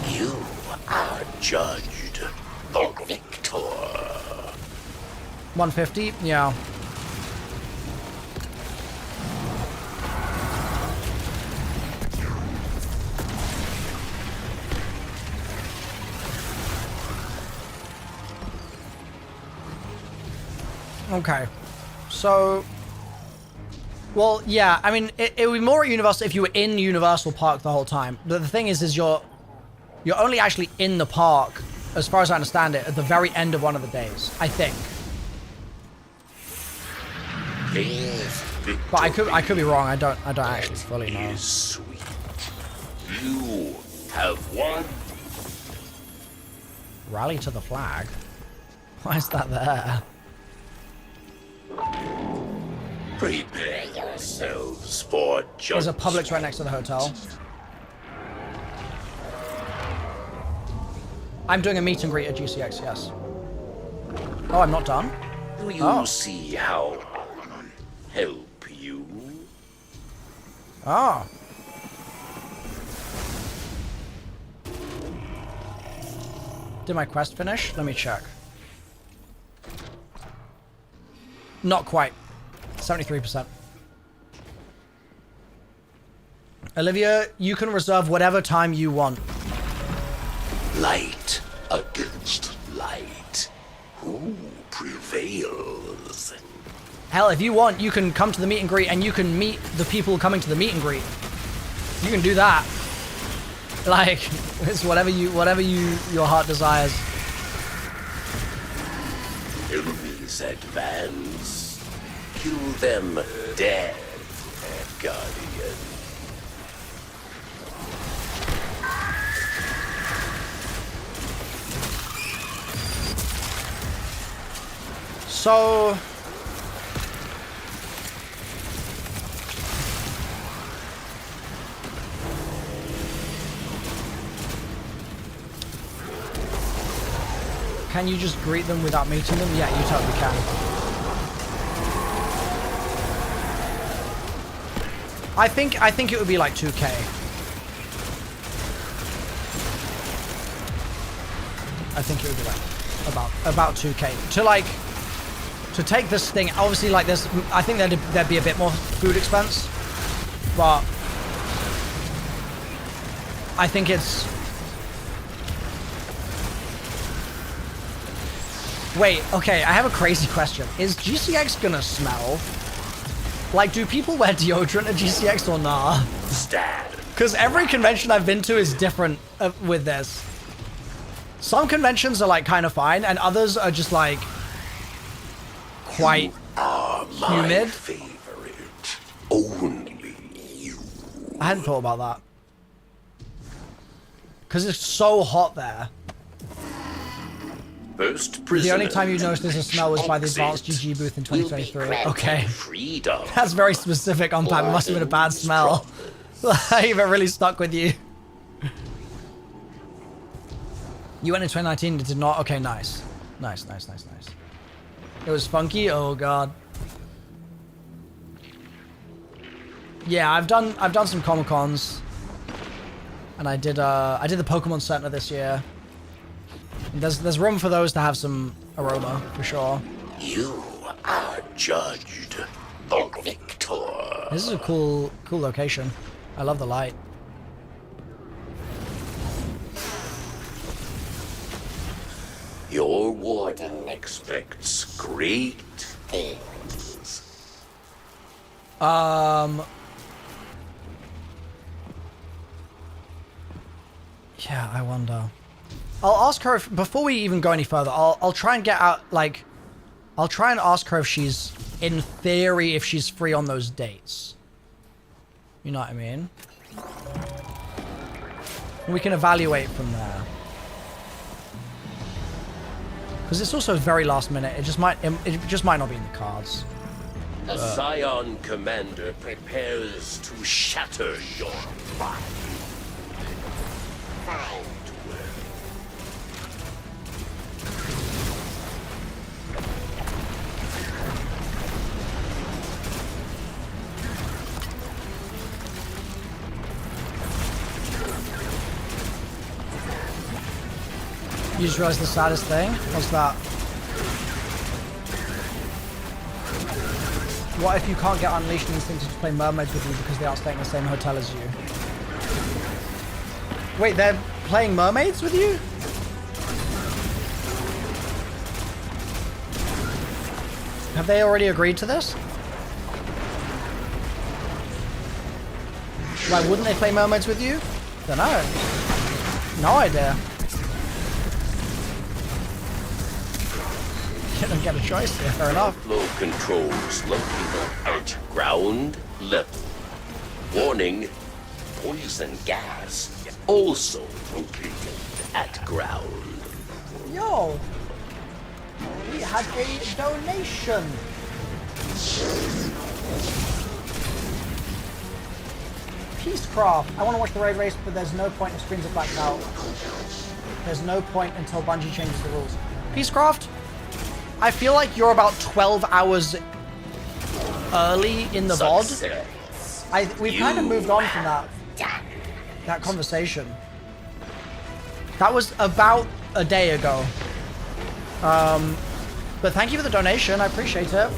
You are judged the victor. 150? Yeah. Okay, so, well, yeah, I mean, it would be more at Universal if you were in Universal Park the whole time. But the thing is you're only actually in the park, as far as I understand it, at the very end of one of the days, I think. But I could be wrong. I don't actually fully know. Sweet. You have won. Rally to the flag. Why is that there? Prepare yourselves for judgment. There's a Publix right next to the hotel. I'm doing a meet and greet at GCX, yes. Oh, I'm not done? Do you see how help you? Oh. Did my quest finish? Let me check. Not quite. 73%. Olivia, you can reserve whatever time you want. Light against light. Who prevails? Hell, if you want, you can come to the meet and greet and you can meet the people coming to the meet and greet. You can do that. Like, it's whatever your heart desires. Enemies advance. Kill them dead, Guardian. So... Can you just greet them without meeting them? Yeah, you totally can. I think it would be like 2K. I think it would be like about 2K to like to take this thing. Obviously, like this, I think there'd be a bit more food expense, but I think it's. Wait, okay, I have a crazy question. Is GCX gonna smell? Like, do people wear deodorant at GCX or nah? Because every convention I've been to is different with this. Some conventions are like kind of fine, and others are just like quite humid. Favorite. Only you. I hadn't thought about that. Because it's so hot there. First the only time you noticed there's a smell was by the advanced GG booth in 2023. Okay. That's very specific on Pap. It must have been a bad smell. Like, it really stuck with you. You went in 2019, it did not? Okay, nice. Nice. It was funky? Oh god. Yeah, I've done some Comic-Cons. And I did the Pokemon Center this year. There's room for those to have some aroma, for sure. You are judged, the victor. This is a cool location. I love the light. Your warden expects great things. Yeah, I wonder. I'll ask her if, before we even go any further, I'll try and get out, like, I'll try and ask her if she's, in theory, if she's free on those dates. You know what I mean? We can evaluate from there. Because it's also very last minute. It just might not be in the cards. The Scion Commander prepares to shatter your body. You just realized the saddest thing? What's that? What if you can't get Unleashed Instinct to play mermaids with you because they aren't staying in the same hotel as you? Wait, they're playing mermaids with you? Have they already agreed to this? Why wouldn't they play mermaids with you? Dunno. No idea. Didn't get a choice here, fair enough. Flow controls located at ground level. Warning, poison gas also located at ground. Yo! We had a donation! Peacecraft. I want to watch the raid race, but there's no point if screens are blacked out. There's no point until Bungie changes the rules. Peacecraft? I feel like you're about 12 hours early in the VOD. We've kind of moved on from that conversation. That was about a day ago. But thank you for the donation. I appreciate it.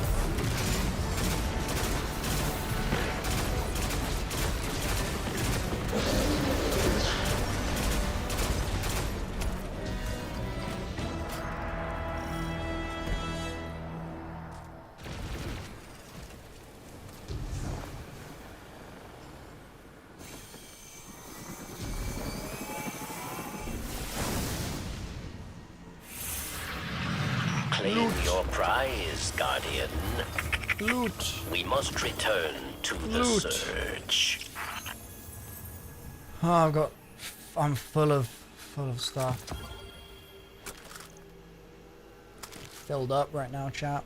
Claim your prize, Guardian. Loot. We must return to the search. Oh, I'm full of stuff. Filled up right now, chat.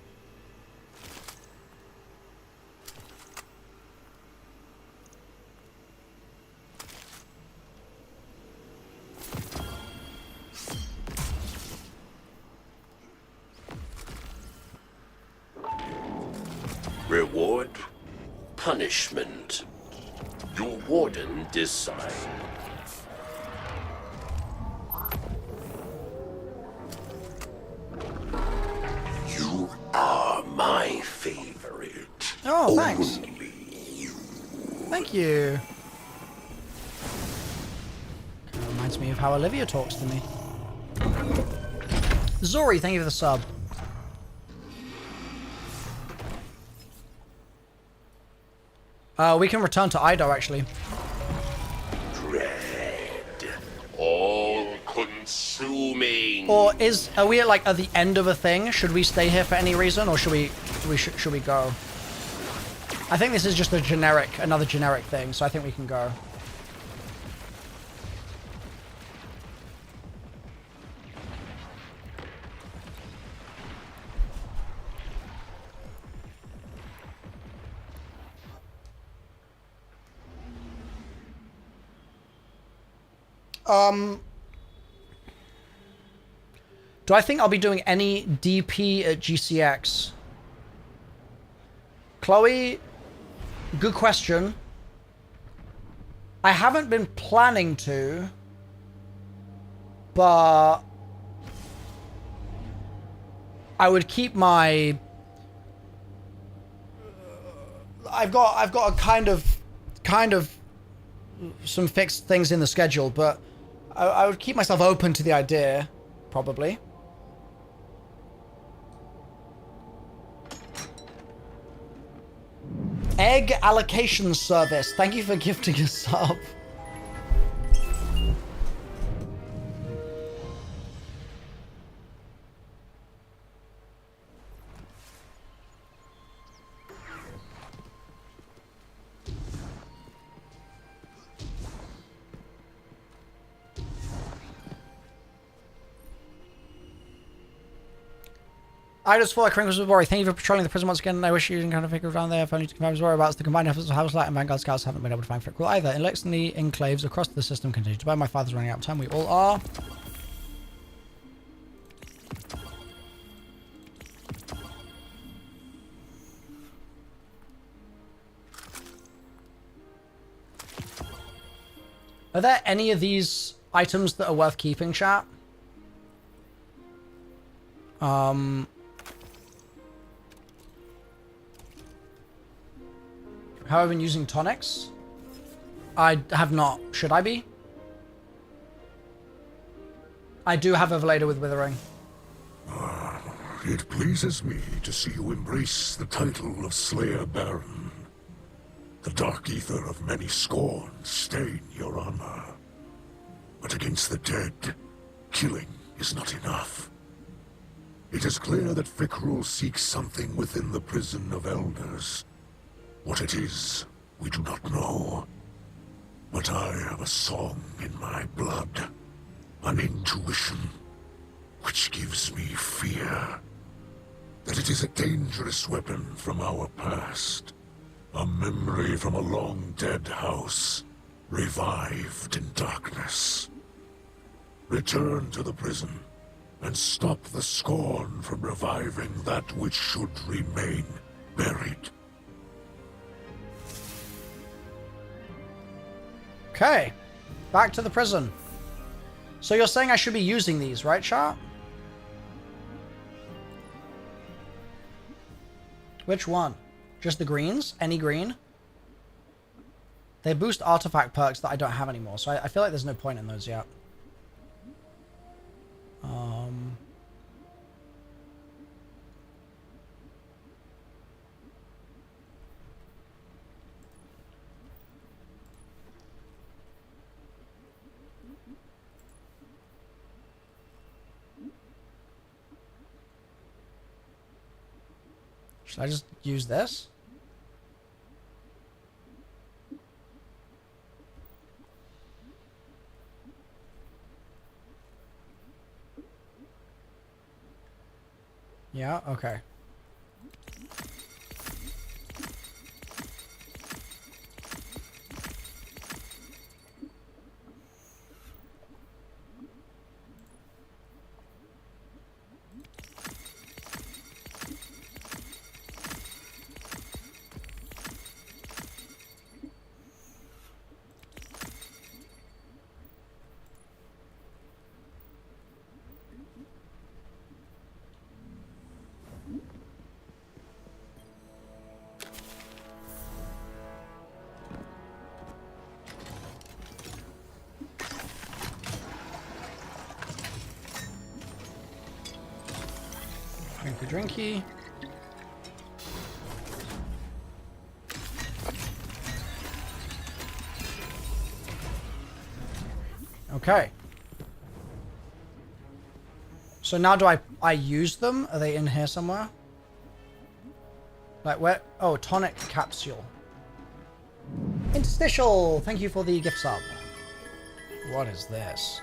Reward? Punishment? Your warden decide. You are my favorite. Oh, thanks. Only. Thank you. Kind of reminds me of how Olivia talks to me. Zori, thank you for the sub. We can return to Ido, actually. Dread. All-consuming. Or are we at the end of a thing? Should we stay here for any reason, or should we go? I think this is just another generic thing, so I think we can go. Do I think I'll be doing any DP at GCX? Chloe, good question. I haven't been planning to, but I would keep my... I've got a kind of some fixed things in the schedule, but I would keep myself open to the idea, probably. Egg allocation service. Thank you for gifting a sub. I just feel like Crinkles with Worry. Thank you for patrolling the prison once again. I wish you didn't kind of figure down there. If only to confirm his whereabouts. The combined efforts of House Light and Vanguard Scouts haven't been able to find Frickle either. Intellects in the enclaves across the system continue to burn. My father's running out of time. We all are. Are there any of these items that are worth keeping, chat? Have I been using tonics? I have not. Should I be? I do have a Veleda with Withering. It pleases me to see you embrace the title of Slayer Baron. The dark ether of many scorns stain your honor. But against the dead, killing is not enough. It is clear that Fikrul seeks something within the prison of elders. What it is, we do not know. But I have a song in my blood. An intuition, which gives me fear. That it is a dangerous weapon from our past. A memory from a long-dead house, revived in darkness. Return to the prison, and stop the scorn from reviving that which should remain buried. Okay, back to the prison. So you're saying I should be using these, right, chat? Which one? Just the greens? Any green? They boost artifact perks that I don't have anymore, so I feel like there's no point in those yet. Should I just use this? Yeah, okay. drinky. Okay. So now do I use them? Are they in here somewhere? Like where? Oh, tonic capsule. Interstitial! Thank you for the gift sub. What is this?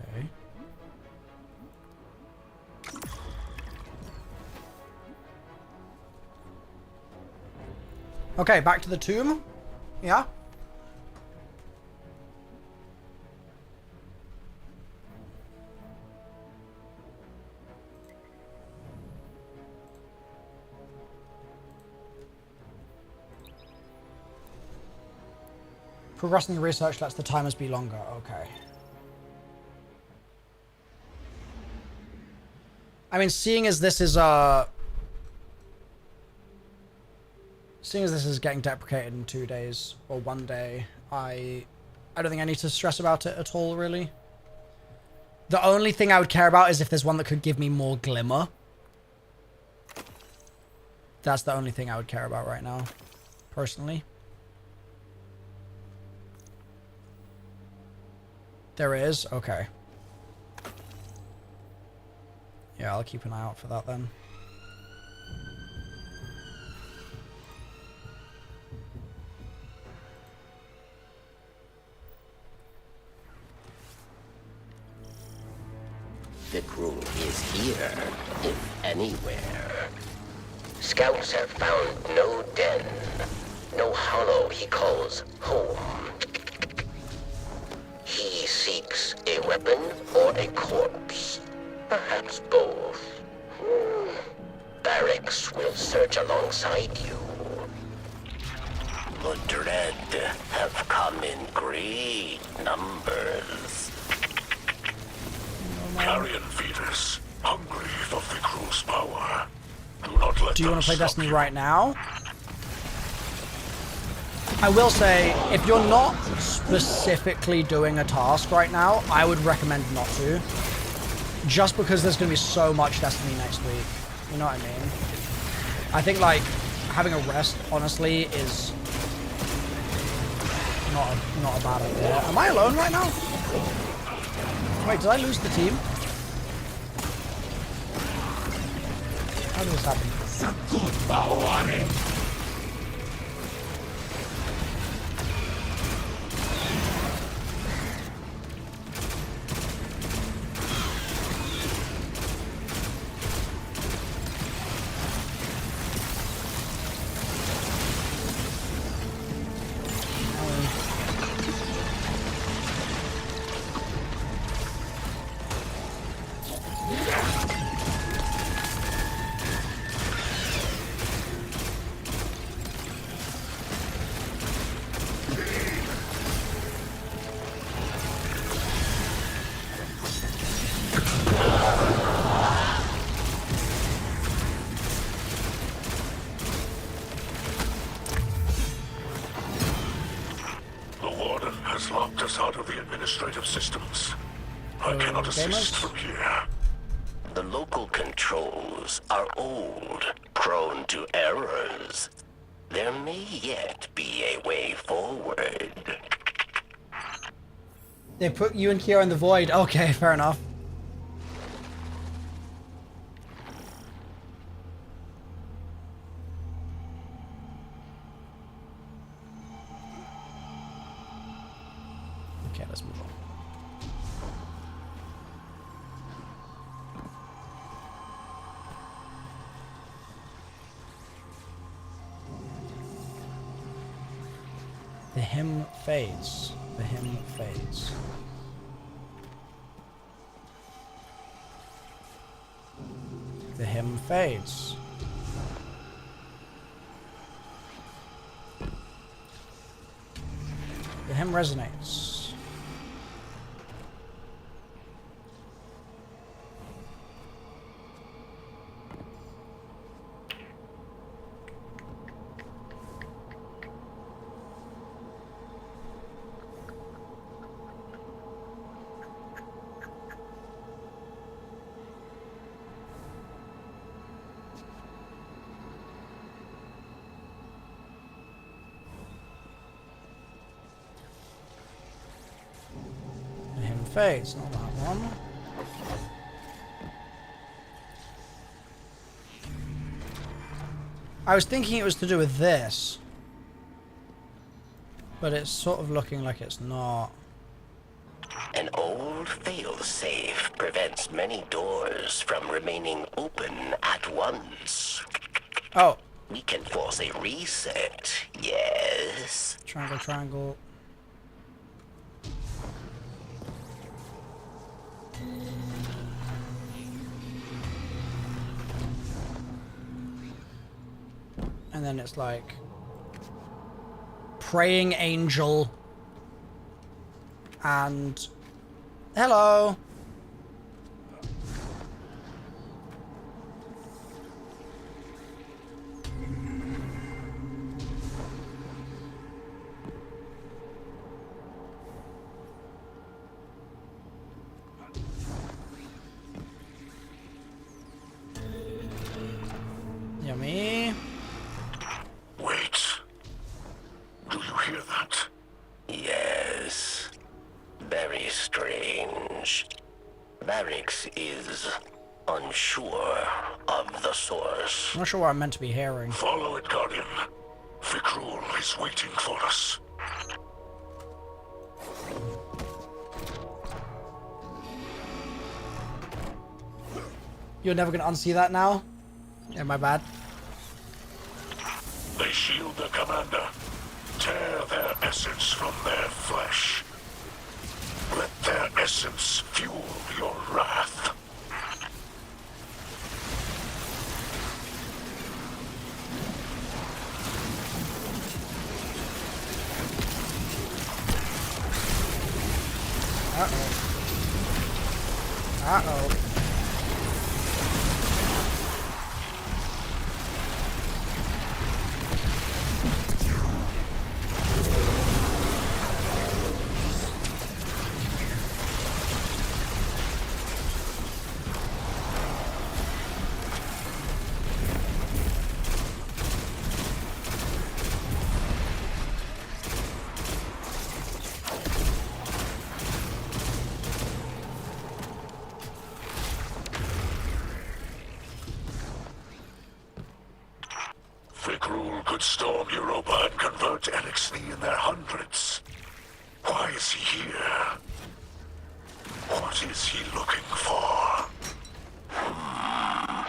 Okay. Okay, back to the tomb. Yeah. Progressing the research lets the timers be longer. Okay. I mean, seeing as this is getting deprecated in 2 days or 1 day, I don't think I need to stress about it at all, really. The only thing I would care about is if there's one that could give me more glimmer. That's the only thing I would care about right now, personally. There is? Okay. Yeah, I'll keep an eye out for that then. The crew is here, if anywhere. Scouts have found no den, no hollow he calls home. He seeks a weapon or a corpse, perhaps both. Barracks will search alongside you. The Dread have come in great numbers. Carrion feeders, hungry for Vicru's power. Do not let Do you them want to play stop Destiny you. right now? I will say, if you're not specifically doing a task right now, I would recommend not to. Just because there's going to be so much Destiny next week. You know what I mean? I think, like, having a rest, honestly, is not a bad idea. Am I alone right now? Wait, did I lose the team? How did this happen? Administrative systems. I cannot assist from here. The local controls are old, prone to errors. There may yet be a way forward. They put you and Kiara in the void. Okay, fair enough. Okay, let's move on. The hymn fades. The hymn fades. The hymn fades. The hymn resonates. Fades, not that one. I was thinking it was to do with this, but it's sort of looking like it's not. An old failsafe prevents many doors from remaining open at once. Oh. We can force a reset, yes? Triangle, triangle. And then it's like praying angel and hello. Yummy. Wait. Do you hear that? Yes. Very strange. Varix is unsure of the source. I'm not sure what I'm meant to be hearing. Follow it, Guardian. Fikrul is waiting for us. You're never gonna unsee that now? Yeah, my bad. They shield the commander. Tear their essence from their flesh. Let their essence fuel your wrath. Uh-oh. Uh-oh. Fikrul could storm Europa and convert Elixir in their hundreds. Why is he here? What is he looking for?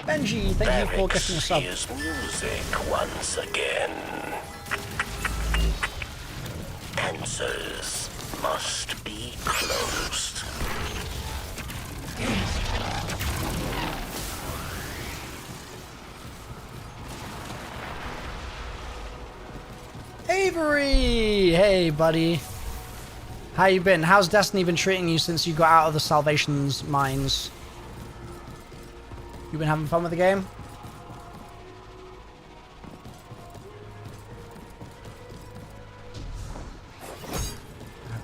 Benji, thank you for getting a sub. Is music once again. Answers must be closed. Avery! Hey, buddy. How you been? How's Destiny been treating you since you got out of the Salvation's mines? You been having fun with the game?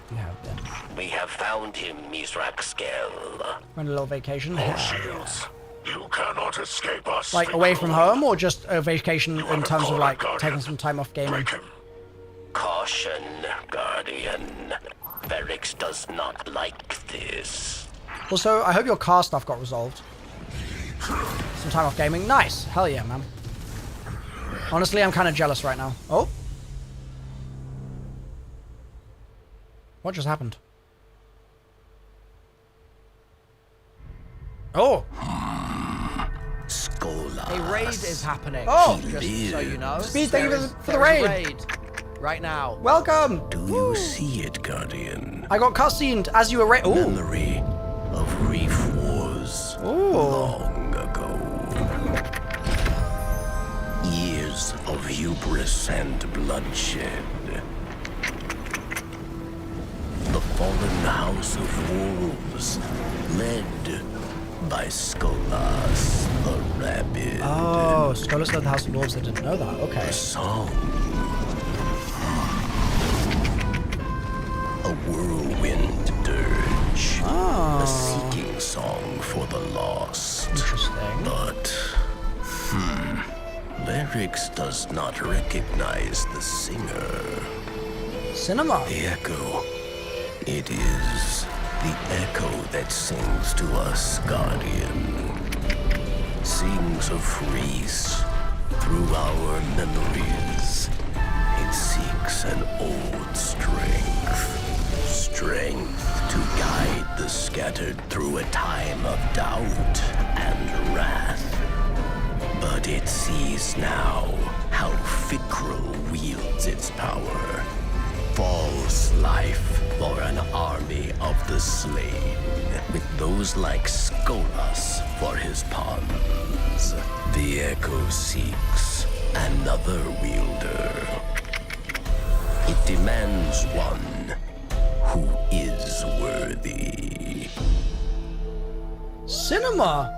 You have been. We have found him, Mizraxkel. Went a little vacation. More shields. You cannot escape us. Like away from home, or just a vacation in terms of like taking some time off gaming? Caution, Guardian. Varix does not like this. Also, I hope your car stuff got resolved. Some time off gaming. Nice. Hell yeah, man. Honestly, I'm kind of jealous right now. Oh. What just happened? Oh. A raid is happening. Oh. Just so you know. Speed, thank you for the There is raid. a raid. Right now. Welcome. Do you see it, Guardian? I got cutscened as you were raid. Memory of Reef Wars long ago. Years of hubris and bloodshed. Skolas led the House of Lords. They didn't know that. Okay. A song. A whirlwind dirge. Oh. A seeking song for the lost. Interesting. But, Lyrics does not recognize the singer. Cinema. The echo. It is the echo that sings to us, Guardian. Sings of Reese through our memories. It seeks an old strength. Strength to guide the scattered through a time of doubt and wrath. But it sees now how Fikrul wields its power. False life for an army of the slain, with those like Skolas for his pawns. The Echo seeks another wielder. It demands one who is worthy. Cinema.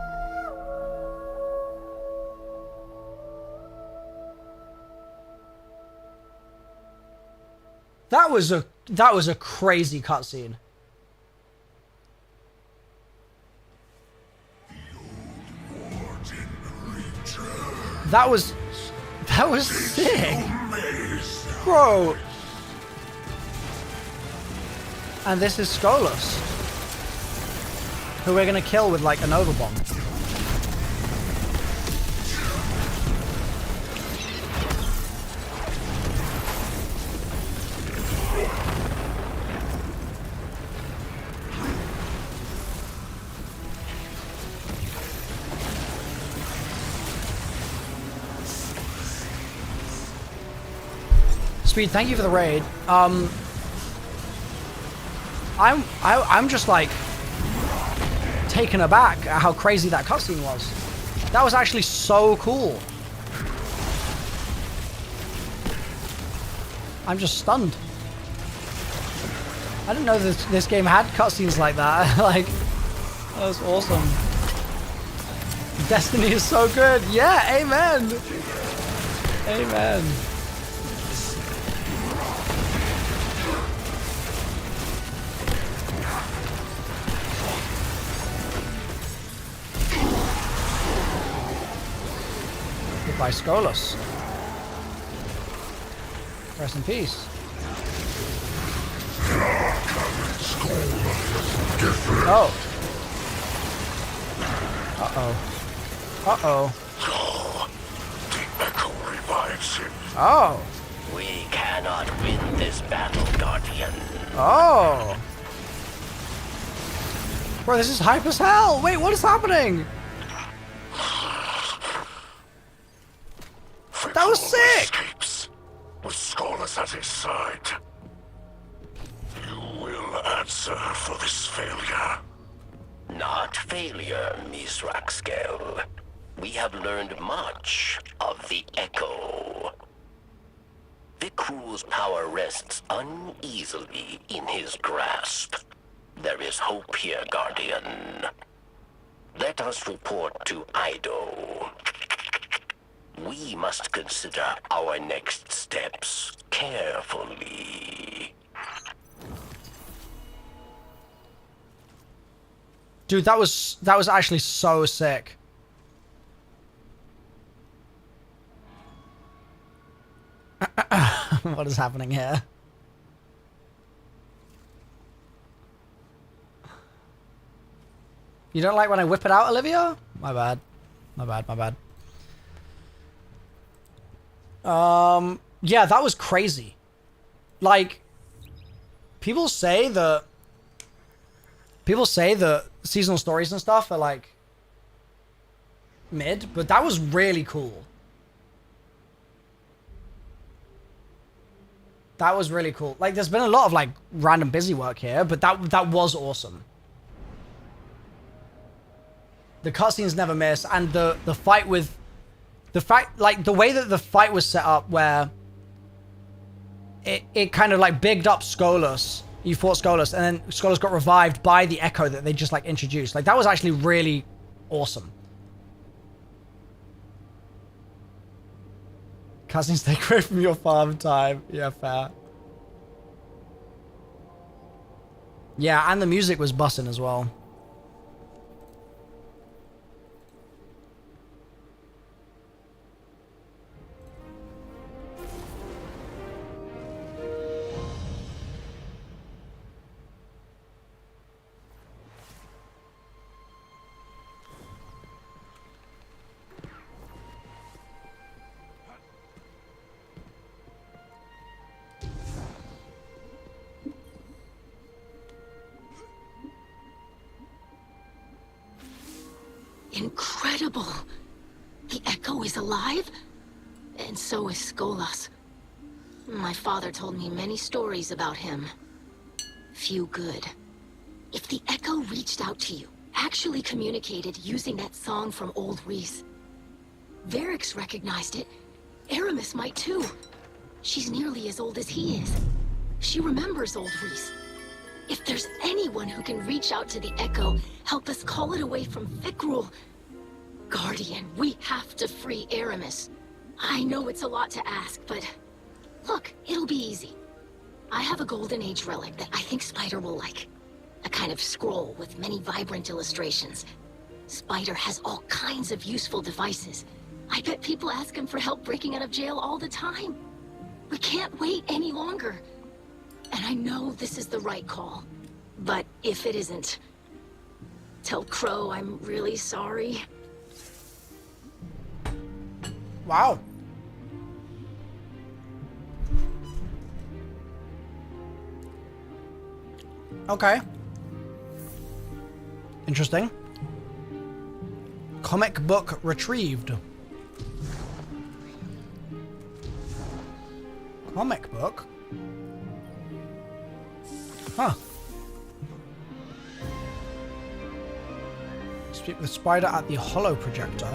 That was a crazy cutscene. That was sick, bro. And this is Skolas, who we're gonna kill with like a Nova Bomb. Speed, thank you for the raid. I'm just like taken aback at how crazy that cutscene was. That was actually so cool. I'm just stunned. I didn't know this game had cutscenes like that. Like, that was awesome. Destiny is so good. Yeah, amen. Amen. By Skolas. Rest in peace. Oh. Uh-oh. Uh-oh. The echo revives him. Oh. We cannot win this battle, Guardian. Oh. Bro, this is hype as hell. Wait, what is happening? That was sick! Escapes with Skolas at his side. You will answer for this failure. Not failure, MrRoflWaffles. We have learned much of the Echo. Fikrul's power rests uneasily in his grasp. There is hope here, Guardian. Let us report to Ido. We must consider our next steps carefully. Dude, that was actually so sick. What is happening here? You don't like when I whip it out, Olivia? My bad. My bad, my bad. Yeah, that was crazy. Like, people say that seasonal stories and stuff are like mid, but that was really cool. That was really cool. Like, there's been a lot of like random busy work here, but that was awesome. The cutscenes never miss, and the fight with the fact, like, the way that the fight was set up, where it kind of like bigged up Skolas. You fought Skolas, and then Skolas got revived by the Echo that they just like introduced. Like, that was actually really awesome. Casting stay away from your farm time. Yeah, fair. Yeah, and the music was bussing as well. Incredible! The Echo is alive, and so is Skolas. My father told me many stories about him. Few good. If the Echo reached out to you, actually communicated using that song from Old Reese, Varix recognized it. Eramis might too. She's nearly as old as he is. She remembers Old Reese. If there's anyone who can reach out to the Echo, help us call it away from Fikrul. Guardian, we have to free Eramis. I know it's a lot to ask, but look, it'll be easy. I have a Golden Age relic that I think Spider will like. A kind of scroll with many vibrant illustrations. Spider has all kinds of useful devices. I bet people ask him for help breaking out of jail all the time. We can't wait any longer. And I know this is the right call. But if it isn't, tell Crow I'm really sorry. Wow. Okay. Interesting. Comic book retrieved. Comic book? Huh. Speak with Spider at the holo projector.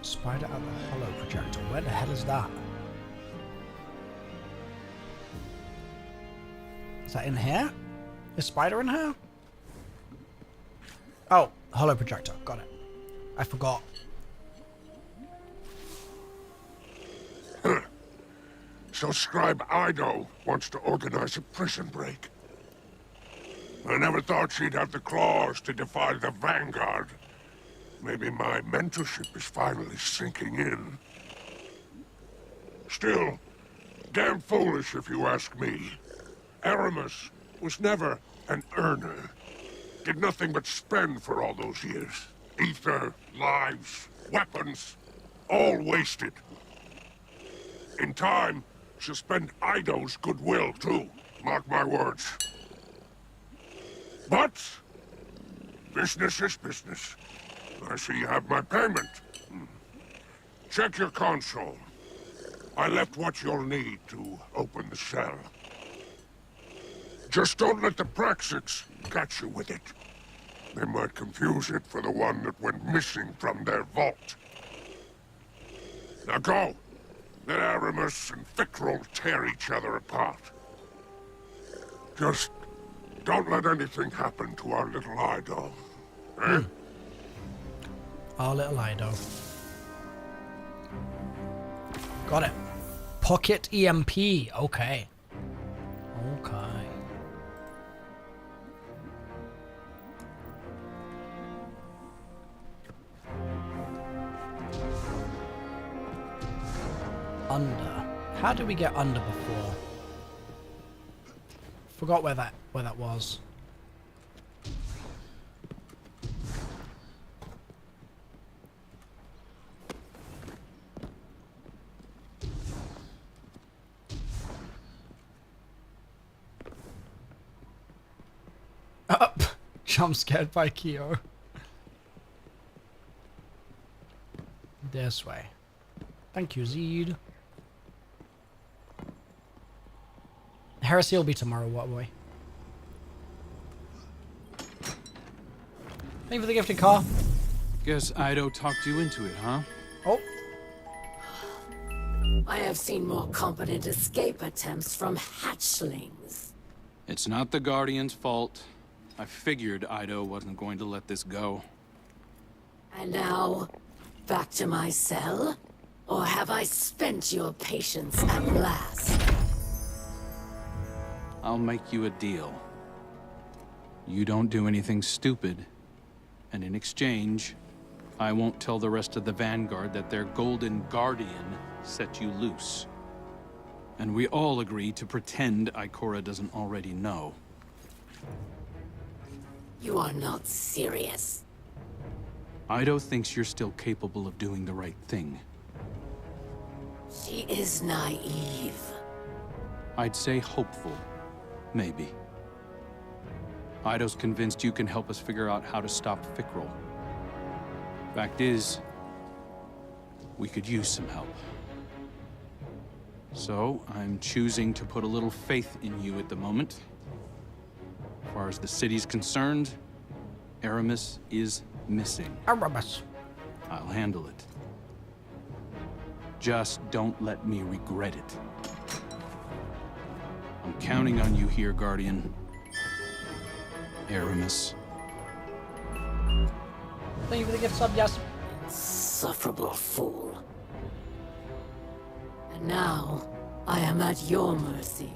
Spider at the holo projector. Where the hell is that? Is that in here? Is Spider in here? Oh, holo projector. Got it. I forgot. So Scribe Ido wants to organize a prison break. I never thought she'd have the claws to defy the Vanguard. Maybe my mentorship is finally sinking in. Still, damn foolish if you ask me. Eramis was never an earner. Did nothing but spend for all those years. Ether, lives, weapons, all wasted. In time, she'll spend Ido's goodwill, too. Mark my words. But business is business. I see you have my payment. Check your console. I left what you'll need to open the cell. Just don't let the Praxics catch you with it. They might confuse it for the one that went missing from their vault. Now go. Let Eramis and Fikrul tear each other apart. Just don't let anything happen to our little Ido. Eh? Our little Ido. Got it. Pocket EMP. Okay. Okay. Under. How did we get under before? Forgot where that was. Up. Jump scared by Kyo. This way. Thank you, Zed. Heresy will be tomorrow, what boy? Thank you for the gifted car. Guess Ido talked you into it, huh? Oh. I have seen more competent escape attempts from hatchlings. It's not the Guardian's fault. I figured Ido wasn't going to let this go. And now, back to my cell? Or have I spent your patience at last? I'll make you a deal. You don't do anything stupid, and in exchange, I won't tell the rest of the Vanguard that their Golden Guardian set you loose. And we all agree to pretend Ikora doesn't already know. You are not serious. Ido thinks you're still capable of doing the right thing. She is naive. I'd say hopeful. Maybe. Ido's convinced you can help us figure out how to stop Fikrul. Fact is, we could use some help. So, I'm choosing to put a little faith in you at the moment. As far as the city's concerned, Eramis is missing. Eramis. I'll handle it. Just don't let me regret it. I'm counting on you here, Guardian. Eramis. Thank you for the gift sub, yes. Insufferable fool. And now, I am at your mercy.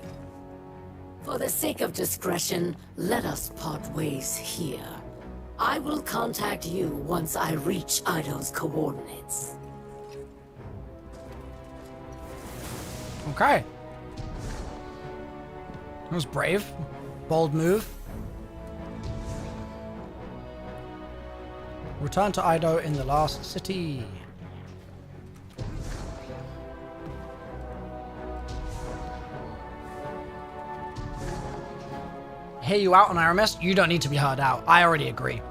For the sake of discretion, let us part ways here. I will contact you once I reach Ido's coordinates. Okay. That was brave. Bold move. Return to Ido in the last city. Hear you out on Eramis? You don't need to be heard out. I already agree.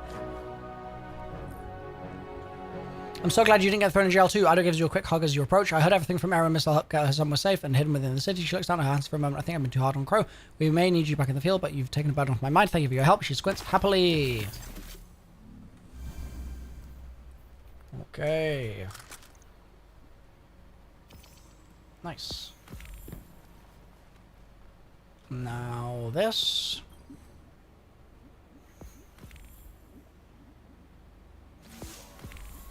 I'm so glad you didn't get thrown in jail too. Ido gives you a quick hug as you approach. I heard everything from Eramis. I'll help get her somewhere safe and hidden within the city. She looks down at her hands for a moment. I think I've been too hard on Crow. We may need you back in the field, but you've taken a burden off my mind. Thank you for your help. She squints happily. Okay. Nice. Now this.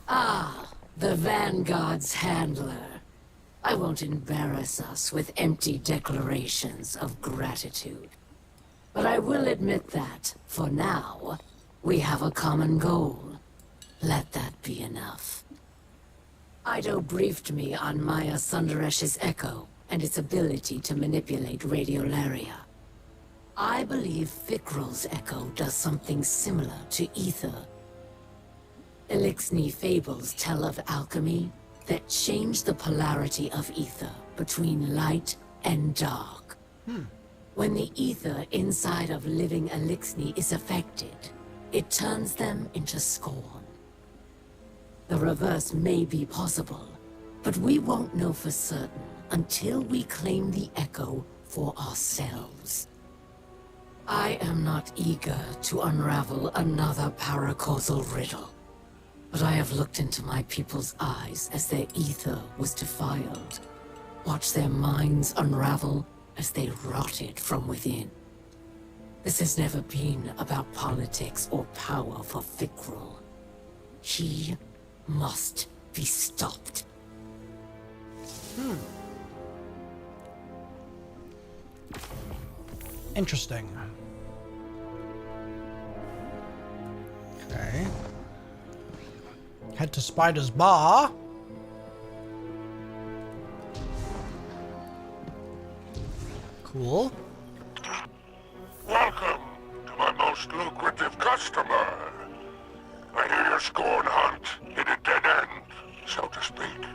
Ah, the Vanguard's handler. I won't embarrass us with empty declarations of gratitude. But I will admit that, for now, we have a common goal. Let that be enough. Ido briefed me on Maya Sundaresh's echo and its ability to manipulate radiolaria. I believe Fikrul's echo does something similar to ether. Elixni fables tell of alchemy that change the polarity of ether between light and dark. When the ether inside of living Elixni is affected, it turns them into scorn. The reverse may be possible, but we won't know for certain until we claim the echo for ourselves. I am not eager to unravel another paracausal riddle. But I have looked into my people's eyes as their ether was defiled, watched their minds unravel as they rotted from within. This has never been about politics or power for Fikrul. He must be stopped. Interesting. Okay. Head to Spider's Bar. Cool. Welcome to my most lucrative customer. I hear your scorn hunt hit a dead end, so to speak.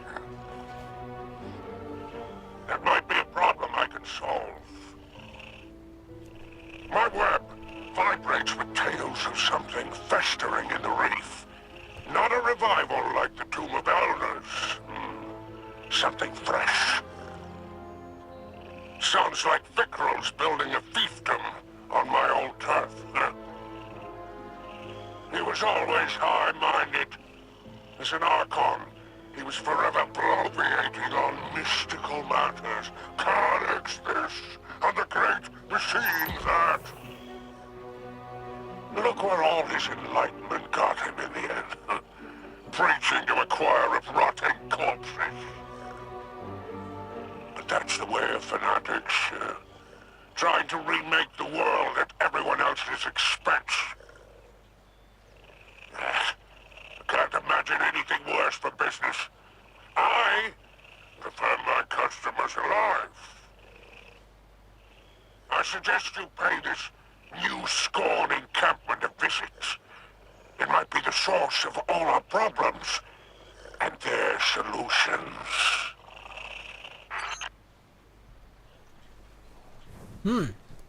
That might be a problem I can solve. My web vibrates with tales of something festering in the reef. Not a revival like the Tomb of Elders. Something fresh. Sounds like Fikrul's building a fiefdom on my old turf. He was always high-minded. As an Archon, he was forever bloviating on mystical matters. Carnage this, and the great machine that. Look where all his enlightenment got him in the end. preaching to a choir of rotting corpses. But that's the way of fanatics, trying to remake the world at everyone else's expense. I can't imagine anything worse for business. I prefer my customers alive. I suggest you pay this new Scorn encampment a visit. It might be the source of all our problems and their solutions.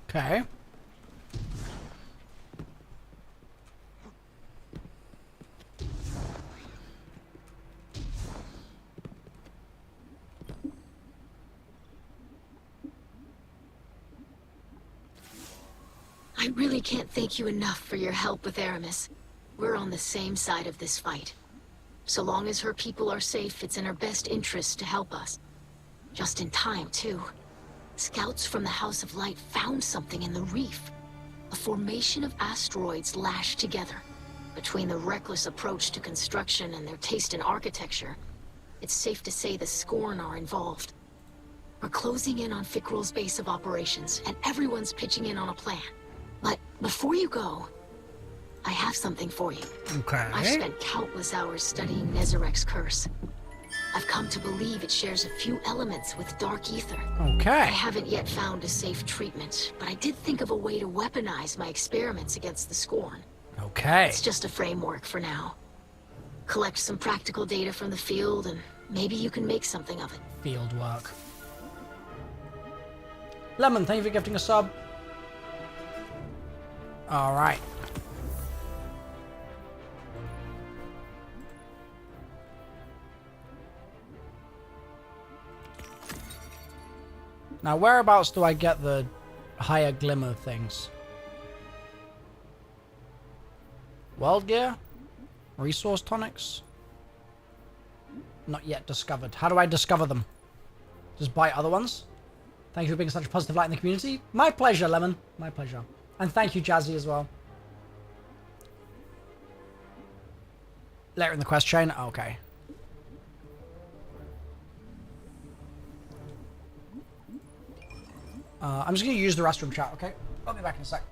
Okay. I really can't thank you enough for your help with Eramis. We're on the same side of this fight. So long as her people are safe, it's in her best interest to help us. Just in time, too. Scouts from the House of Light found something in the reef. A formation of asteroids lashed together. Between the reckless approach to construction and their taste in architecture, it's safe to say the Scorn are involved. We're closing in on Fickrul's base of operations, and everyone's pitching in on a plan. But before you go, I have something for you. Okay. I've spent countless hours studying Nezarek's curse. I've come to believe it shares a few elements with Dark Ether. Okay. I haven't yet found a safe treatment, but I did think of a way to weaponize my experiments against the Scorn. Okay. It's just a framework for now. Collect some practical data from the field, and maybe you can make something of it. Field work. Lemon, thank you for gifting a sub. All right. Now, whereabouts do I get the higher glimmer things? World gear? Resource tonics? Not yet discovered. How do I discover them? Just buy other ones? Thank you for being such a positive light in the community. My pleasure, Lemon. My pleasure. And thank you, Jazzy, as well. Later in the quest chain? Okay. I'm just going to use the restroom chat, okay? I'll be back in a sec.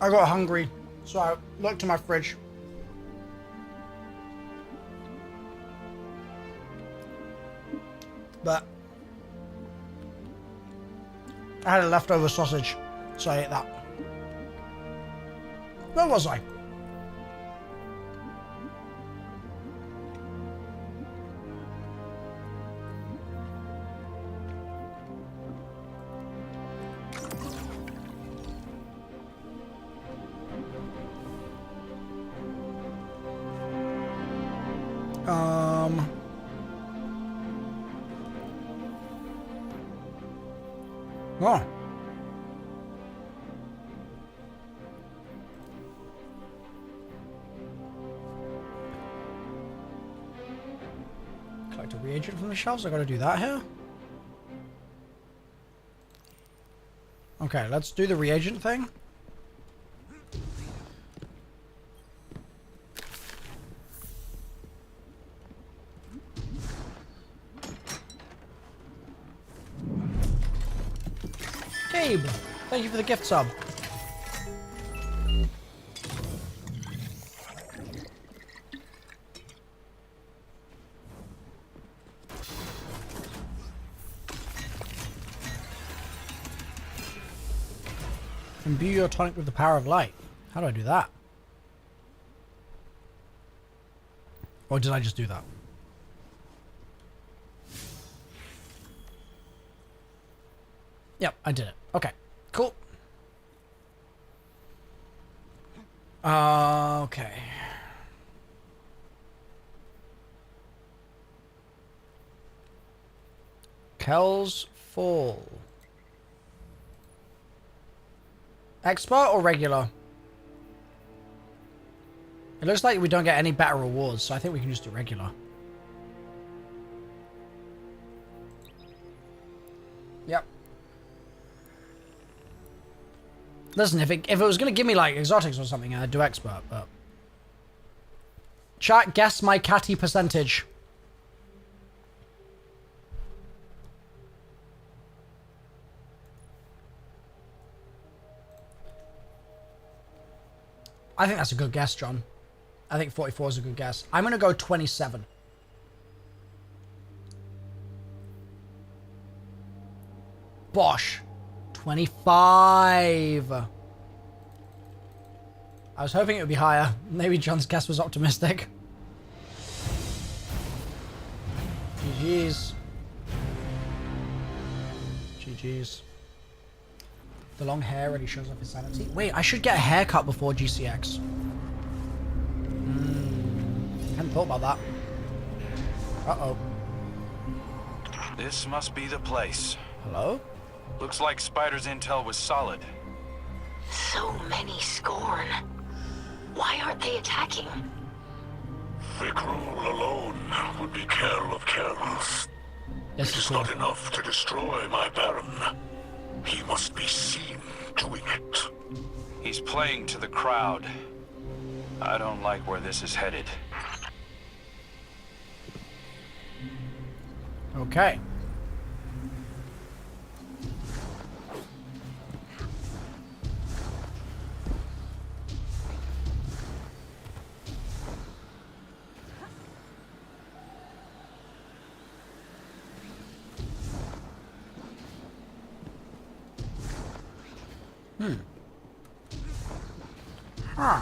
I got hungry, so I looked to my fridge. But I had a leftover sausage, so I ate that. Where was I? Oh. Collect a reagent from the shelves. I gotta do that here. Okay, let's do the reagent thing. Gabe, thank you for the gift sub. Imbue your tonic with the power of light. How do I do that? Or did I just do that? Yep, I did it. Okay, cool. Okay. Kel's Fall. Expert or regular? It looks like we don't get any better rewards, so I think we can just do regular. Yep. Listen, if it was going to give me, like, exotics or something, I'd do expert, but... Chat, guess my catty percentage. I think that's a good guess, John. I think 44 is a good guess. I'm going to go 27. Bosh. 25. I was hoping it would be higher. Maybe John's guess was optimistic. GG's. GG's. The long hair already shows off his sanity. Wait, I should get a haircut before GCX. Hadn't thought about that. Uh-oh. This must be the place. Hello? Looks like Spider's intel was solid. So many Scorn. Why aren't they attacking? Vikrul alone would be care of careless. Yes, it is not enough to destroy my Baron. He must be seen doing it. He's playing to the crowd. I don't like where this is headed. Okay. Huh.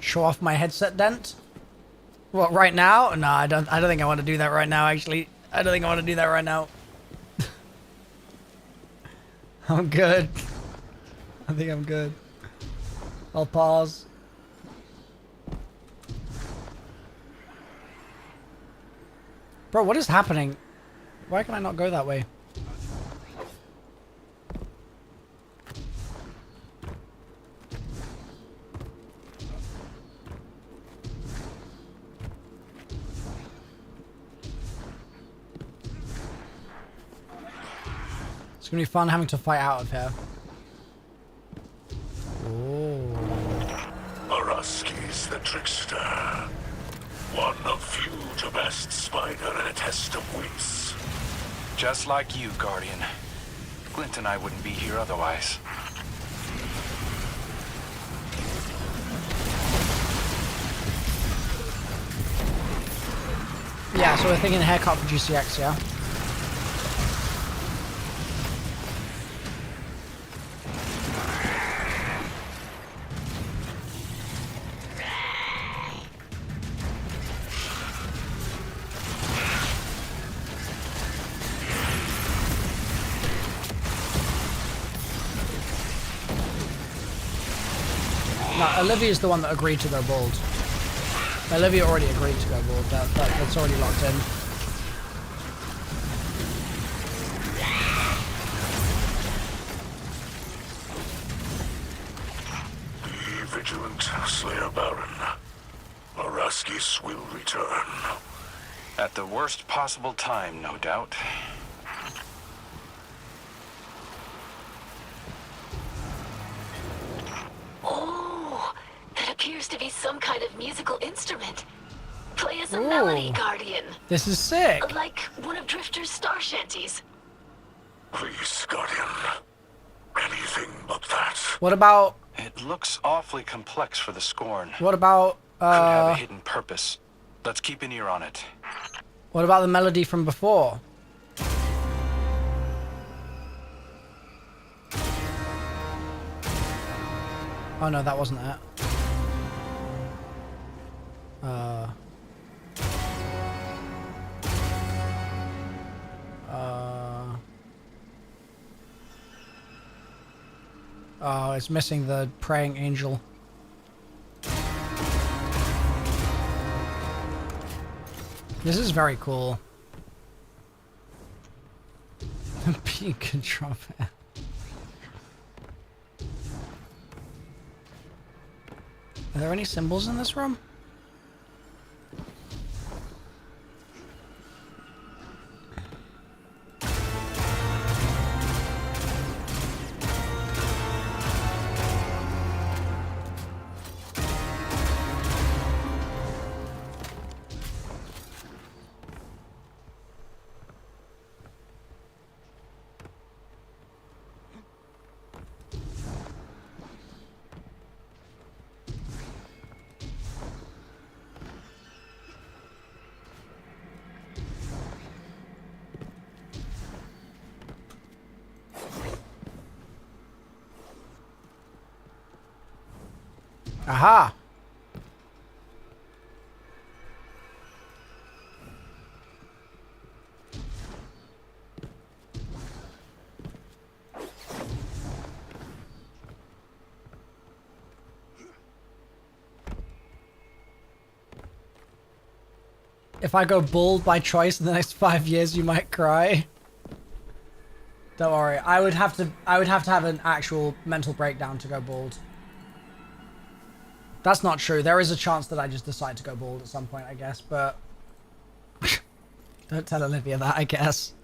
Show off my headset dent? What, right now? No, I don't think I want to do that right now, actually. I don't think I want to do that right now. I'm good. I think I'm good. I'll pause. Bro, what is happening? Why can I not go that way? It's gonna be fun having to fight out of here. Oh. Araski's the trickster. One of few to best Spider in a test of wits. Just like you, Guardian. Clint and I wouldn't be here otherwise. Yeah, so we're thinking haircut for GCX, yeah? No, Olivia's the one that agreed to go bald. Olivia already agreed to go bald. That's already locked in. Be vigilant, Slayer Baron. Araskis will return. At the worst possible time, no doubt. Oh, that appears to be some kind of musical instrument. Play us a Ooh. melody, Guardian. This is sick. Like one of Drifter's star shanties. Please, Guardian. Anything but that. What about... It looks awfully complex for the Scorn. What about... Could have a hidden purpose. Let's keep an ear on it. What about the melody from before? Oh no, that wasn't it. Oh, it's missing the praying angel. This is very cool. Pink control fan. Are there any symbols in this room? Aha! If I go bald by choice in the next 5 years, you might cry. Don't worry. I would have to have an actual mental breakdown to go bald. That's not true. There is a chance that I just decide to go bald at some point, I guess, but don't tell Olivia that, I guess.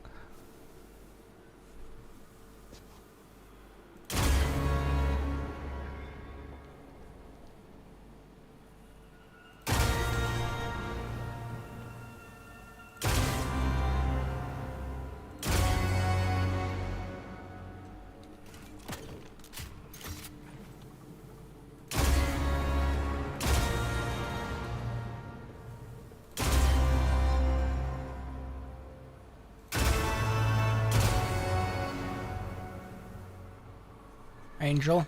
Angel.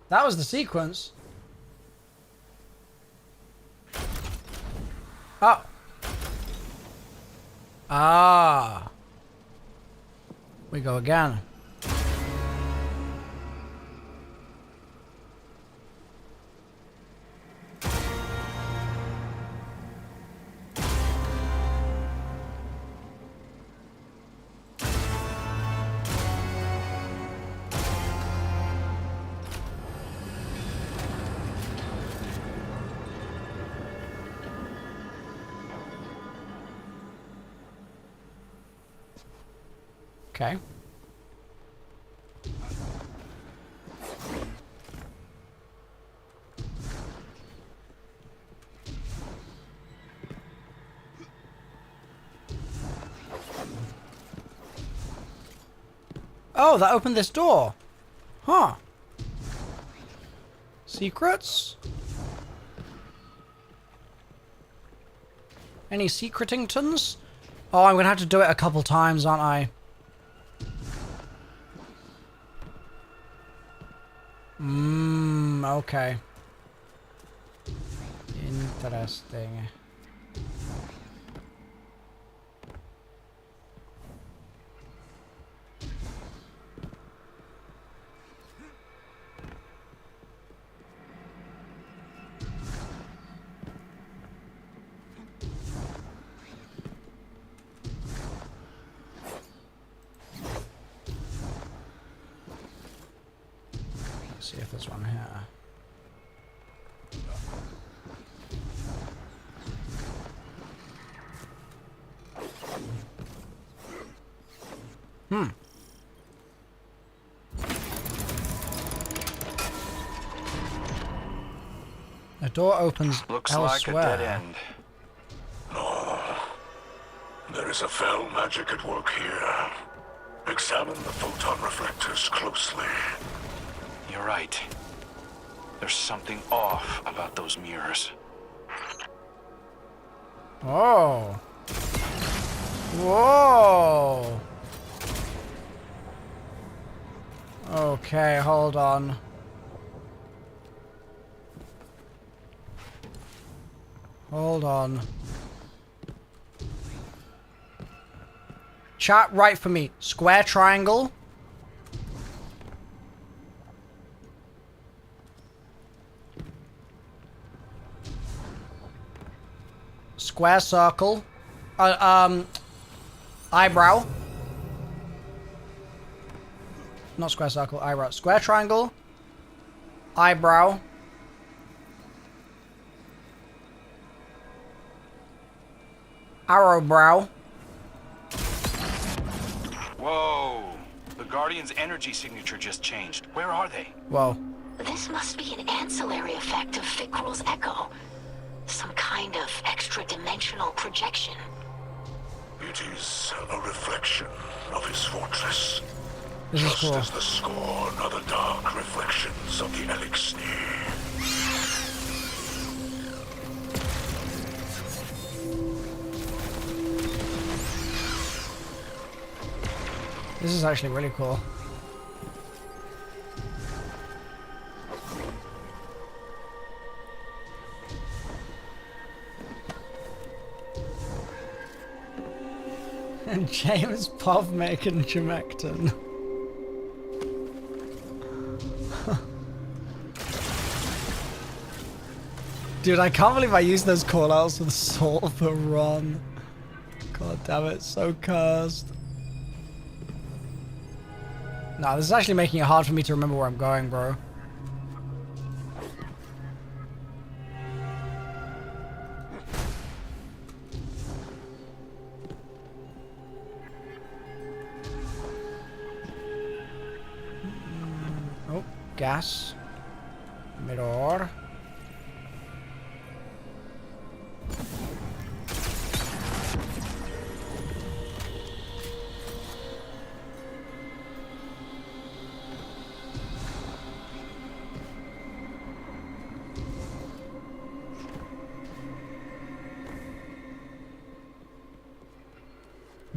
That was the sequence. Oh. Ah. We go again. Okay. Oh, that opened this door. Huh. Secrets? Any secretingtons? Oh, I'm gonna have to do it a couple times, aren't I? Okay. Interesting. Let's see if there's one here. The door opens Looks elsewhere. like a dead end. There is a fell magic at work here. Examine the photon reflectors closely. You're right. There's something off about those mirrors. Oh. Whoa. Okay, hold on. Hold on. Chat, right for me. Square triangle. Square circle. Eyebrow. Not square circle, eyebrow. Square triangle. Eyebrow. Arrow brow. Whoa! The Guardian's energy signature just changed. Where are they? Whoa. This must be an ancillary effect of Fickrul's echo. Some kind of extra-dimensional projection. It is a reflection of his fortress. This is Just cool. as the scorn are the dark reflections of the elixir. This is actually really cool. And James Povmek and Jamecton. Dude, I can't believe I used those callouts with sort of a run. God damn it, so cursed. Nah, this is actually making it hard for me to remember where I'm going, bro. Oh, gas. Mirror.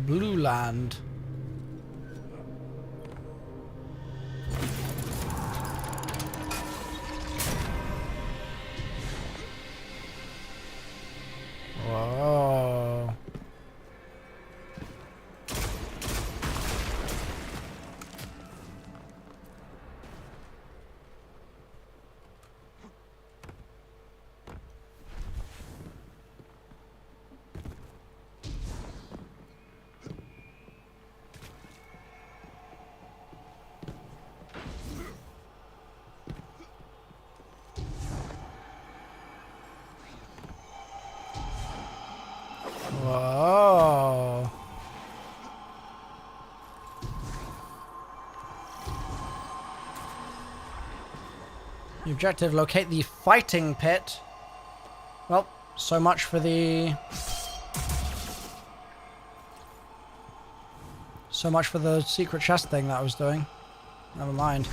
Blue land. Whoa. Whoa. The objective, locate the fighting pit. Well, so much for the So much for the secret chest thing that I was doing. Never mind.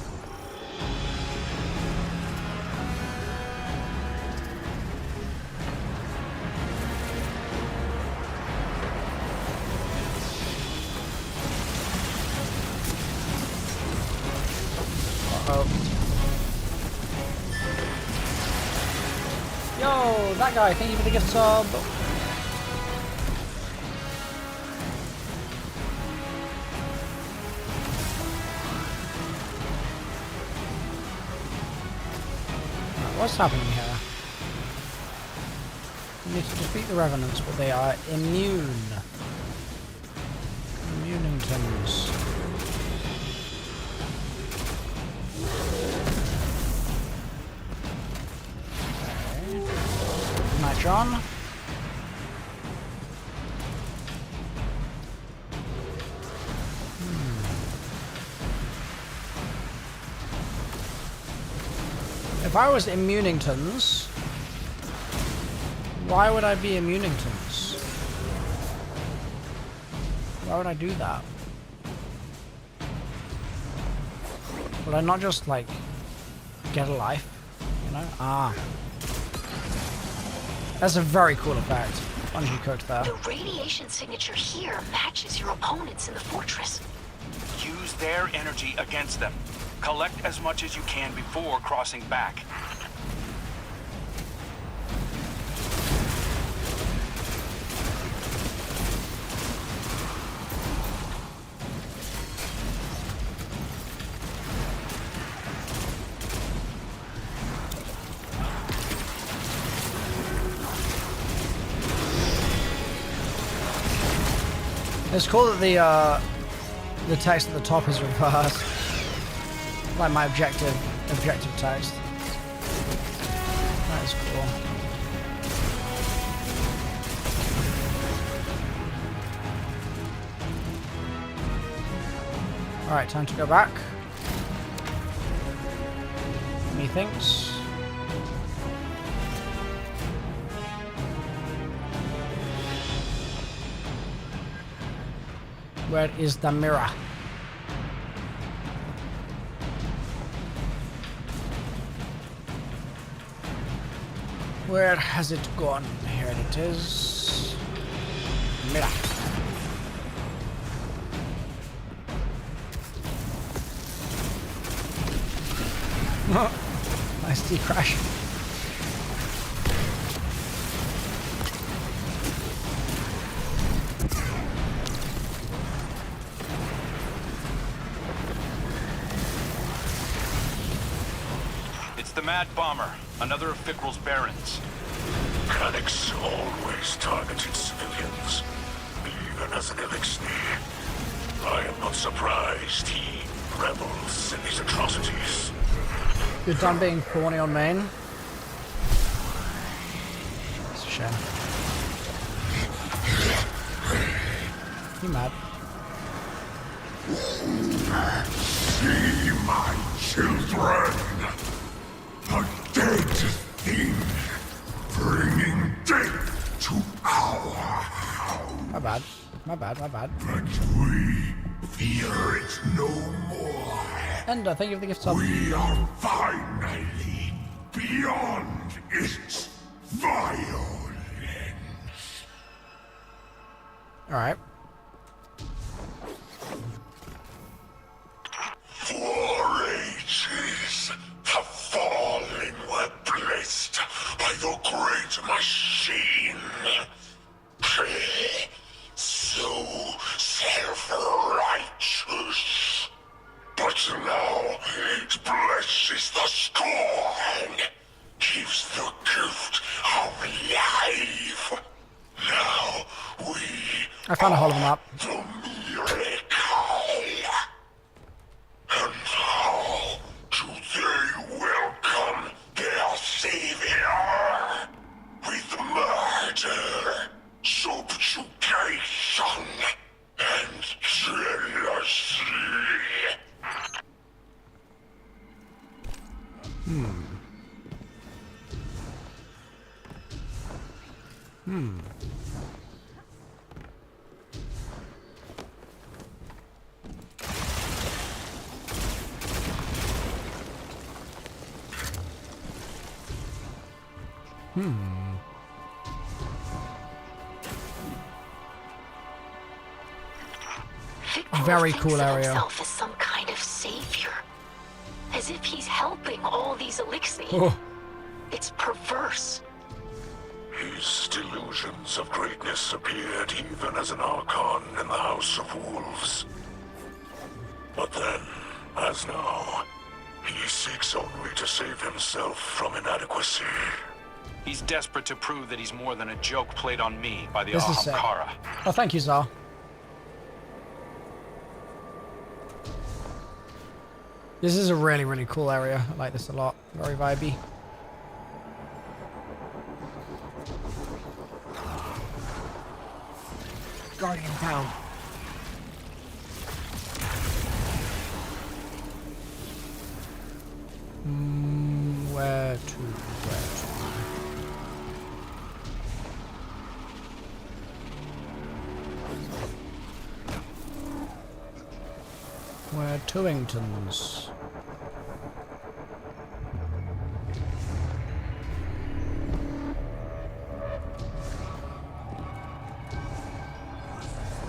Uh-oh. Yo, that guy, thank you for the gift sub. What's happening here? We need to defeat the Revenants, but they are immune. Immuningtons. Okay. Good night, John. If I was Immuningtons, why would I be Immuningtons? Why would I do that? Would I not just, like, get a life? You know? Ah. That's a very cool effect. Bungie cooked there. The radiation signature here matches your opponents in the fortress. Use their energy against them. Collect as much as you can before crossing back. It's cool that the text at the top is reversed. Like my objective text. That is cool. Alright, time to go back. Methinks. Where is the mirror? Where has it gone? Here it is. Mirror. Nice D-crash. It's the Mad Bomber, another of Fickrell's barons. Calyx always targeted civilians, even as an elixir. I am not surprised he revels in these atrocities. You're done being thorny on main. It's a shame. You mad? See my children! A dead thing, bringing death to our house. My bad. My bad, my bad. But we fear it no more. And thank you for the gift sub. We are finally beyond its violence. Alright. 4 ages, the fallen were blessed by the great machine. So self-righteous. But now it blesses the scorn, gives the gift of life. Now we I found a hole in the map. the miracle. And how do they welcome their savior? With murder, subjugation, and jealousy. Victor Very thinks cool of area. himself as some kind of savior. As if he's helping all these elixirs. Oh. It's perverse. His delusions of greatness appeared even as an archon in the House of Wolves. But then, as now, he seeks only to save himself from inadequacy. He's desperate to prove that he's more than a joke played on me by the This is sick. Ahamkara. Oh, thank you, Zar. This is a really, really cool area. I like this a lot. Very vibey. Guardian down. Where to? Where Toingtons?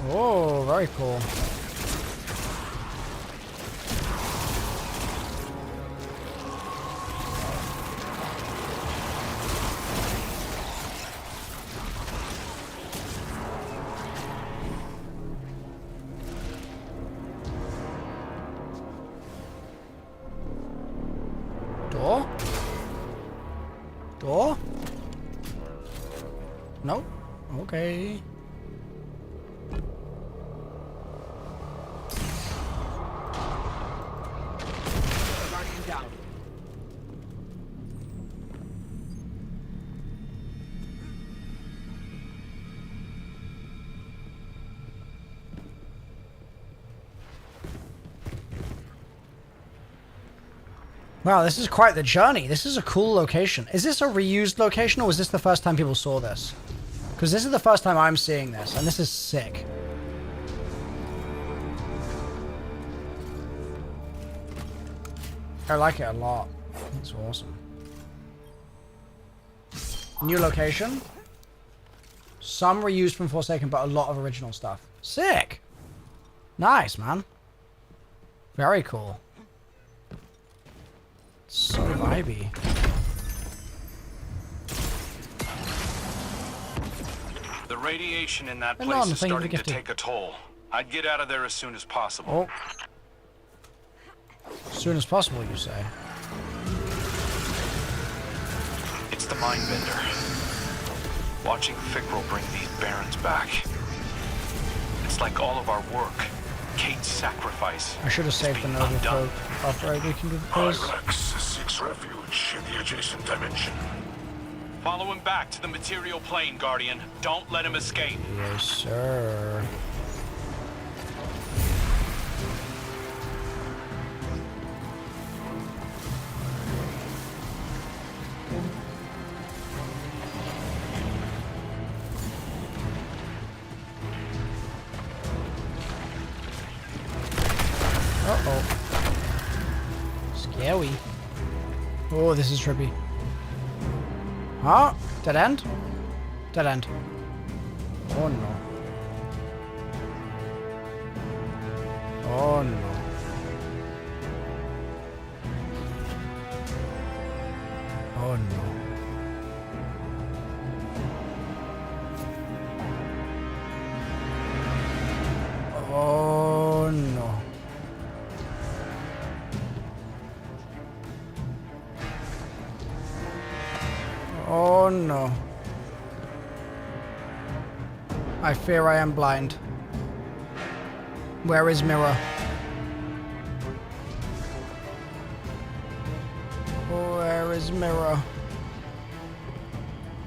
Oh, very cool. Door? Door? No? Okay. Guardian down. Wow, this is quite the journey. This is a cool location. Is this a reused location, or was this the first time people saw this? Because this is the first time I'm seeing this, and this is sick. I like it a lot. It's awesome. New location. Some reused from Forsaken, but a lot of original stuff. Sick! Nice, man. Very cool. So vibey. The radiation in that Hang place on, is thank you for the starting to gifting. take a toll. I'd get out of there as soon as possible. Oh. As soon as possible, you say? It's the Mindbender. Watching Fickrel bring these barons back. It's like all of our work, Kate's sacrifice. I should have saved the noble folk after I weakened with the quiz. Hyrax seeks refuge in the adjacent dimension. Follow him back to the material plane, Guardian. Don't let him escape. Yes, sir. Uh-oh. Scary. Oh, this is trippy. Huh? Dead end? Dead end. Oh no. Oh no. Oh no. Oh no. Oh no. I fear I am blind. Where is Mirror? Where is Mirror?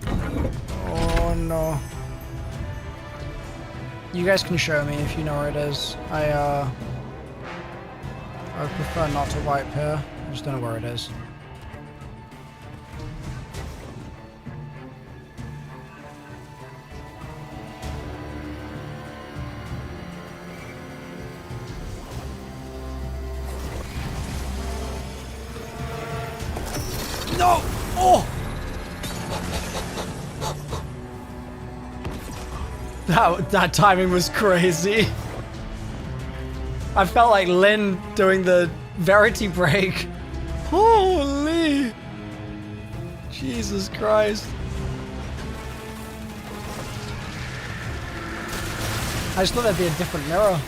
Oh no. You guys can show me if you know where it is. I prefer not to wipe here. I just don't know where it is. No! Oh! That timing was crazy. I felt like Lynn doing the Verity break. Holy! Jesus Christ. I just thought there'd be a different mirror.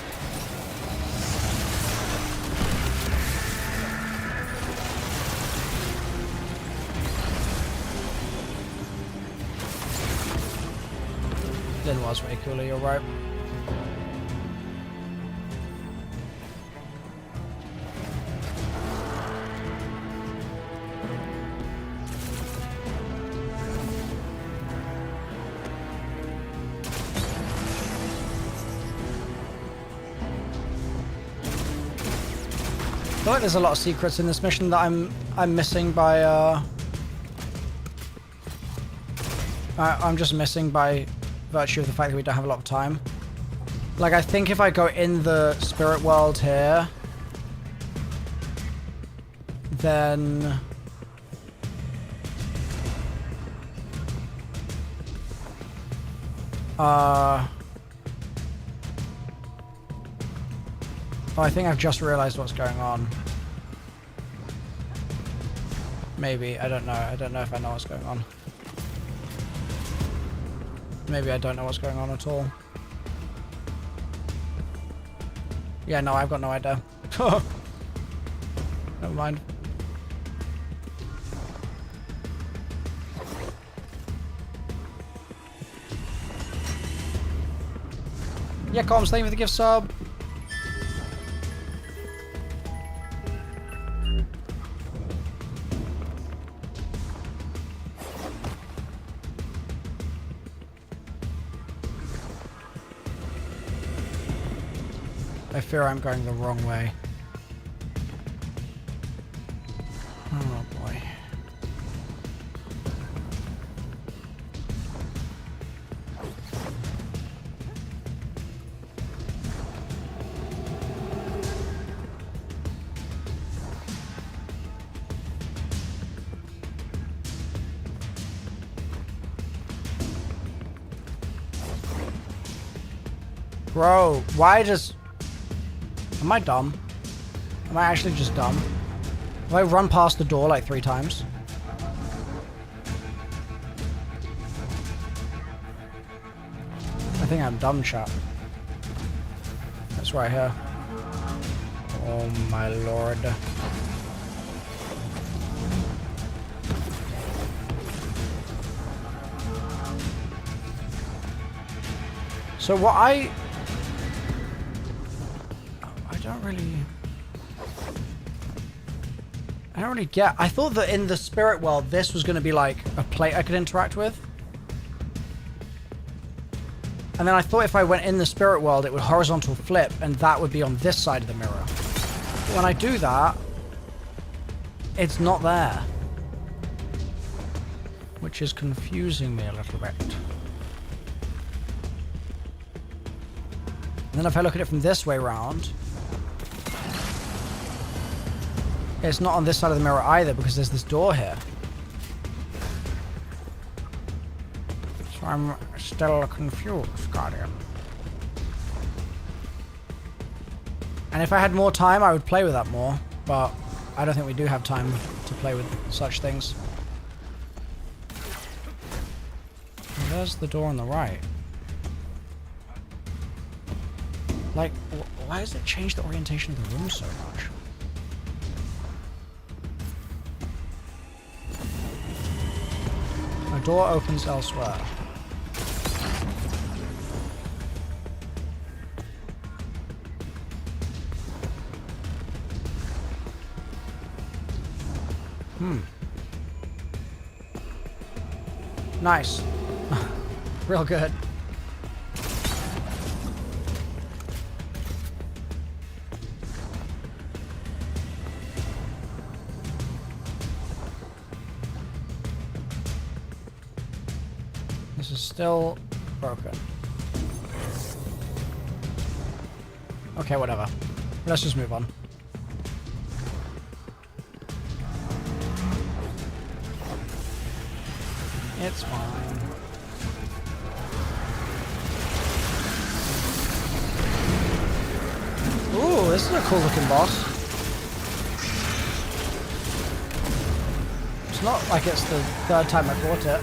Lynn was way cooler, you're right. I feel like there's a lot of secrets in this mission that I'm missing by I'm just missing by virtue of the fact that we don't have a lot of time. Like, I think if I go in the spirit world here, then oh, I think I've just realized what's going on. Maybe, I don't know. I don't know if I know what's going on. Maybe I don't know what's going on at all. Yeah, no, I've got no idea. Never mind. Yeah, Combs, thank you for the gift sub. I fear I'm going the wrong way. Oh boy. Bro, why just... Am I dumb? Am I actually just dumb? Have I run past the door like 3 times? I think I'm dumb, chat. That's right here. Oh my lord. So what I don't really get. I thought that in the spirit world this was going to be like a plate I could interact with. And then I thought if I went in the spirit world it would horizontal flip and that would be on this side of the mirror. But when I do that, it's not there. Which is confusing me a little bit. And then if I look at it from this way round, it's not on this side of the mirror either because there's this door here. So I'm still confused, Guardian. And if I had more time, I would play with that more, but I don't think we do have time to play with such things. There's the door on the right. Like, why does it change the orientation of the room so much? A door opens elsewhere. Nice. Real good. This is still broken. Okay, whatever. Let's just move on. It's fine. Ooh, this is a cool looking boss. It's not like it's the third time I fought it.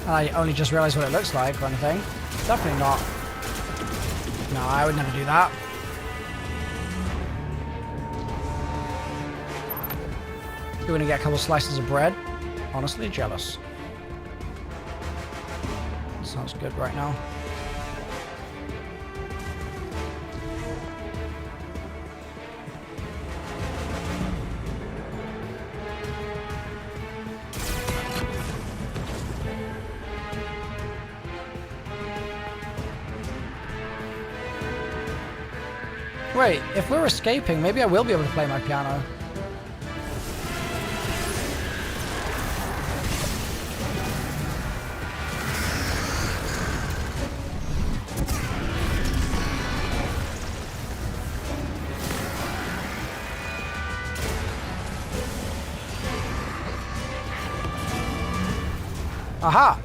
And I only just realized what it looks like or anything. Definitely not. No, I would never do that. You're gonna get a couple slices of bread. Honestly, jealous. That sounds good right now. Wait, if we're escaping, maybe I will be able to play my piano. Aha!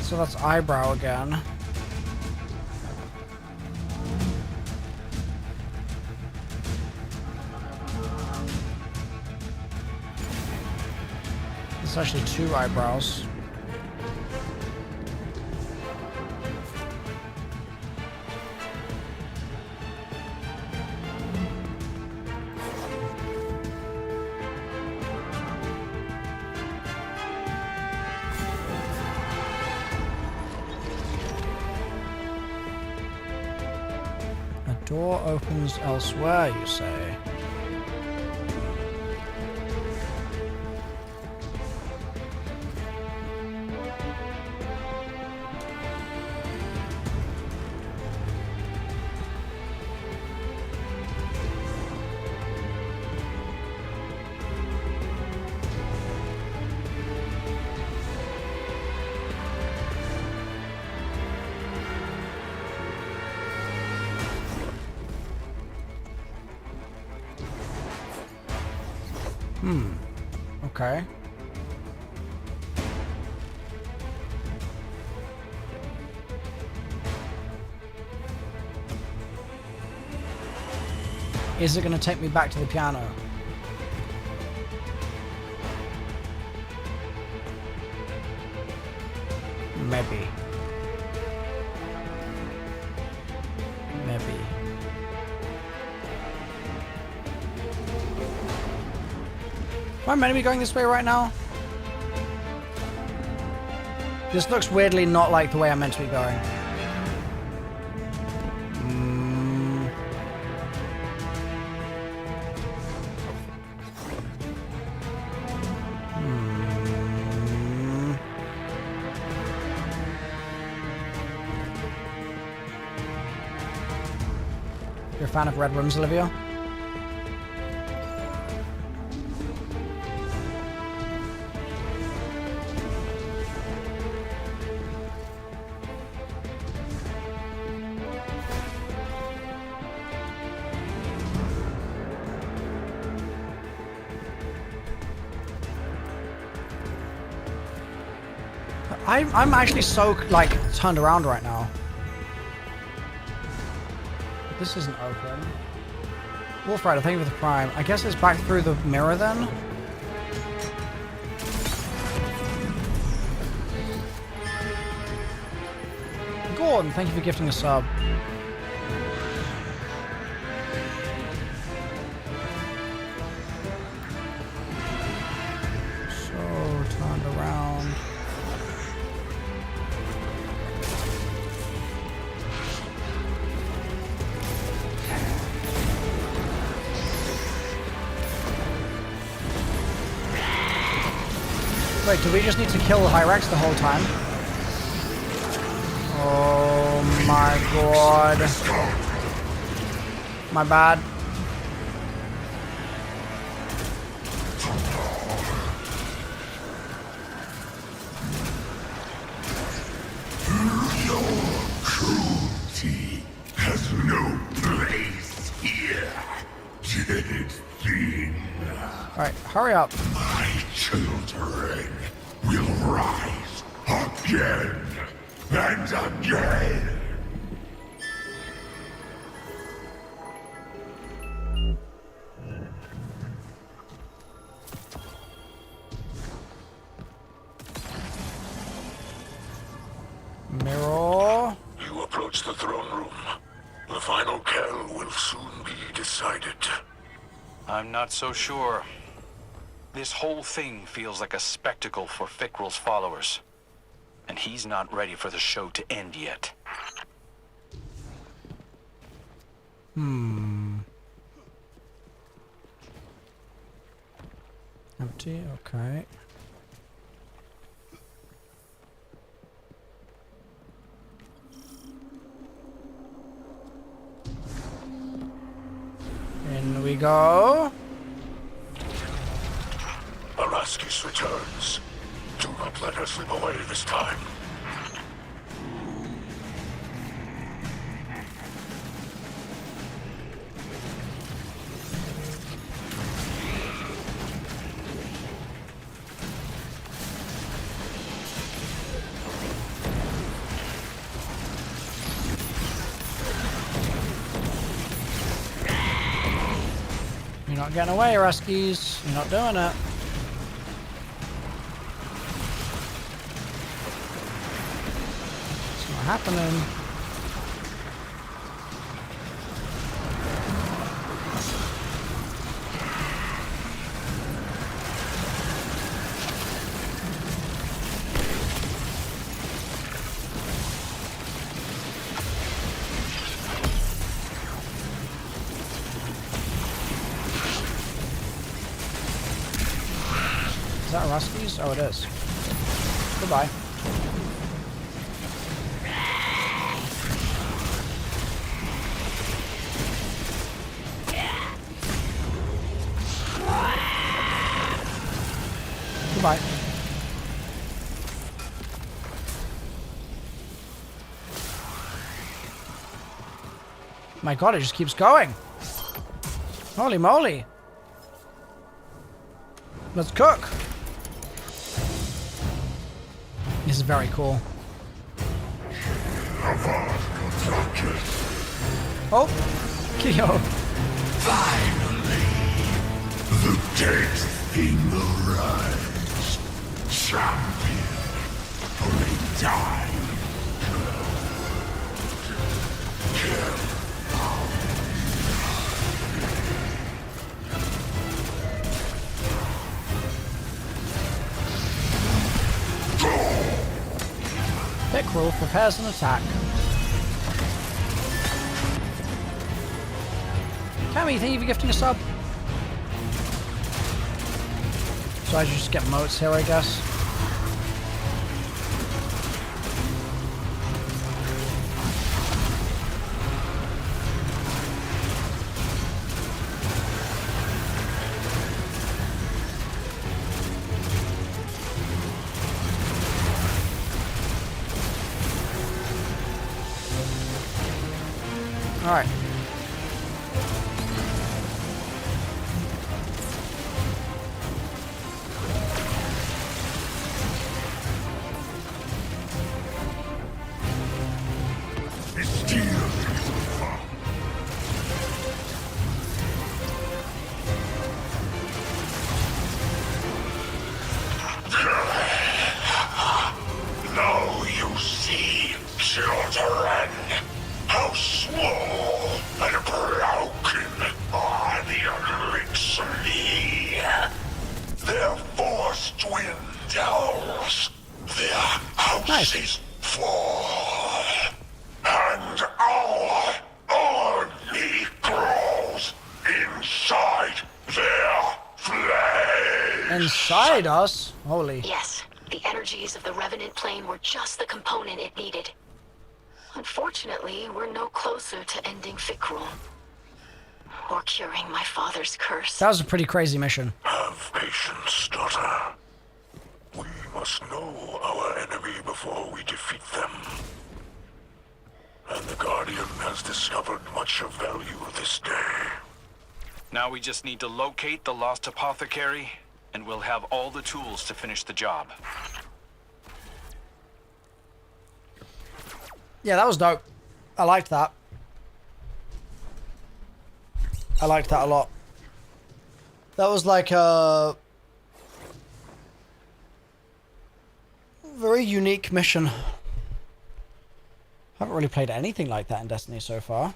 So that's eyebrow again. It's actually 2 eyebrows. Door opens elsewhere, you say? Okay. Is it going to take me back to the piano? Maybe. Maybe. Am I meant to be going this way right now? This looks weirdly not like the way I'm meant to be going. You're a fan of red rooms, Olivia? I'm actually so, like, turned around right now. This isn't open. Wolf Rider, thank you for the prime. I guess it's back through the mirror then? Gordon, thank you for gifting a sub. So, turned around. Wait, do we just need to kill Hyrax the whole time? Oh my god. My bad. Your cruelty has no place here, dead thing. Alright, Hurry up. My children will rise again and again. Mirror. You approach the throne room. The final kell will soon be decided. I'm not so sure. This whole thing feels like a spectacle for Fickrul's followers. And he's not ready for the show to end yet. Empty, okay. In we go. Araskis returns. Do not let her slip away this time. You're not getting away, Ruskies. You're not doing it. It's not happening. Is that Ruskies? Oh, it is. Goodbye. Goodbye. My god, it just keeps going. Holy moly. Let's cook. This is very cool. Oh, Kyo. Finally, the dead thing arrives. Champion for a time. Fickrul prepares an attack. Cammy, thank you for gifting a sub. So I should just get motes here, I guess. All right. Now you see, children, how small and broken are the elixir. Their force dwindles, their houses fall, and our army grows inside their flames. Inside us? Holy. Yes, the energies of the Revenant plane were just the component it needed. Unfortunately, we're no closer to ending Fickrul. Or curing my father's curse. That was a pretty crazy mission. Have patience, daughter. We must know our enemy before we defeat them. And the Guardian has discovered much of value this day. Now we just need to locate the lost apothecary and we'll have all the tools to finish the job. Yeah, that was dope. I liked that. I liked that a lot. That was like a very unique mission. I haven't really played anything like that in Destiny so far.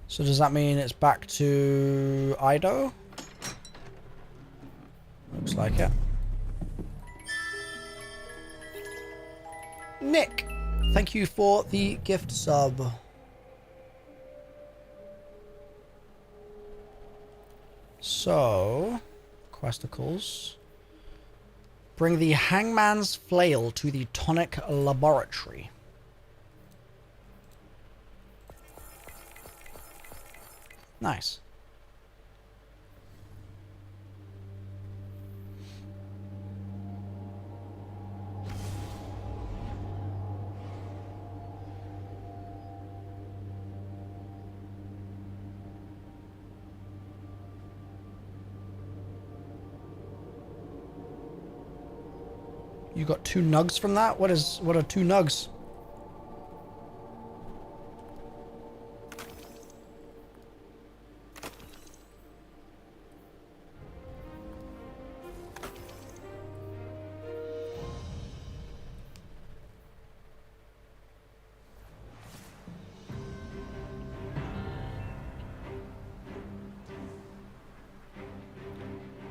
So does that mean it's back to Ido? Looks like it. Nick, thank you for the gift sub. So, questicles. Bring the Hangman's Flail to the Tonic Laboratory. Nice. You got 2 nugs from that? What are 2 nugs?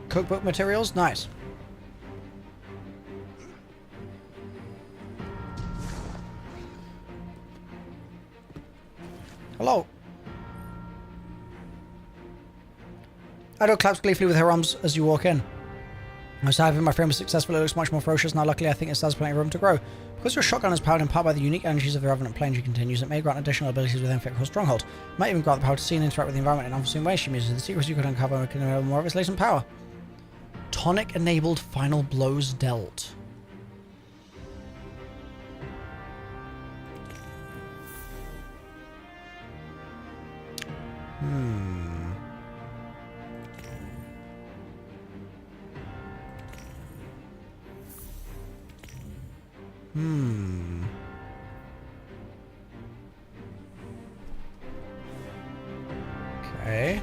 Cookbook materials? Nice. Hello. Ido claps gleefully with her arms as you walk in. I was having my frame was successful, it looks much more ferocious now. Luckily, I think it still has plenty of room to grow. Because your shotgun is powered in part by the unique energies of the Revenant plane, she continues, it may grant additional abilities within Fickrul's stronghold. It might even grant the power to see and interact with the environment in unforeseen ways. She muses the secrets you could uncover and can enable more of its latent power. Tonic-enabled final blows dealt. Okay.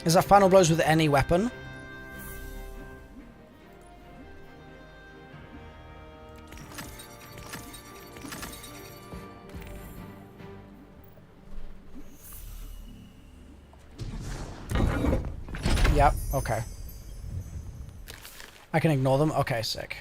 Is that final blows with any weapon? Yep, okay. I can ignore them? Okay, sick.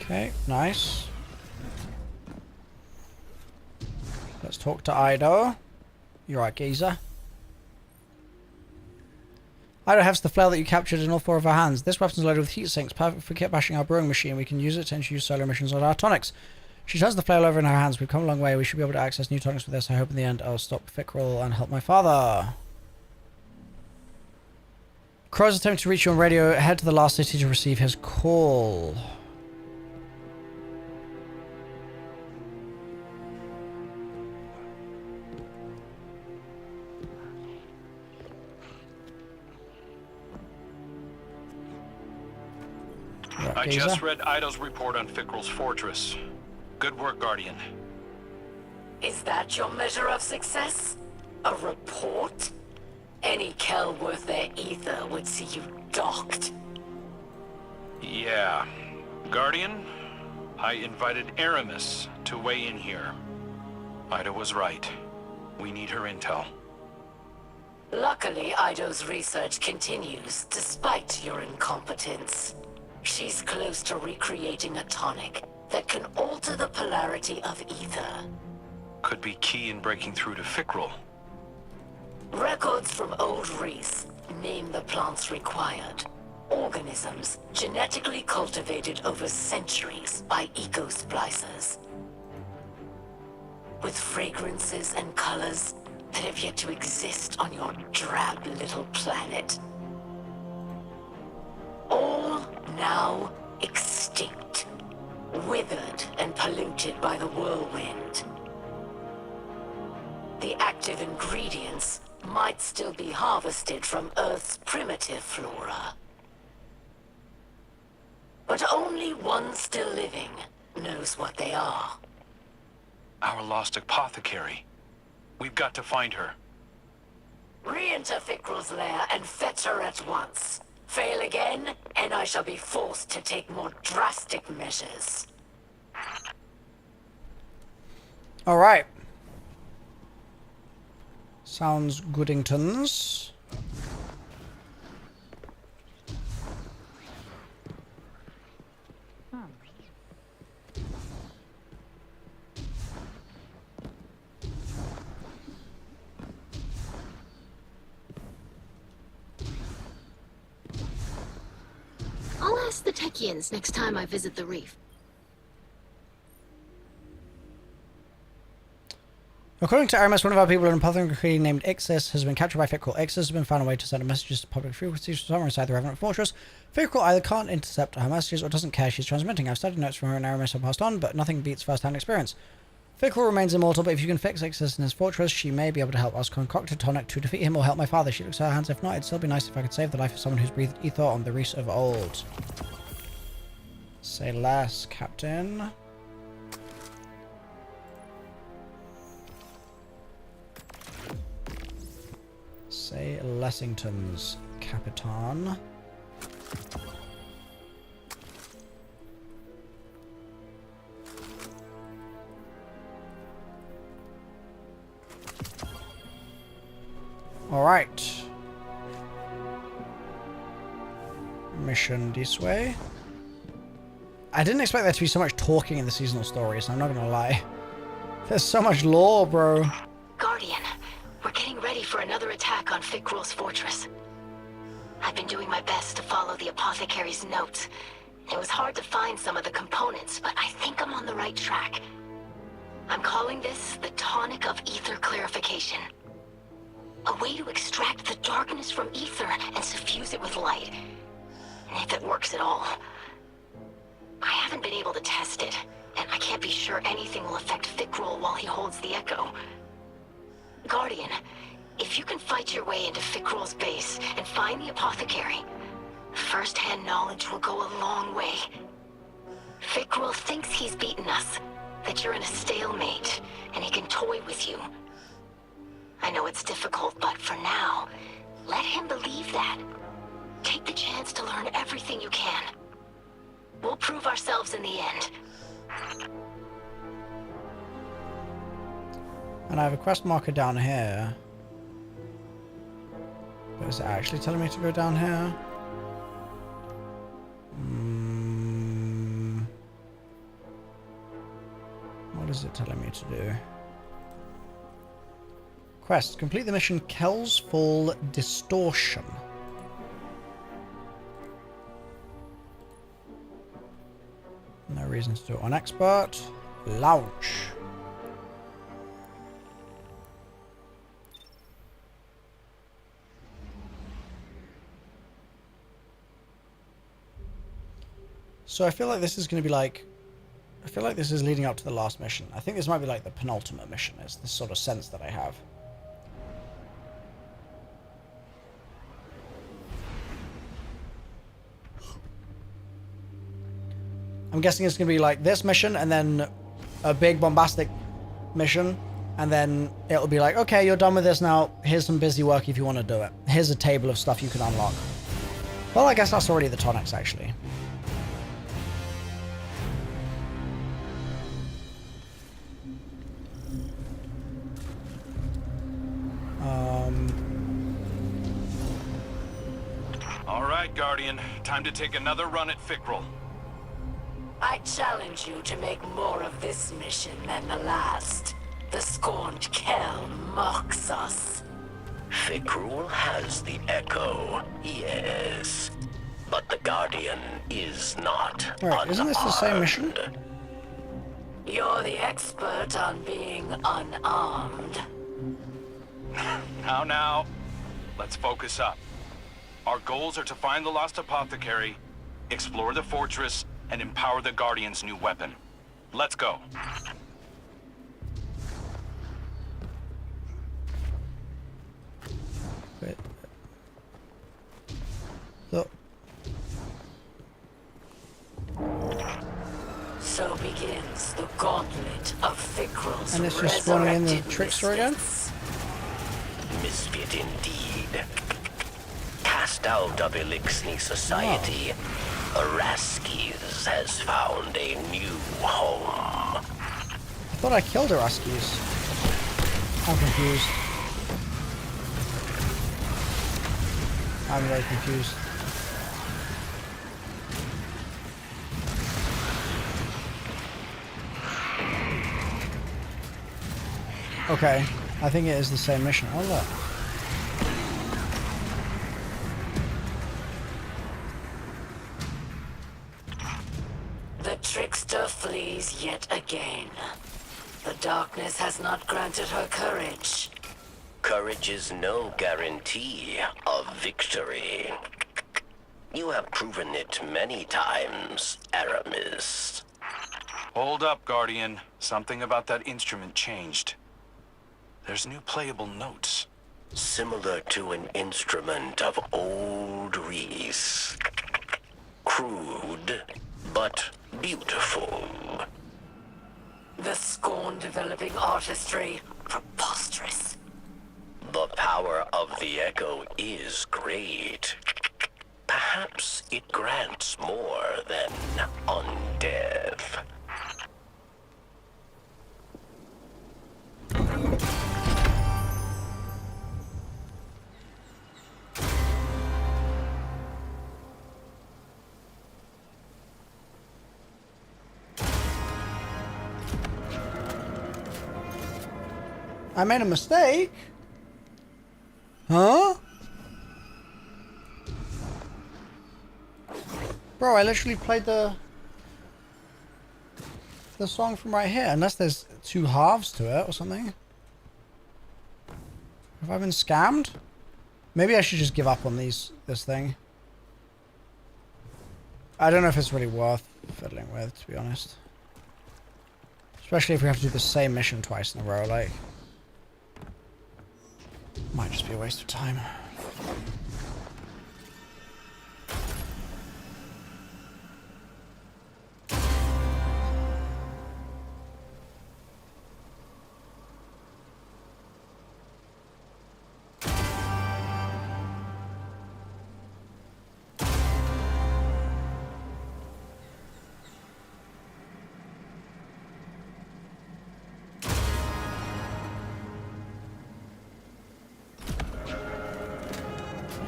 Okay, nice. Let's talk to Ido. You're right, geezer. Ido has the flail that you captured in all 4 of her hands. This weapon is loaded with heat sinks, perfect for kit bashing our brewing machine. We can use it to introduce solo missions on our tonics. She turns the flail over in her hands. We've come a long way. We should be able to access new tonics with this. I hope in the end I'll stop Fickrul and help my father. Crow's attempting to reach you on radio. Head to the last city to receive his call. I just read Ido's report on Fickrul's fortress. Good work, Guardian. Is that your measure of success? A report? Any Kell worth their ether would see you docked. Yeah. Guardian, I invited Eramis to weigh in here. Ida was right. We need her intel. Luckily, Ido's research continues, despite your incompetence. She's close to recreating a tonic that can alter the polarity of ether. could be key in breaking through to Fikrul. Records from old Reese name the plants required. Organisms genetically cultivated over centuries by eco-splicers. With fragrances and colors that have yet to exist on your drab little planet. All now extinct, withered and polluted by the whirlwind. The active ingredients might still be harvested from Earth's primitive flora. But only one still living knows what they are. Our lost apothecary. We've got to find her. Re-enter Fikrul's lair and fetch her at once. Fail again, and I shall be forced to take more drastic measures. All right. Sounds goodingtons. I'll ask the Techians next time I visit the reef. According to Eramis, one of our people in apothecary named Ixis has been captured by Fikrul. Ixis has been found a way to send messages to public frequencies from somewhere inside the Revenant fortress. Fikrul either can't intercept her messages or doesn't care she's transmitting. I've studied notes from her and Eramis have passed on, but nothing beats first-hand experience. Fikrul remains immortal, but if you can fix Ixis in his fortress, she may be able to help us concoct a tonic to defeat him or help my father. She looks at her hands. If not, it'd still be nice if I could save the life of someone who's breathed ether on the Reese of old. Say less, Captain. Say Lessington's Capitan. Alright. Mission this way. I didn't expect there to be so much talking in the seasonal stories, I'm not gonna lie. There's so much lore, bro. Guardian, we're getting ready for another attack on Fikrul's fortress. I've been doing my best to follow the apothecary's notes. It was hard to find some of the components, but I think I'm on the right track. I'm calling this the tonic of ether clarification. A way to extract the darkness from ether and suffuse it with light. If it works at all. I haven't been able to test it, and I can't be sure anything will affect Fikrul while he holds the echo. Guardian, if you can fight your way into Fikrul's base and find the apothecary, first-hand knowledge will go a long way. Fikrul thinks he's beaten us, that you're in a stalemate, and he can toy with you. I know it's difficult, but for now, let him believe that. Take the chance to learn everything you can. We'll prove ourselves in the end. And I have a quest marker down here. But is it actually telling me to go down here? What is it telling me to do? Quest. Complete the mission Kel's Fall Distortion. No reason to do it on expert. Launch. So I feel like this is going to be like... I feel like this is leading up to the last mission. I think this might be like the penultimate mission, is the sort of sense that I have. I'm guessing it's going to be like this mission and then a big bombastic mission. And then it'll be like, okay, you're done with this now. Here's some busy work if you want to do it. Here's a table of stuff you can unlock. Well, I guess that's already the tonics, actually. All right, Guardian. Time to take another run at Fikrul. I challenge you to make more of this mission than the last. The scorned Kel mocks us. Fikrul has the echo, yes. But the Guardian is not Right, isn't this the same mission? You're the expert on being unarmed. Now. Let's focus up. Our goals are to find the lost apothecary, explore the fortress, and empower the Guardian's new weapon. Let's go. Wait. So. So begins the gauntlet of Fikrul's And it's just spawning in the resurrected trickster again? Misfit indeed. Cast out of Elixni society, Araskis has found a new home. I thought I killed Araskis. I'm confused. I'm very confused. Okay, I think it is the same mission. Oh look. The trickster flees yet again. The darkness has not granted her courage. Courage is no guarantee of victory. You have proven it many times, Eramis. Hold up, Guardian. Something about that instrument changed. There's new playable notes. Similar to an instrument of old Reese. Crude, but beautiful. The scorn developing artistry, preposterous. The power of the echo is great. Perhaps it grants more than undeath. I made a mistake? Huh? Bro, I literally played the song from right here, unless there's two halves to it or something. Have I been scammed? Maybe I should just give up on this thing. I don't know if it's really worth fiddling with, to be honest. Especially if we have to do the same mission twice in a row, like... Might just be a waste of time.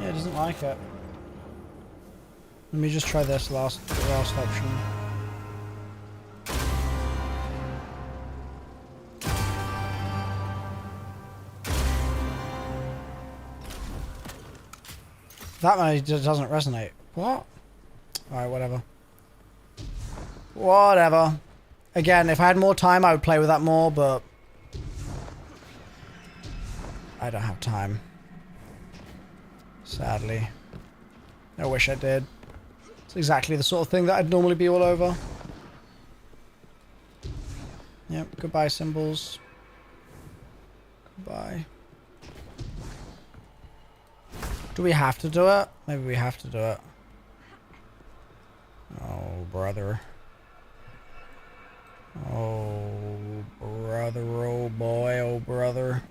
Yeah, it doesn't like it. Let me just try this last option. That one just doesn't resonate. What? Alright, whatever. Whatever. Again, if I had more time, I would play with that more, but... I don't have time. Sadly. I wish I did. It's exactly the sort of thing that I'd normally be all over. Yep, goodbye symbols. Goodbye. Do we have to do it? Maybe we have to do it. Oh, brother. Oh, brother, oh boy, oh brother.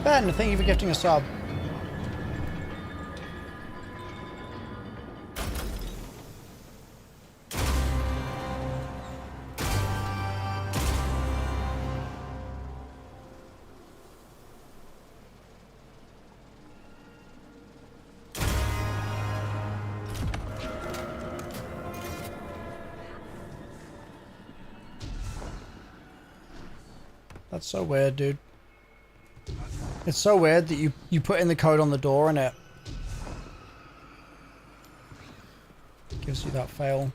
Ben, thank you for gifting a sub. That's so weird, dude. It's so weird that you put in the code on the door and it gives you that fail.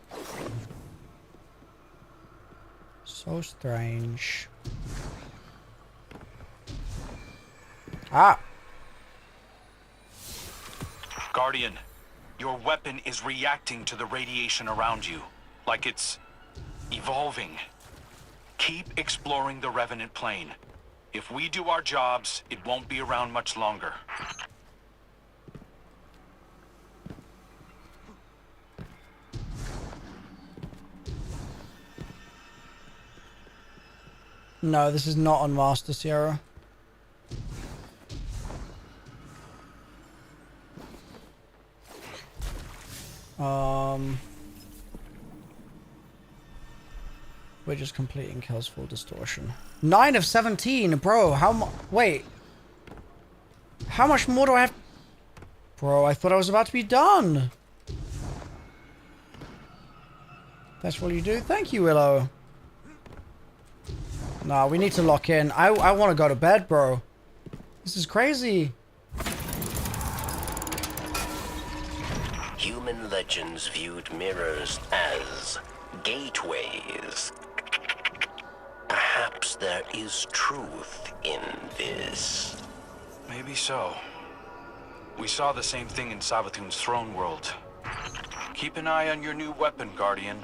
So strange. Ah! Guardian, your weapon is reacting to the radiation around you, like it's evolving. Keep exploring the Revenant plane. If we do our jobs, it won't be around much longer. No, this is not on Master Sierra. We're just completing kills full distortion. 9 of 17, bro. Wait. How much more do I have? Bro, I thought I was about to be done. That's what you do. Thank you, Willow. Nah, we need to lock in. I want to go to bed, bro. This is crazy. Human legends viewed mirrors as gateways. Perhaps there is truth in this. Maybe so. We saw the same thing in Savathun's throne world. Keep an eye on your new weapon, Guardian.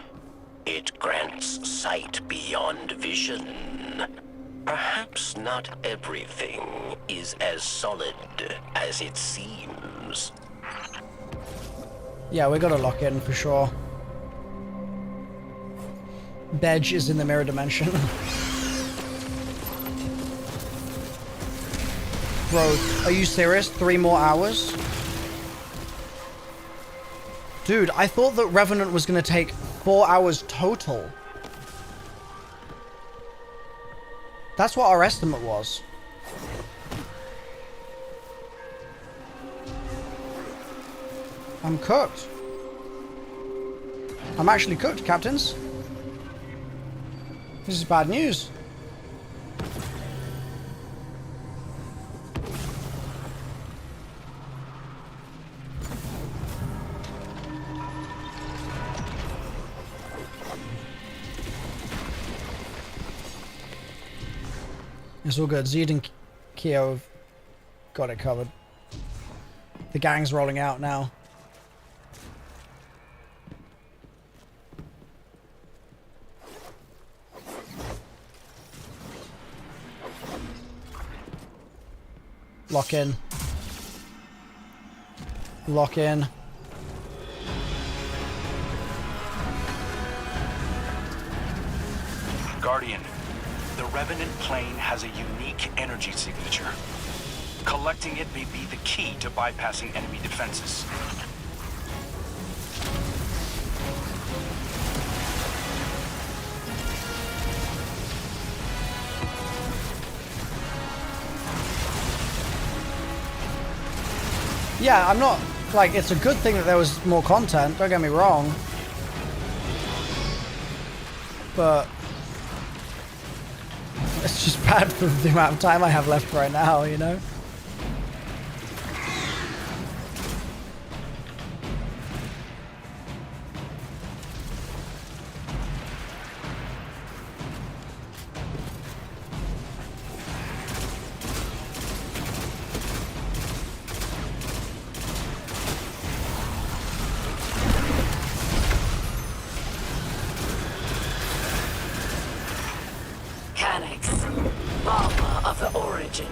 It grants sight beyond vision. Perhaps not everything is as solid as it seems. Yeah, we gotta lock in for sure. Bedge is in the mirror dimension. Bro, are you serious? 3 more hours? Dude, I thought that Revenant was gonna take 4 hours total. That's what our estimate was. I'm cooked. I'm actually cooked, captains. This is bad news. It's all good. Zed and Keo have got it covered. The gang's rolling out now. Lock in. Lock in. Guardian, the Revenant plane has a unique energy signature. Collecting it may be the key to bypassing enemy defenses. Yeah, I'm not, like, it's a good thing that there was more content, don't get me wrong. But it's just bad for the amount of time I have left right now, you know?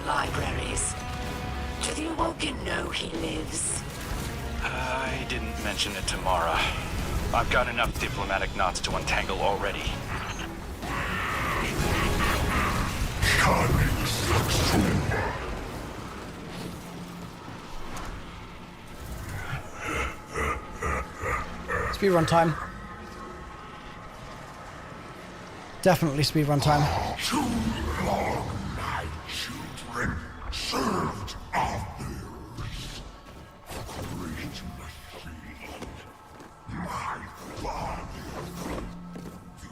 Libraries. Do the Awoken know he lives? I didn't mention it to Mara. I've got enough diplomatic knots to untangle already. Speedrun time. Definitely speedrun time. Too long, my children served others. Great machine, my guardian, you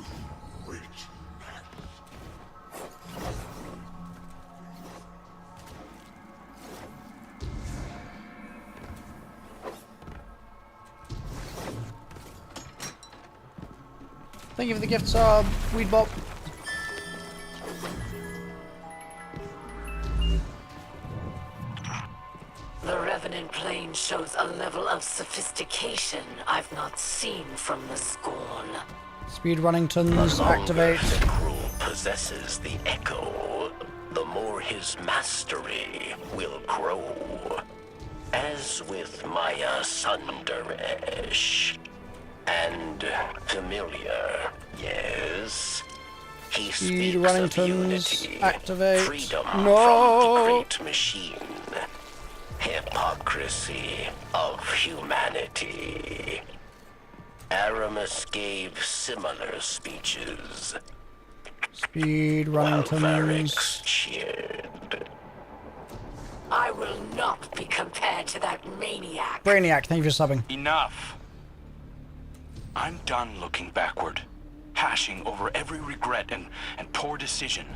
witness. Thank you for the gifts, Weedbop. The Revenant plane shows a level of sophistication I've not seen from the Scorn. Speedrunningtons, activate. The crew possesses the echo, the more his mastery will grow. As with Maya Sundaresh. And familiar, yes. He speaks of unity, activate. freedom No. from the great machine, hypocrisy of humanity. Eramis gave similar speeches. While Varix cheered. I will not be compared to that maniac. Brainiac, thank you for subbing. Enough. I'm done looking backward, hashing over every regret and poor decision.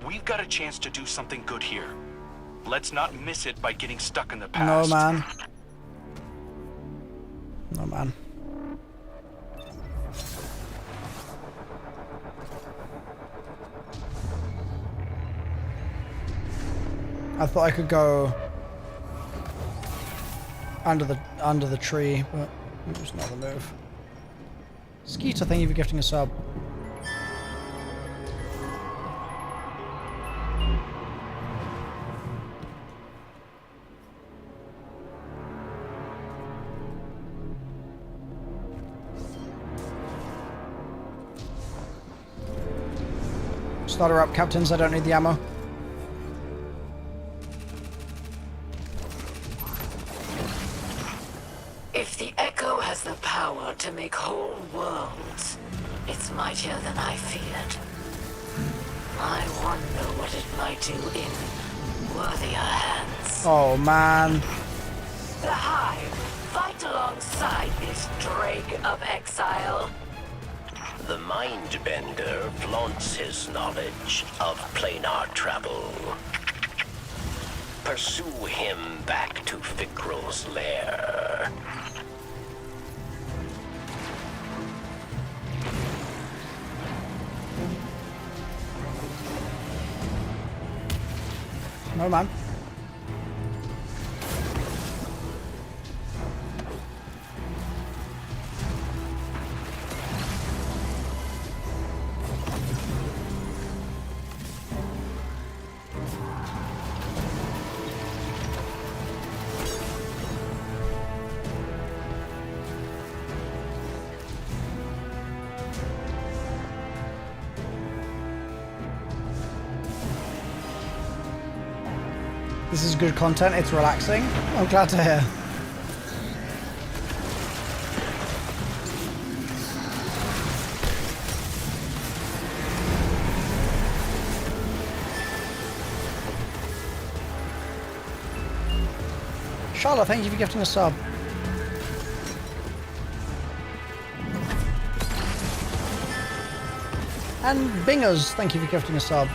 We've got a chance to do something good here. Let's not miss it by getting stuck in the past. No, man. No, man. I thought I could go under the tree, but it was not the move. Skeeter, thank you for gifting a sub. Starter up, captains, I don't need the ammo. If the Echo has the power to make whole worlds, it's mightier than I feared. I wonder what it might do in worthier hands. Oh, man. The Hive, fight alongside this drake of exile. The Mindbender flaunts his knowledge of planar travel. Pursue him back to Fikrul's lair. No, man. This is good content, it's relaxing. I'm glad to hear. Charlotte, thank you for gifting a sub. And Bingers, thank you for gifting a sub.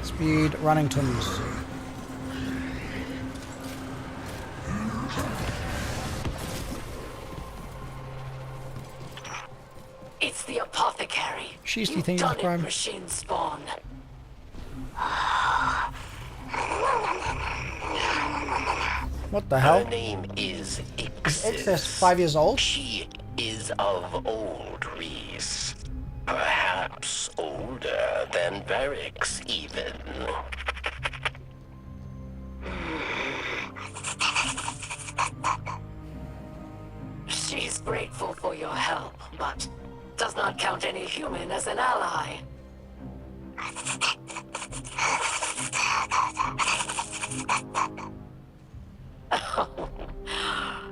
Speed Runningtons. It's the apothecary. She's the You've thing done of it, crime. machine spawn. What the hell? Her name is Is Ixis 5 years old? She is of old Reese. Perhaps older than Varric's, even. She's grateful for your help, but does not count any human as an ally.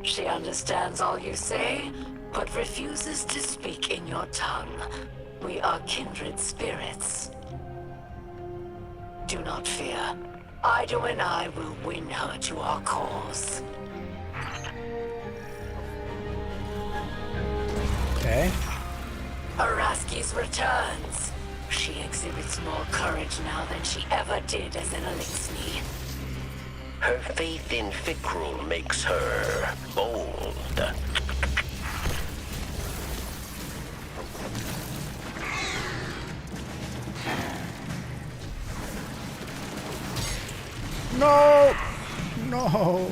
She understands all you say, but refuses to speak in your tongue. We are kindred spirits. Do not fear. Ido and I will win her to our cause. Okay. Araski's returns. She exhibits more courage now than she ever did as an Elixni. Her faith in Fikrul makes her bold. No! No!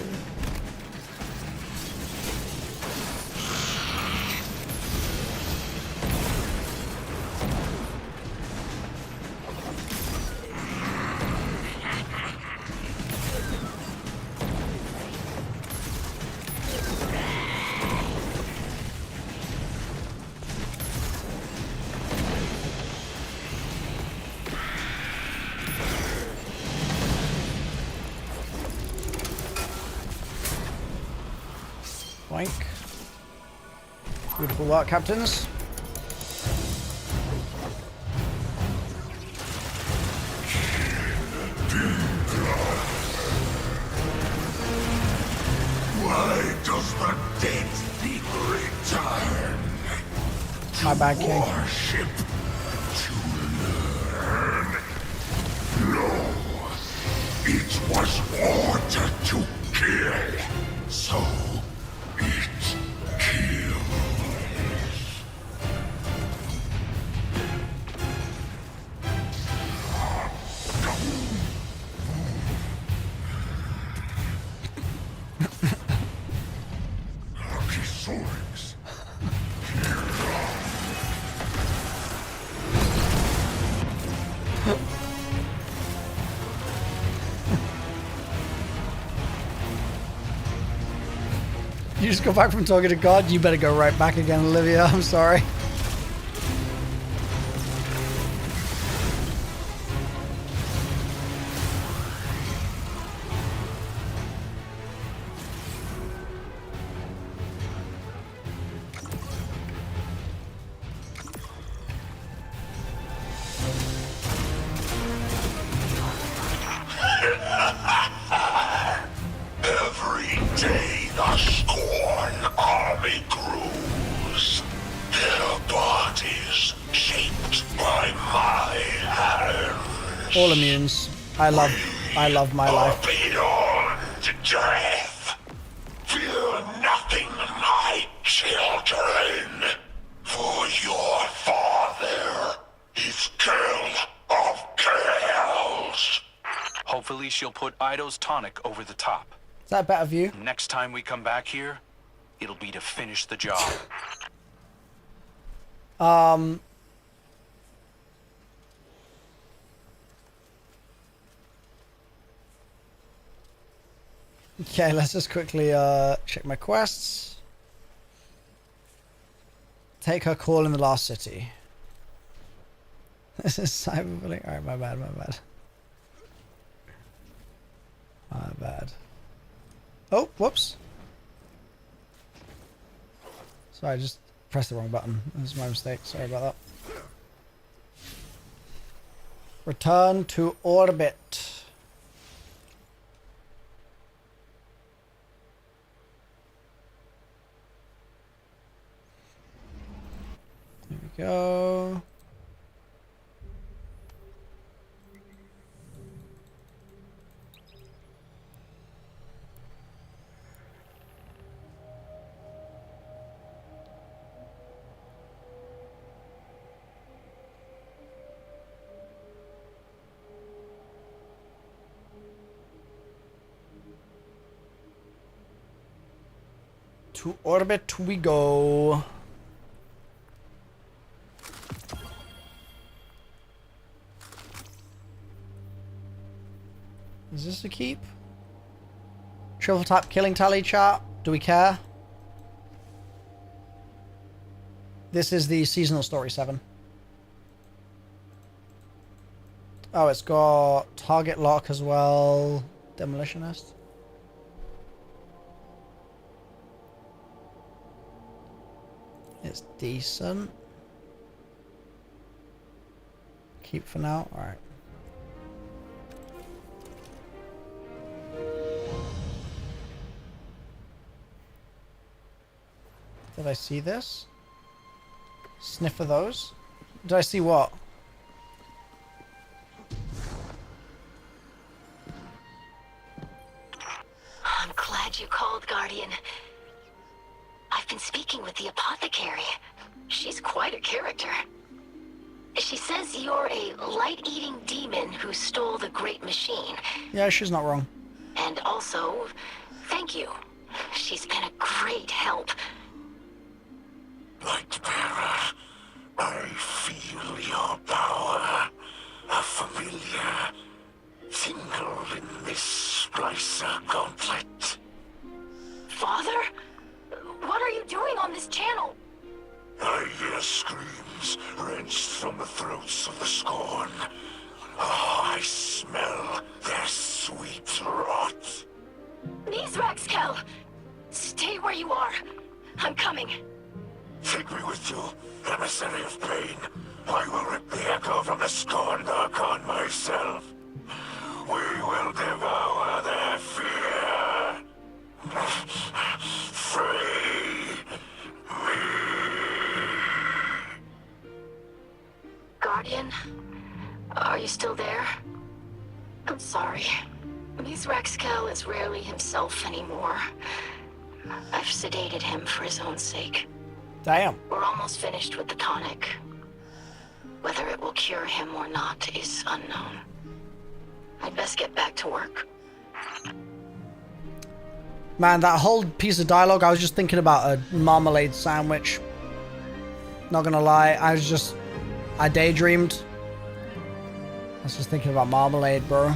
Boink. Beautiful work, captains. Why does the dead people return? My bad, King. Worship to learn. No, it was ordered to kill, so it kills. Archisaurus. You just go back from talking to God, you better go right back again, Olivia. I'm sorry. Every day the Scorn army grows. Their bodies shaped by my hands. All immunes. I love my life. Beyond death. Fear nothing, my children. For your father is Girl of Girls. Hopefully she'll put Ido's tonic over the top. Is that a better view? Next time we come back here, it'll be to finish the job. Okay, let's just quickly check my quests. Take her call in the last city. This is cyberbullying. Alright, my bad. My bad. Oh, whoops. Sorry, I just pressed the wrong button. That was my mistake. Sorry about that. Return to orbit. There we go. To orbit we go. Is this a keep? Triple tap killing tally chart. Do we care? This is the seasonal story 7. Oh, it's got target lock as well. Demolitionist. It's decent. Keep for now. Alright. Did I see this? Sniff for those? Did I see what? I'm glad you called, Guardian. I've been speaking with the apothecary. She's quite a character. She says you're a light-eating demon who stole the great machine. Yeah, she's not wrong. And also, thank you. She's been a great help. Lightbearer, I feel your power. A familiar tingle in this splicer gauntlet. Father? What are you doing on this channel? I hear screams wrenched from the throats of the scorn. Oh, I smell their sweet rot. Nisraxkel! Stay where you are. I'm coming. Take me with you, emissary of pain. I will rip the echo from the scorned Archon myself. We will devour their fear. Free me. Guardian? Are you still there? I'm sorry. Nisraxkel is rarely himself anymore. I've sedated him for his own sake. Damn. We're almost finished with the tonic. Whether it will cure him or not is unknown. I'd best get back to work. Man, that whole piece of dialogue, I was just thinking about a marmalade sandwich. Not gonna lie, I daydreamed. I was just thinking about marmalade, bro.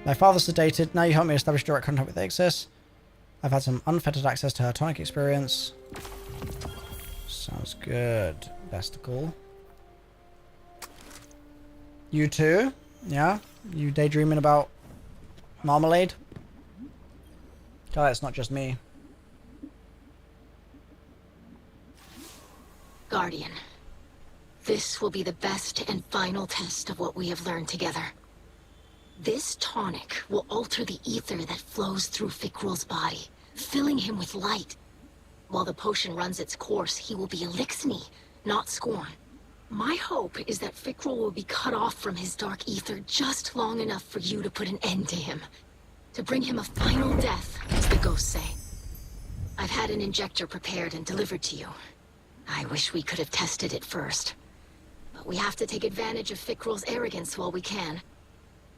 My father sedated. Now you help me establish direct contact with Ixis. I've had some unfettered access to her tonic experience. Sounds good. Vesticle. You too? Yeah? You daydreaming about marmalade? God, it's not just me. Guardian, this will be the best and final test of what we have learned together. This tonic will alter the ether that flows through Fikrul's body, filling him with light. While the potion runs its course, he will be Elixni, not Scorn. My hope is that Fikrul will be cut off from his dark ether just long enough for you to put an end to him. To bring him a final death, as the ghosts say. I've had an injector prepared and delivered to you. I wish we could have tested it first. But we have to take advantage of Fikrul's arrogance while we can.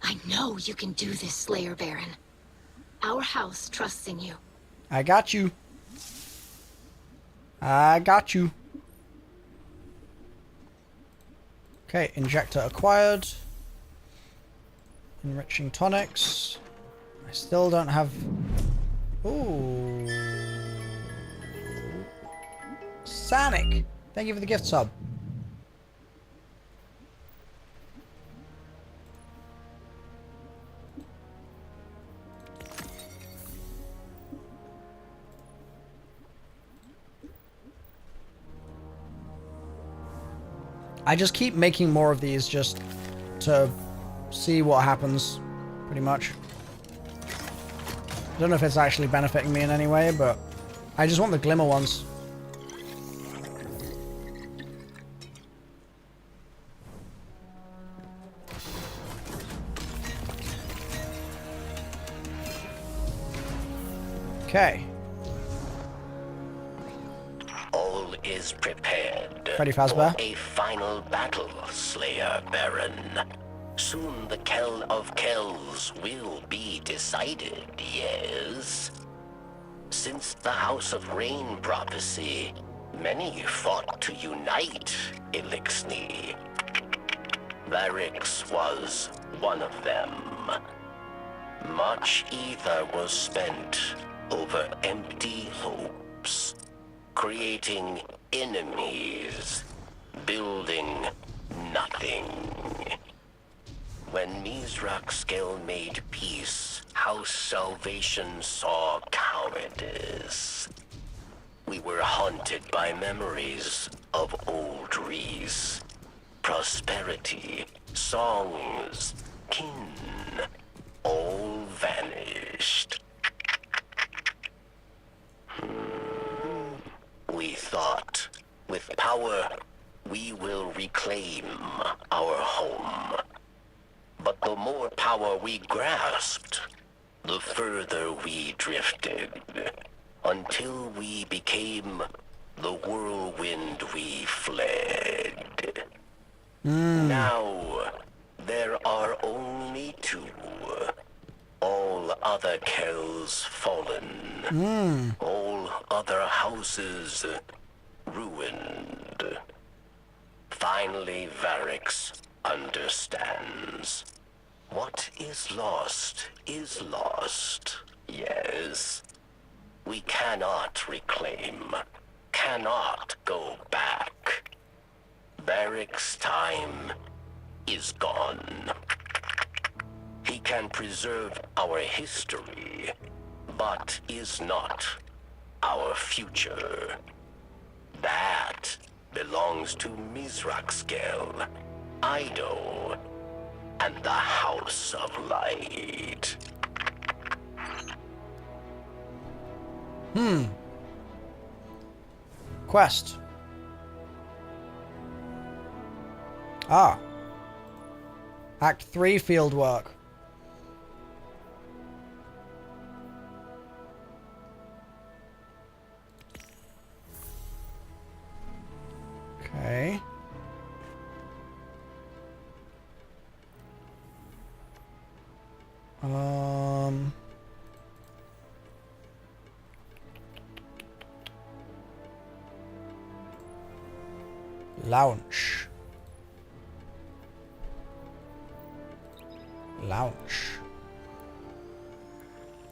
I know you can do this, Slayer Baron. Our house trusts in you. I got you. I got you. Okay, injector acquired. Enriching tonics. I still don't have... Ooh. Sanic. Thank you for the gift sub. I just keep making more of these just to see what happens, pretty much. I don't know if it's actually benefiting me in any way, but I just want the glimmer ones. Okay. All is prepared Freddy Fazbear. for a final battle, Slayer Baron. Soon the Kell of Kells will be decided, yes? Since the House of Rain prophecy, Many fought to unite Elixni. Varix was one of them. Much ether was spent over empty hopes, creating enemies, building nothing. When MrRoflWaffles made peace, House Salvation saw cowardice. We were haunted by memories of old Reese. Prosperity, songs, kin, all vanished. We thought, with power, we will reclaim our home. But the more power we grasped, the further we drifted, until we became the whirlwind we fled. Now, there are only two. All other Kells fallen. All other houses ruined. Finally, Varix understands. What is lost is lost. Yes. We cannot reclaim, cannot go back. Varix's time is gone. He can preserve our history, but is not our future. That belongs to MrRoflWaffles, Ido, and the House of Light. Quest. Ah. Act 3 fieldwork. Okay. Launch.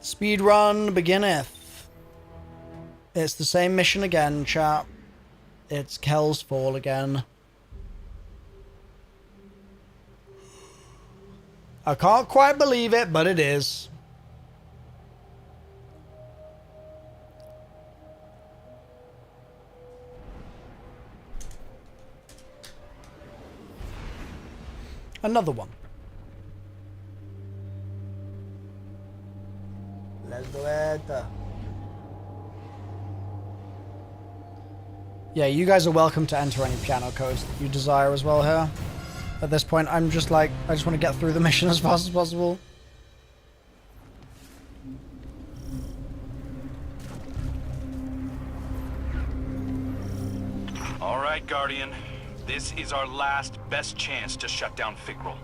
Speedrun beginneth. It's the same mission again, chap. It's Kel's Fall again. I can't quite believe it, but it is. Another one. Let's do it. Yeah, you guys are welcome to enter any piano codes that you desire as well here. At this point, I'm just like, I just want to get through the mission as fast as possible. All right, Guardian. This is our last best chance to shut down Fikrul.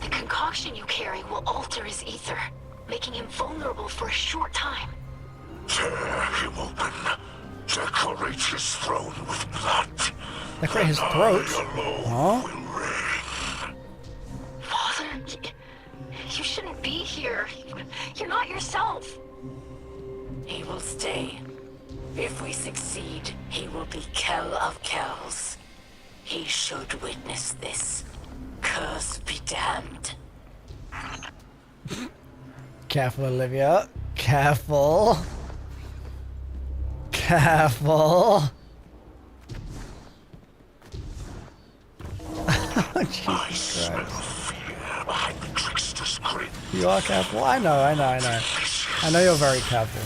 The concoction you carry will alter his ether, making him vulnerable for a short time. Tear him open. Decorate his throne with blood. Decorate his throat? Huh? Father, you shouldn't be here. You're not yourself. He will stay. If we succeed, he will be Kell of Kells. He should witness this. Curse be damned. Careful, Olivia. Careful. Careful. I smell fear behind the trickster's grin. You are careful. I know. I know you're very careful.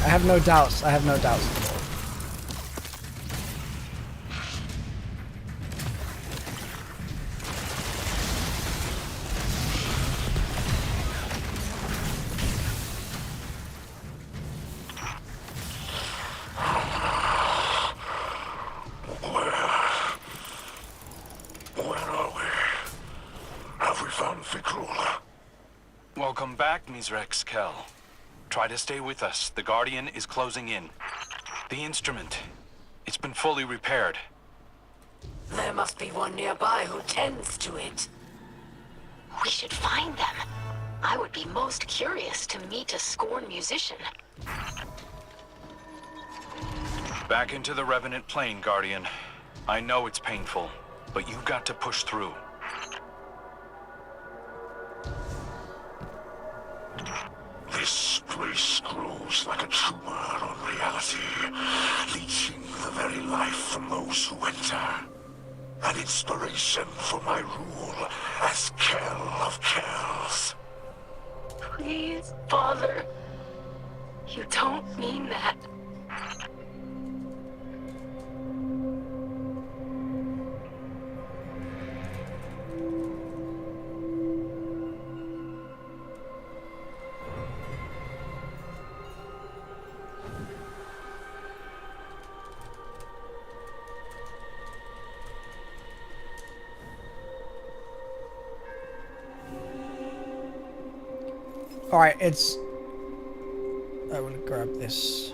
I have no doubts. At all. Where are we? Have we found Fikrul? Welcome back, MrRoflWaffles. Try to stay with us. The Guardian is closing in. The instrument, it's been fully repaired. There must be one nearby who tends to it. We should find them. I would be most curious to meet a scorn musician. Back into the Revenant plane, Guardian. I know it's painful, but you've got to push through. This place grows like a tumor on reality, leeching the very life from those who enter. An inspiration for my rule as Kell of Kells. Please, Father. You don't mean that. Alright, it's... I will grab this.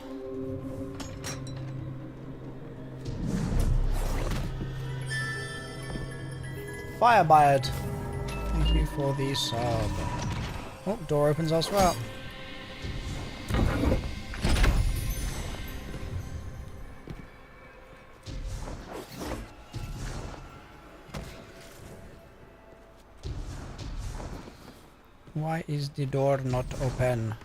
Firebeard. Thank you for the sub. Oh, door opens elsewhere. Why is the door not open?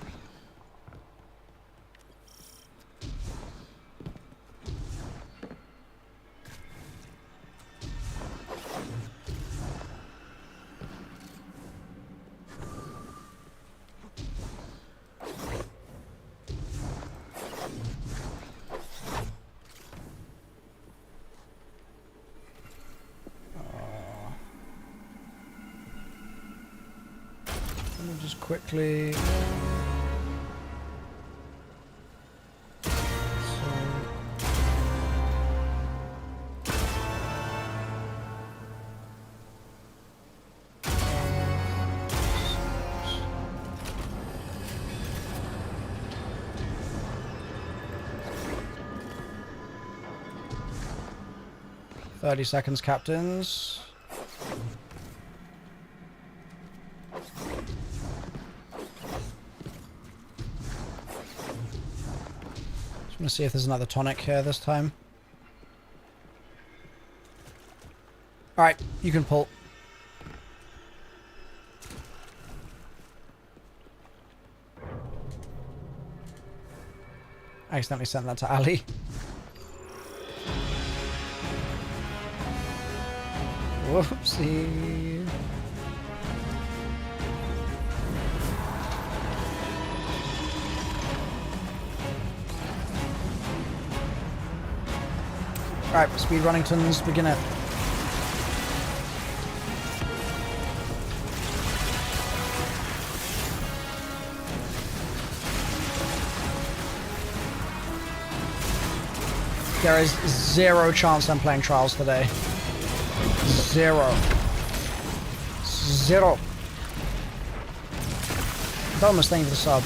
Let me just quickly... "30 seconds, captains." Just want to see if there's another tonic here this time. Alright, you can pull. I accidentally sent that to Ali. Whoopsie. Alright, speedrunningtons, begin it. There is zero chance I'm playing Trials today. Zero. Thomas, thank you for the sub.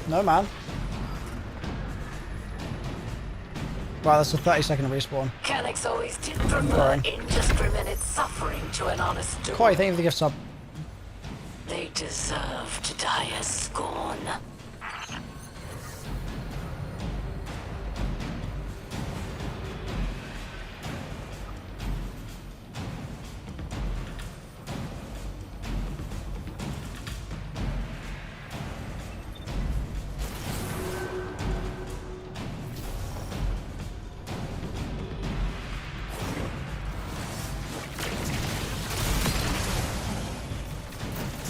No, man. Wow, that's a 30-second respawn. Canucks always did prefer indiscriminate suffering to an honest duel. Koi, thank you for the gift sub. They deserve to die as scorn.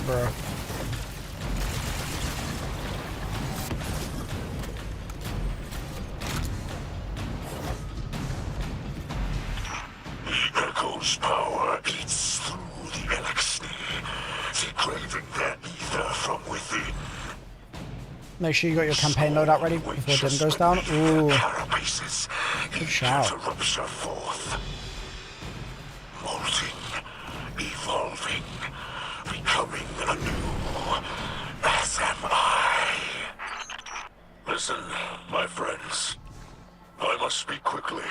Bro. Echo's power eats through the Elixir. The Make sure you got your campaign loadout ready before Dim goes down. Ooh. Good shout. Rupture forth. Molting, evolving, becoming anew, as am I. Listen, my friends. I must speak quickly.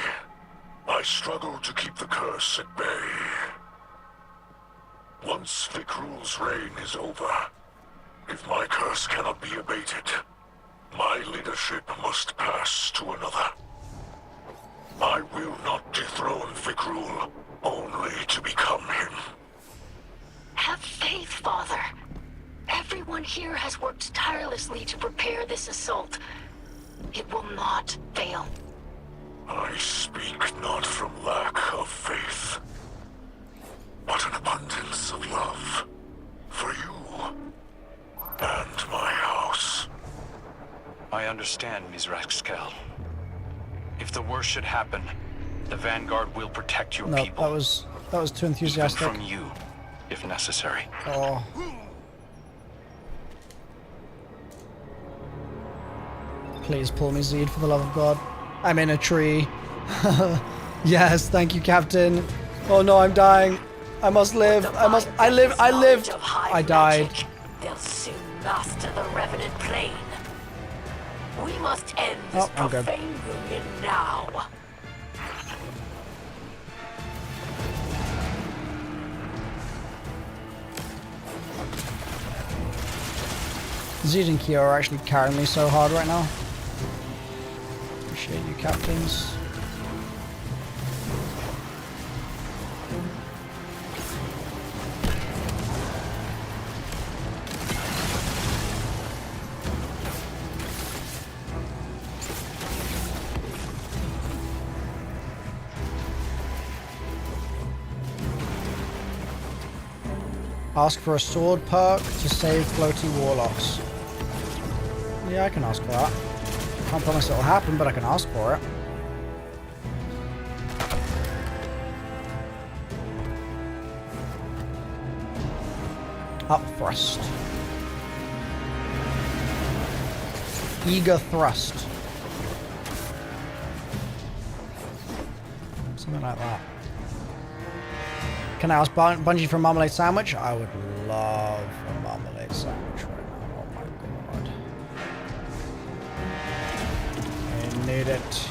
I struggle to keep the curse at bay. Once Fikrul's reign is over, if my curse cannot be abated, my leadership must pass to another. I will not dethrone Fikrul, only to become him. Have faith, Father. Everyone here has worked tirelessly to prepare this assault. It will not fail. I speak not from lack of faith, but an abundance of love for you and my house. I understand, MrRoflWaffles. If the worst should happen, the Vanguard will protect your people. No, that was too enthusiastic. Even from you, if necessary. Oh. Please pull me, Zed, for the love of God. I'm in a tree. Yes, thank you, Captain. Oh no, I'm dying. I must live. I lived. I died. They'll soon master the Revenant plane. We must end this profane union now. Zed and Kyo are actually carrying me so hard right now. Appreciate you, captains. Ask for a sword perk to save floaty warlocks. Yeah, I can ask for that. Can't promise it'll happen, but I can ask for it. Up thrust. Eager thrust. Something like that. Can I ask Bungie for a marmalade sandwich? I would love a marmalade sandwich right now. Oh my god. I need it.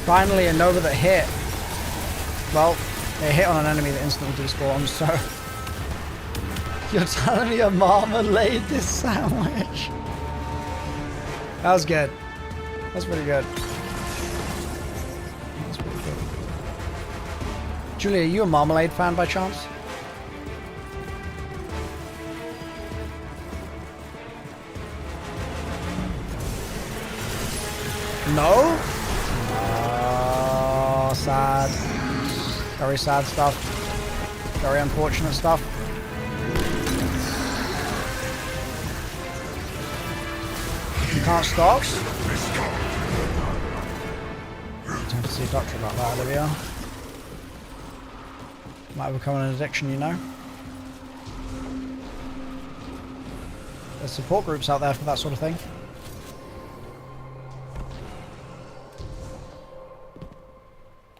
Finally, a Nova that hit. Well, it hit on an enemy that instantly despawns, so... You're telling me a marmalade this sandwich? That was good. That's pretty good. That's pretty good. Julia, are you a marmalade fan by chance? No? Sad. Very sad stuff. Very unfortunate stuff. You can't stocks? Time to see a doctor about that, Olivia. Might become an addiction, you know. There's support groups out there for that sort of thing.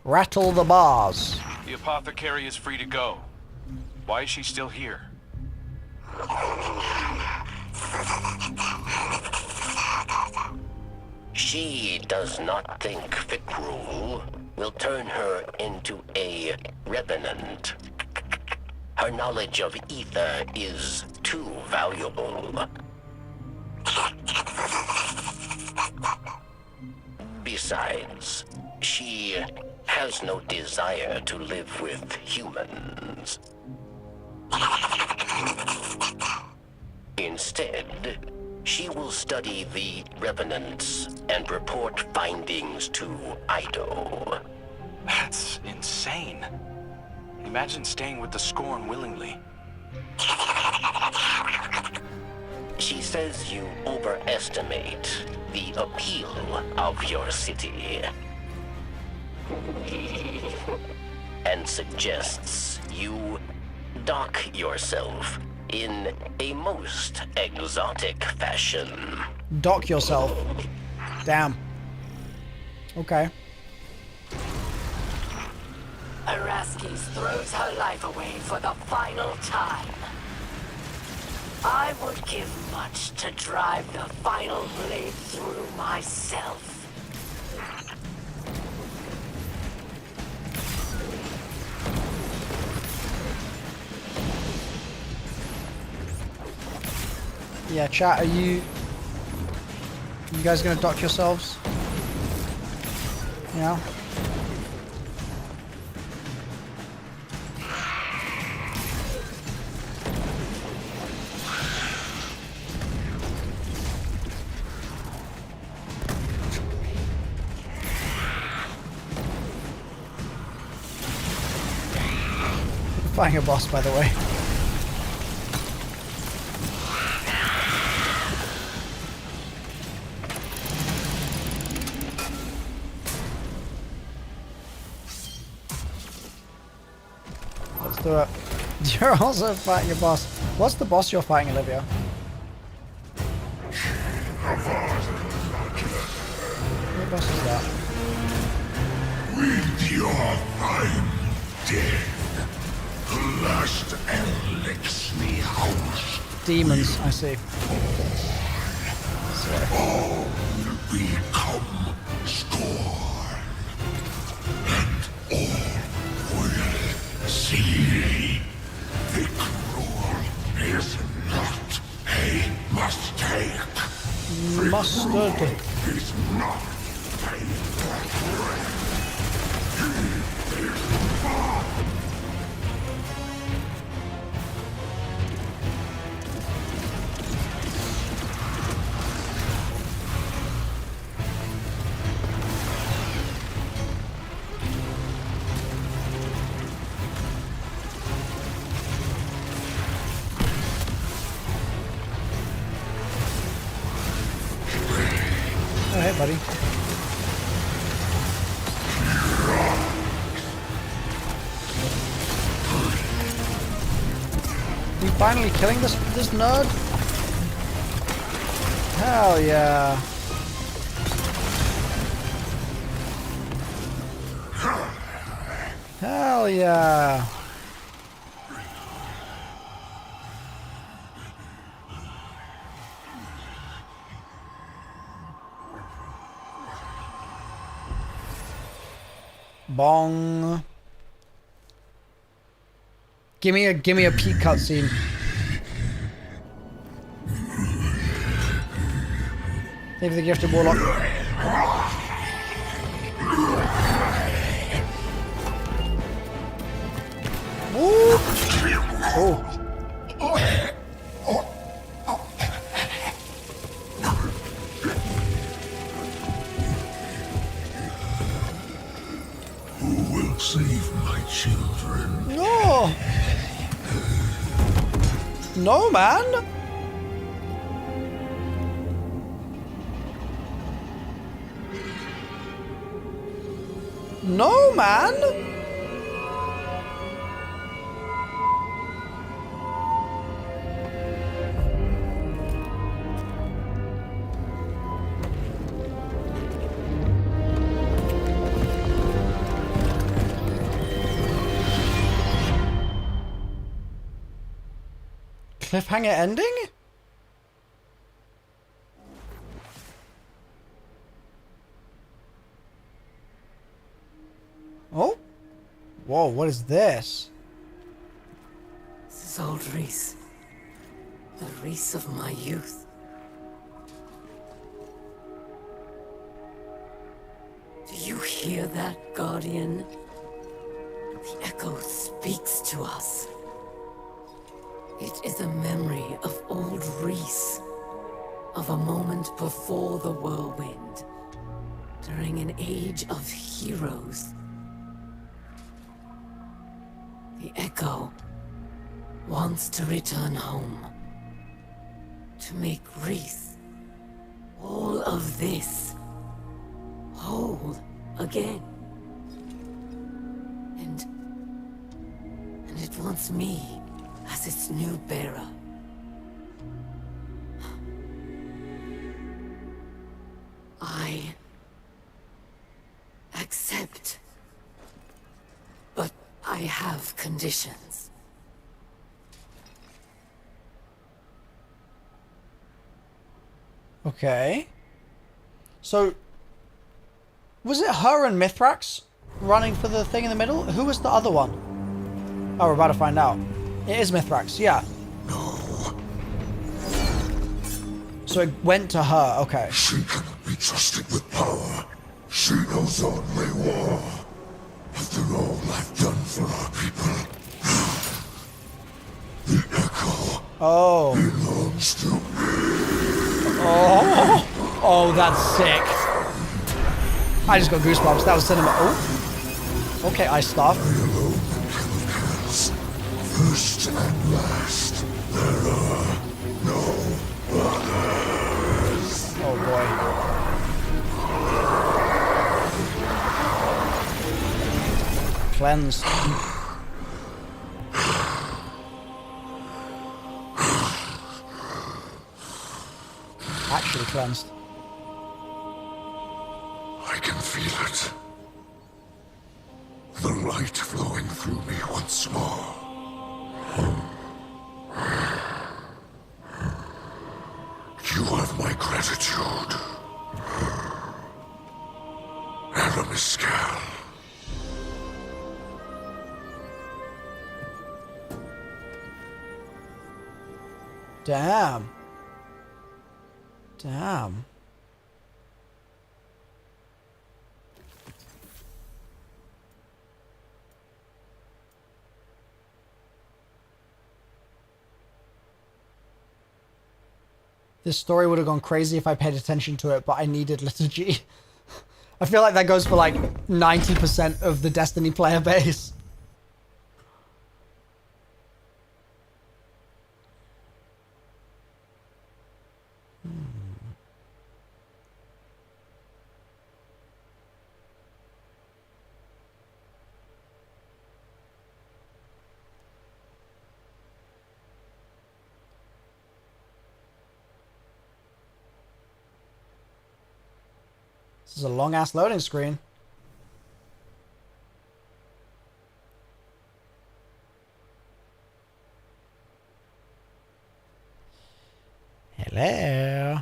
Rattle the bars. The apothecary is free to go. Why is she still here? She does not think Fikrul will turn her into a Revenant. Her knowledge of ether is too valuable. Besides, she has no desire to live with humans. Instead, she will study the Revenants and report findings to Ido. That's insane. insane. Imagine staying with the Scorn willingly. She says you overestimate the appeal of your city. And suggests you dock yourself in a most exotic fashion. Dock yourself. Damn. Okay. Araskis throws her life away for the final time. I would give much to drive the final blade through myself. Yeah, chat, are you guys gonna dock yourselves? Yeah. Fighting a boss, by the way. Let's do it. You're also fighting a boss. What's the boss you're fighting, Olivia? What boss is that? With your fine death, last elixir house. Demons, I see. All become scorn, and all will see. Vicruel is not a mistake. Mustard. Is not a threat. He is far. Oh, hey, buddy. We finally killing this nerd? Hell yeah. Hell yeah. Bong. Give me a peek cutscene. Maybe the gifted warlock. Ooh. Oh. Save my children. No. No, man. No, man. Cliffhanger ending? Oh? Whoa, what is this? This is old Reese. The Reese of my youth. Do you hear that, Guardian? The echo speaks to us. It is a memory of old Reese, of a moment before the whirlwind, during an age of heroes. echo wants to return home. To make Reese, all of this, whole again. And it wants me as its new bearer. I accept. But I have conditions. Okay. So, was it her and Mithrax running for the thing in the middle? Who was the other one? Oh, we're about to find out. It is Mithrax, yeah. No. So it went to her, okay. She cannot be trusted with power. She knows only war. After all I've done for our people, the echo belongs to me. Oh, that's sick. I just got goosebumps. That was cinema. Oh. Okay, ice staff. I alone can kill chaos. First and last. There are no others. Oh boy. Cleanse. Actually cleansed. I can feel it. The light flowing through me once more. You have my gratitude. Eramis. Damn. Damn. This story would have gone crazy if I paid attention to it, but I needed liturgy. I feel like that goes for like 90% of the Destiny player base. This is a long-ass loading screen. Hello.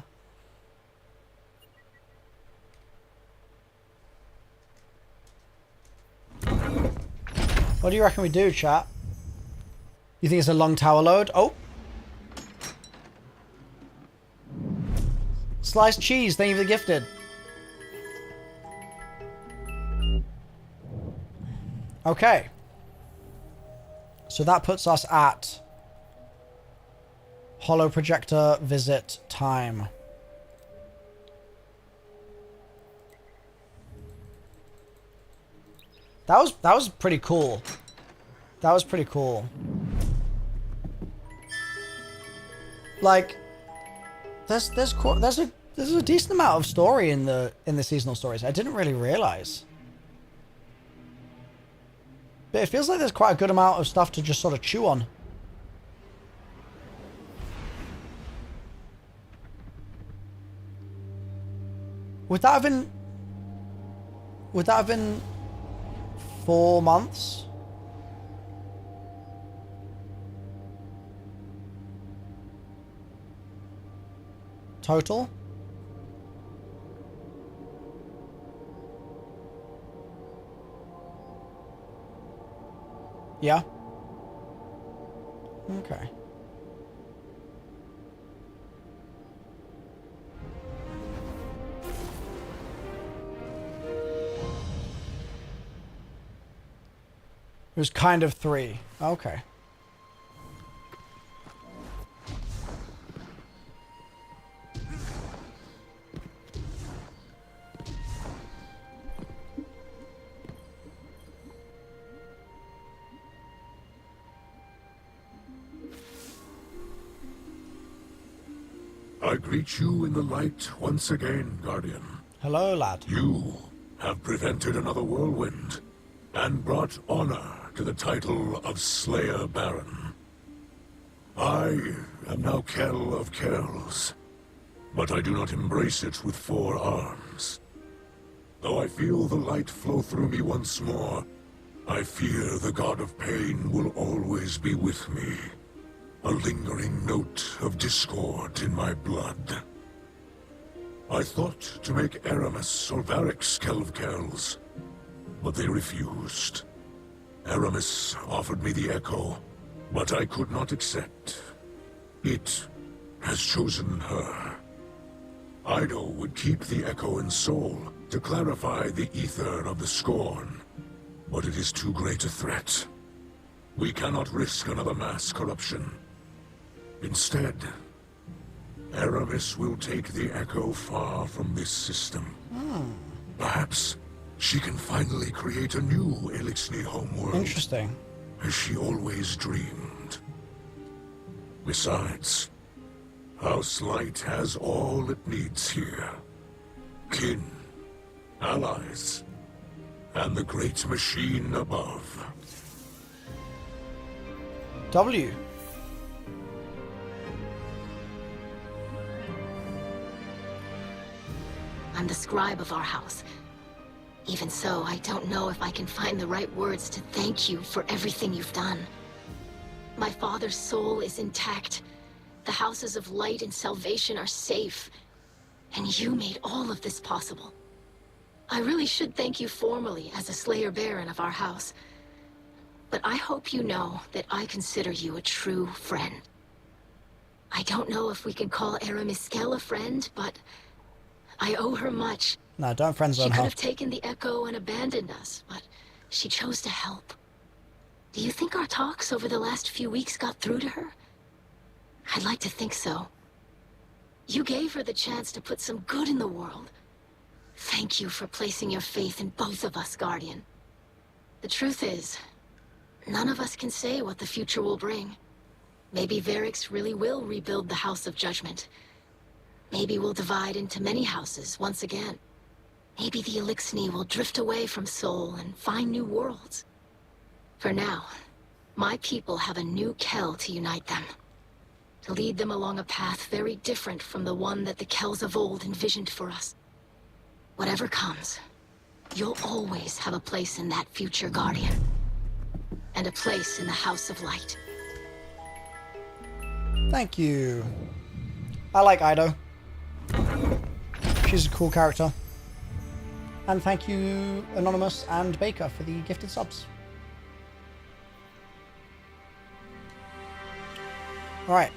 What do you reckon we do, chat? You think it's a long tower load? Oh. Sliced cheese, thank you for the gifted. Okay. So that puts us at Holo Projector visit time. That was pretty cool. That was pretty cool. Like there's a decent amount of story in the seasonal stories. I didn't really realize. But it feels like there's quite a good amount of stuff to just sort of chew on. Would that have been 4 months? Total? Yeah. Okay. It was kind of 3. Okay. I greet you in the light once again, Guardian. Hello, lad. You have prevented another whirlwind, and brought honor to the title of Slayer Baron. I am now Kell of Kells, but I do not embrace it with 4 arms. Though I feel the light flow through me once more, I fear the God of Pain will always be with me. A lingering note of discord in my blood. I thought to make Eramis or Varric's Kell of Kells, but they refused. Eramis offered me the Echo, but I could not accept. It has chosen her. Ido would keep the Echo in Soul to clarify the ether of the Scorn, but it is too great a threat. We cannot risk another mass corruption. Instead, Eramis will take the Echo far from this system. Perhaps she can finally create a new Elixni homeworld. Interesting. As she always dreamed. Besides, House Light has all it needs here. Kin, allies, and the great machine above. W. I'm the scribe of our house. Even so, I don't know if I can find the right words to thank you for everything you've done. My father's soul is intact. The houses of light and salvation are safe. And you made all of this possible. I really should thank you formally as a Slayer Baron of our house. But I hope you know that I consider you a true friend. I don't know if we can call Eramis Kell a friend, but I owe her much. No, don't friend zone She could her. have taken the Echo and abandoned us, but she chose to help. Do you think our talks over the last few weeks got through to her? I'd like to think so. You gave her the chance to put some good in the world. Thank you for placing your faith in both of us, Guardian. The truth is, none of us can say what the future will bring. Maybe Varrix really will rebuild the House of Judgment. Maybe we'll divide into many houses once again. Maybe the Elixni will drift away from Sol and find new worlds. For now, my people have a new Kell to unite them. To lead them along a path very different from the one that the Kells of old envisioned for us. Whatever comes, you'll always have a place in that future, Guardian. And a place in the House of Light. Thank you. I like Ido. She's a cool character. And thank you, Anonymous and Baker, for the gifted subs. Right.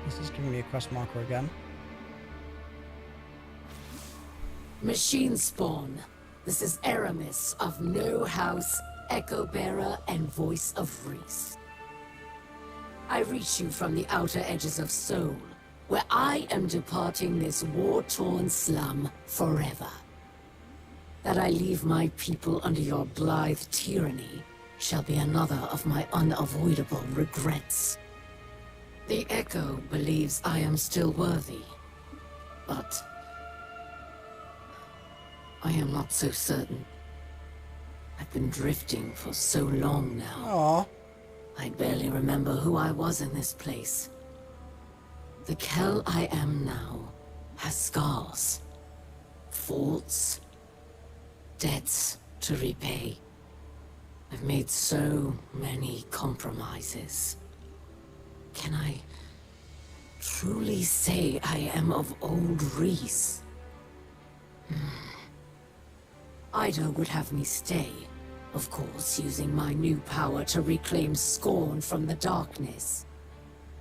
This is giving me a quest marker again. Machine spawn. This is Eramis of No House, Echo Bearer, and Voice of Reese. I reach you from the outer edges of Sol, where I am departing this war-torn slum forever. That I leave my people under your blithe tyranny shall be another of my unavoidable regrets. The Echo believes I am still worthy, but I am not so certain. I've been drifting for so long now. Aww. I barely remember who I was in this place. The Kell I am now has scars, faults, debts to repay. I've made so many compromises. Can I truly say I am of old Reese? Ido would have me stay, of course, using my new power to reclaim Scorn from the darkness.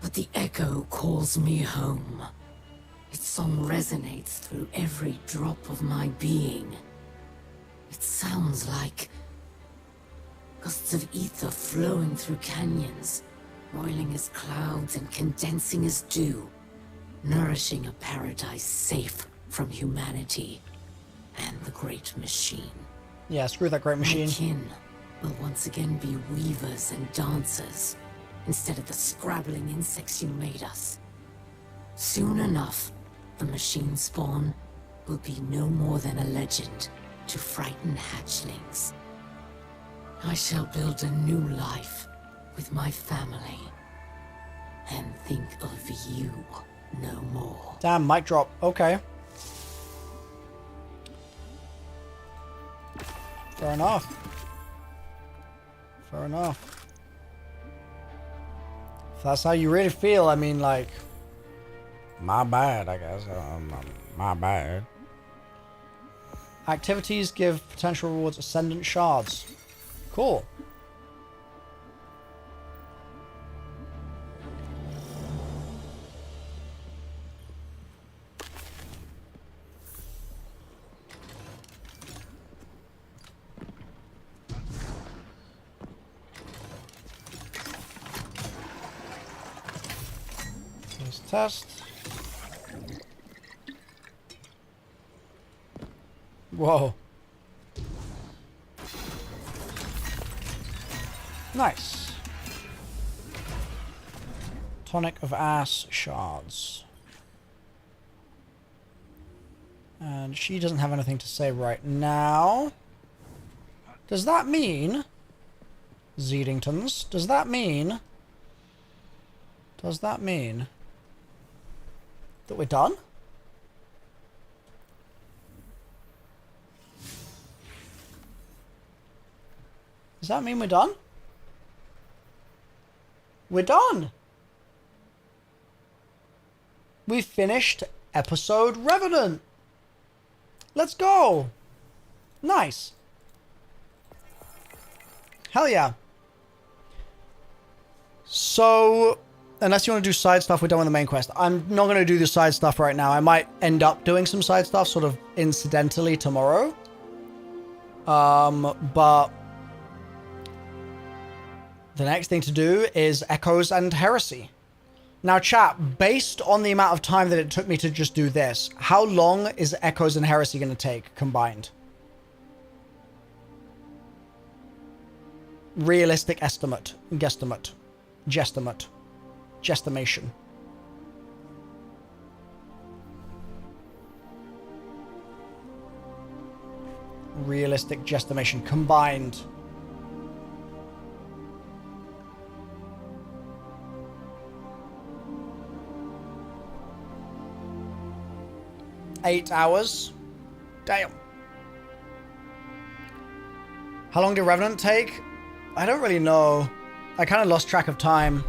But the Echo calls me home. Its song resonates through every drop of my being. It sounds like gusts of ether flowing through canyons, boiling as clouds and condensing as dew, nourishing a paradise safe from humanity and the great machine. Yeah, screw that great machine. My kin will once again be weavers and dancers, instead of the scrabbling insects you made us. Soon enough, the machine spawn will be no more than a legend to frighten hatchlings. I shall build a new life with my family and think of you no more. Damn, mic drop. Okay. Fair enough. Fair enough. If that's how you really feel, I mean, like, my bad, I guess. My bad. Activities give potential rewards ascendant shards. Cool. Let's test. Whoa. Nice. Tonic of ass shards. And she doesn't have anything to say right now. Does that mean... Zeedingtons, does that mean that we're done? Does that mean we're done? We're done! We finished episode Revenant! Let's go! Nice! Hell yeah! So, unless you want to do side stuff, we're done with the main quest. I'm not going to do the side stuff right now. I might end up doing some side stuff sort of incidentally tomorrow. But the next thing to do is Echoes and Heresy. Now, chat, based on the amount of time that it took me to just do this, how long is Echoes and Heresy going to take combined? Realistic estimate. Guesstimate. Jestimate. Jestimation. Realistic jestimation combined. $8 hours. Damn. How long did Revenant take? I don't really know. I kind of lost track of time.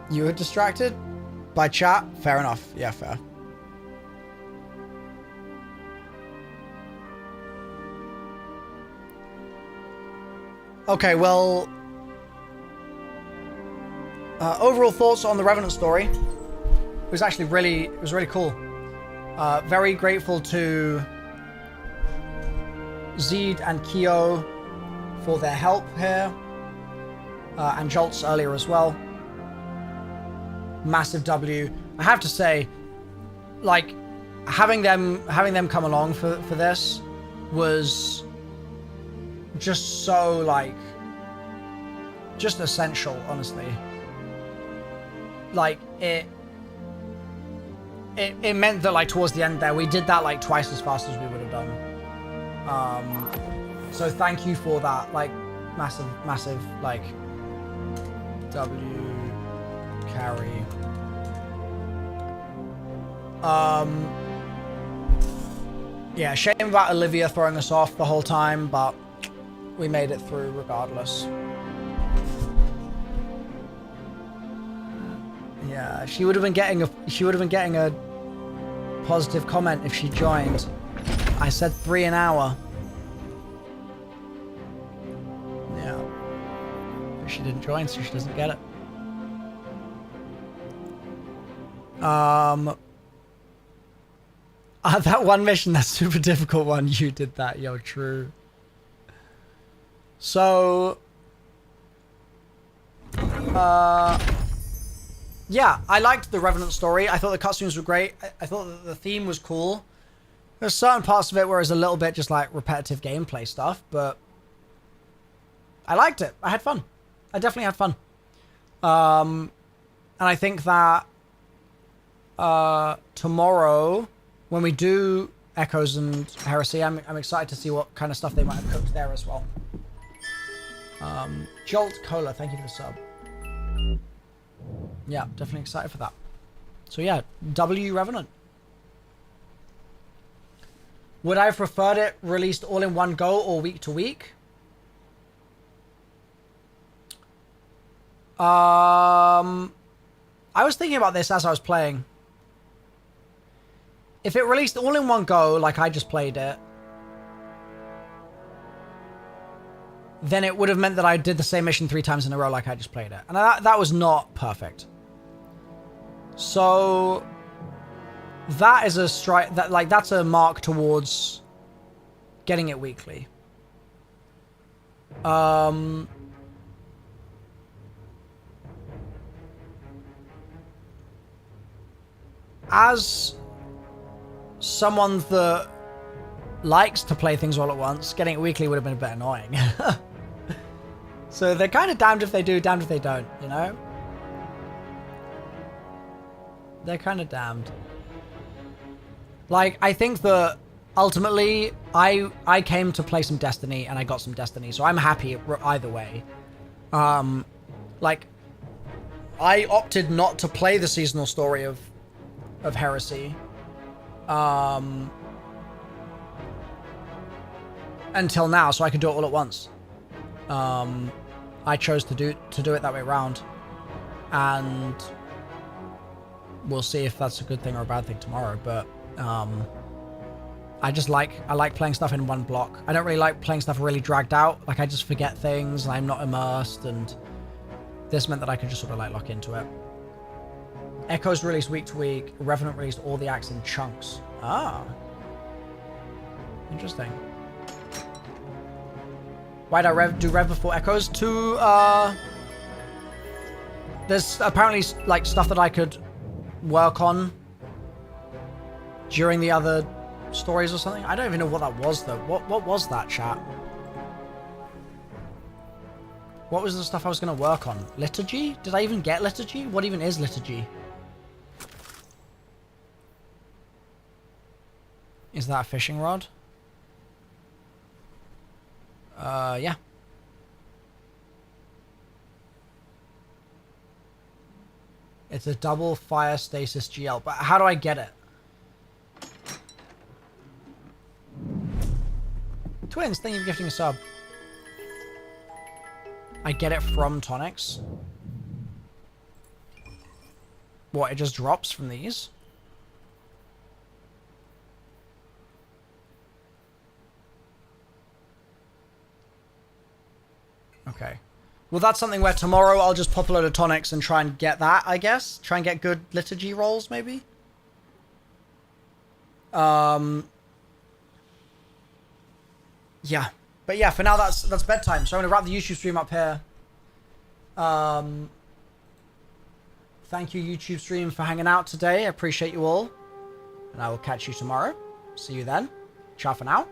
You were distracted by chat? Fair enough. Yeah, fair. Okay, well, overall thoughts on the Revenant story. It was actually really cool. Very grateful to Zeed and Kyo for their help here, and Jolts earlier as well. Massive W. I have to say, like, having them come along for this was just so, like, just essential, honestly. Like, it meant that, like, towards the end there, we did that, like, twice as fast as we would have done. So thank you for that, like, massive, like, W carry. Yeah, shame about Olivia throwing us off the whole time, but we made it through regardless. Yeah, she would have been getting a positive comment if she joined. I said 3 an hour. Yeah. But she didn't join, so she doesn't get it. That one mission, that super difficult one, you did that, yo, true. So, Yeah, I liked the Revenant story. I thought the cutscenes were great. I thought that the theme was cool. There's certain parts of it where it's a little bit just like repetitive gameplay stuff, but I liked it. I had fun. I definitely had fun. And I think that tomorrow, when we do Echoes and Heresy, I'm excited to see what kind of stuff they might have cooked there as well. Jolt Cola, thank you for the sub. Yeah, definitely excited for that. So yeah, W Revenant. Would I have preferred it released all in one go or week to week? I was thinking about this as I was playing. If it released all in one go, like I just played it, then it would have meant that I did the same mission 3 times in a row like I just played it. And that was not perfect. So that is a strike, that's a mark towards getting it weekly. As someone that likes to play things all at once, getting it weekly would have been a bit annoying. So they're kind of damned if they do, damned if they don't, you know? They're kind of damned. Like, I think that ultimately I came to play some Destiny and I got some Destiny, so I'm happy either way. Like, I opted not to play the seasonal story of Heresy until now, so I could do it all at once. I chose to do it that way around, and we'll see if that's a good thing or a bad thing tomorrow. But I like playing stuff in one block. I don't really like playing stuff really dragged out. Like, I just forget things and I'm not immersed, and this meant that I could just sort of like lock into it. Echoes released week to week. Revenant released all the acts in chunks. Ah. Interesting. Why'd I do Rev before Echoes? There's apparently like stuff that I could work on during the other stories or something. I don't even know what that was though. What was that, chat? What was the stuff I was going to work on? Liturgy? Did I even get Liturgy? What even is Liturgy? Is that a fishing rod? Yeah. It's a double fire stasis GL, but how do I get it? Twins, thank you for gifting a sub. I get it from tonics. What, it just drops from these? Okay. Well, that's something where tomorrow I'll just pop a load of tonics and try and get that, I guess. Try and get good liturgy rolls, maybe? Yeah. But yeah, for now that's bedtime. So I'm going to wrap the YouTube stream up here. Thank you, YouTube stream, for hanging out today. I appreciate you all. And I will catch you tomorrow. See you then. Ciao for now.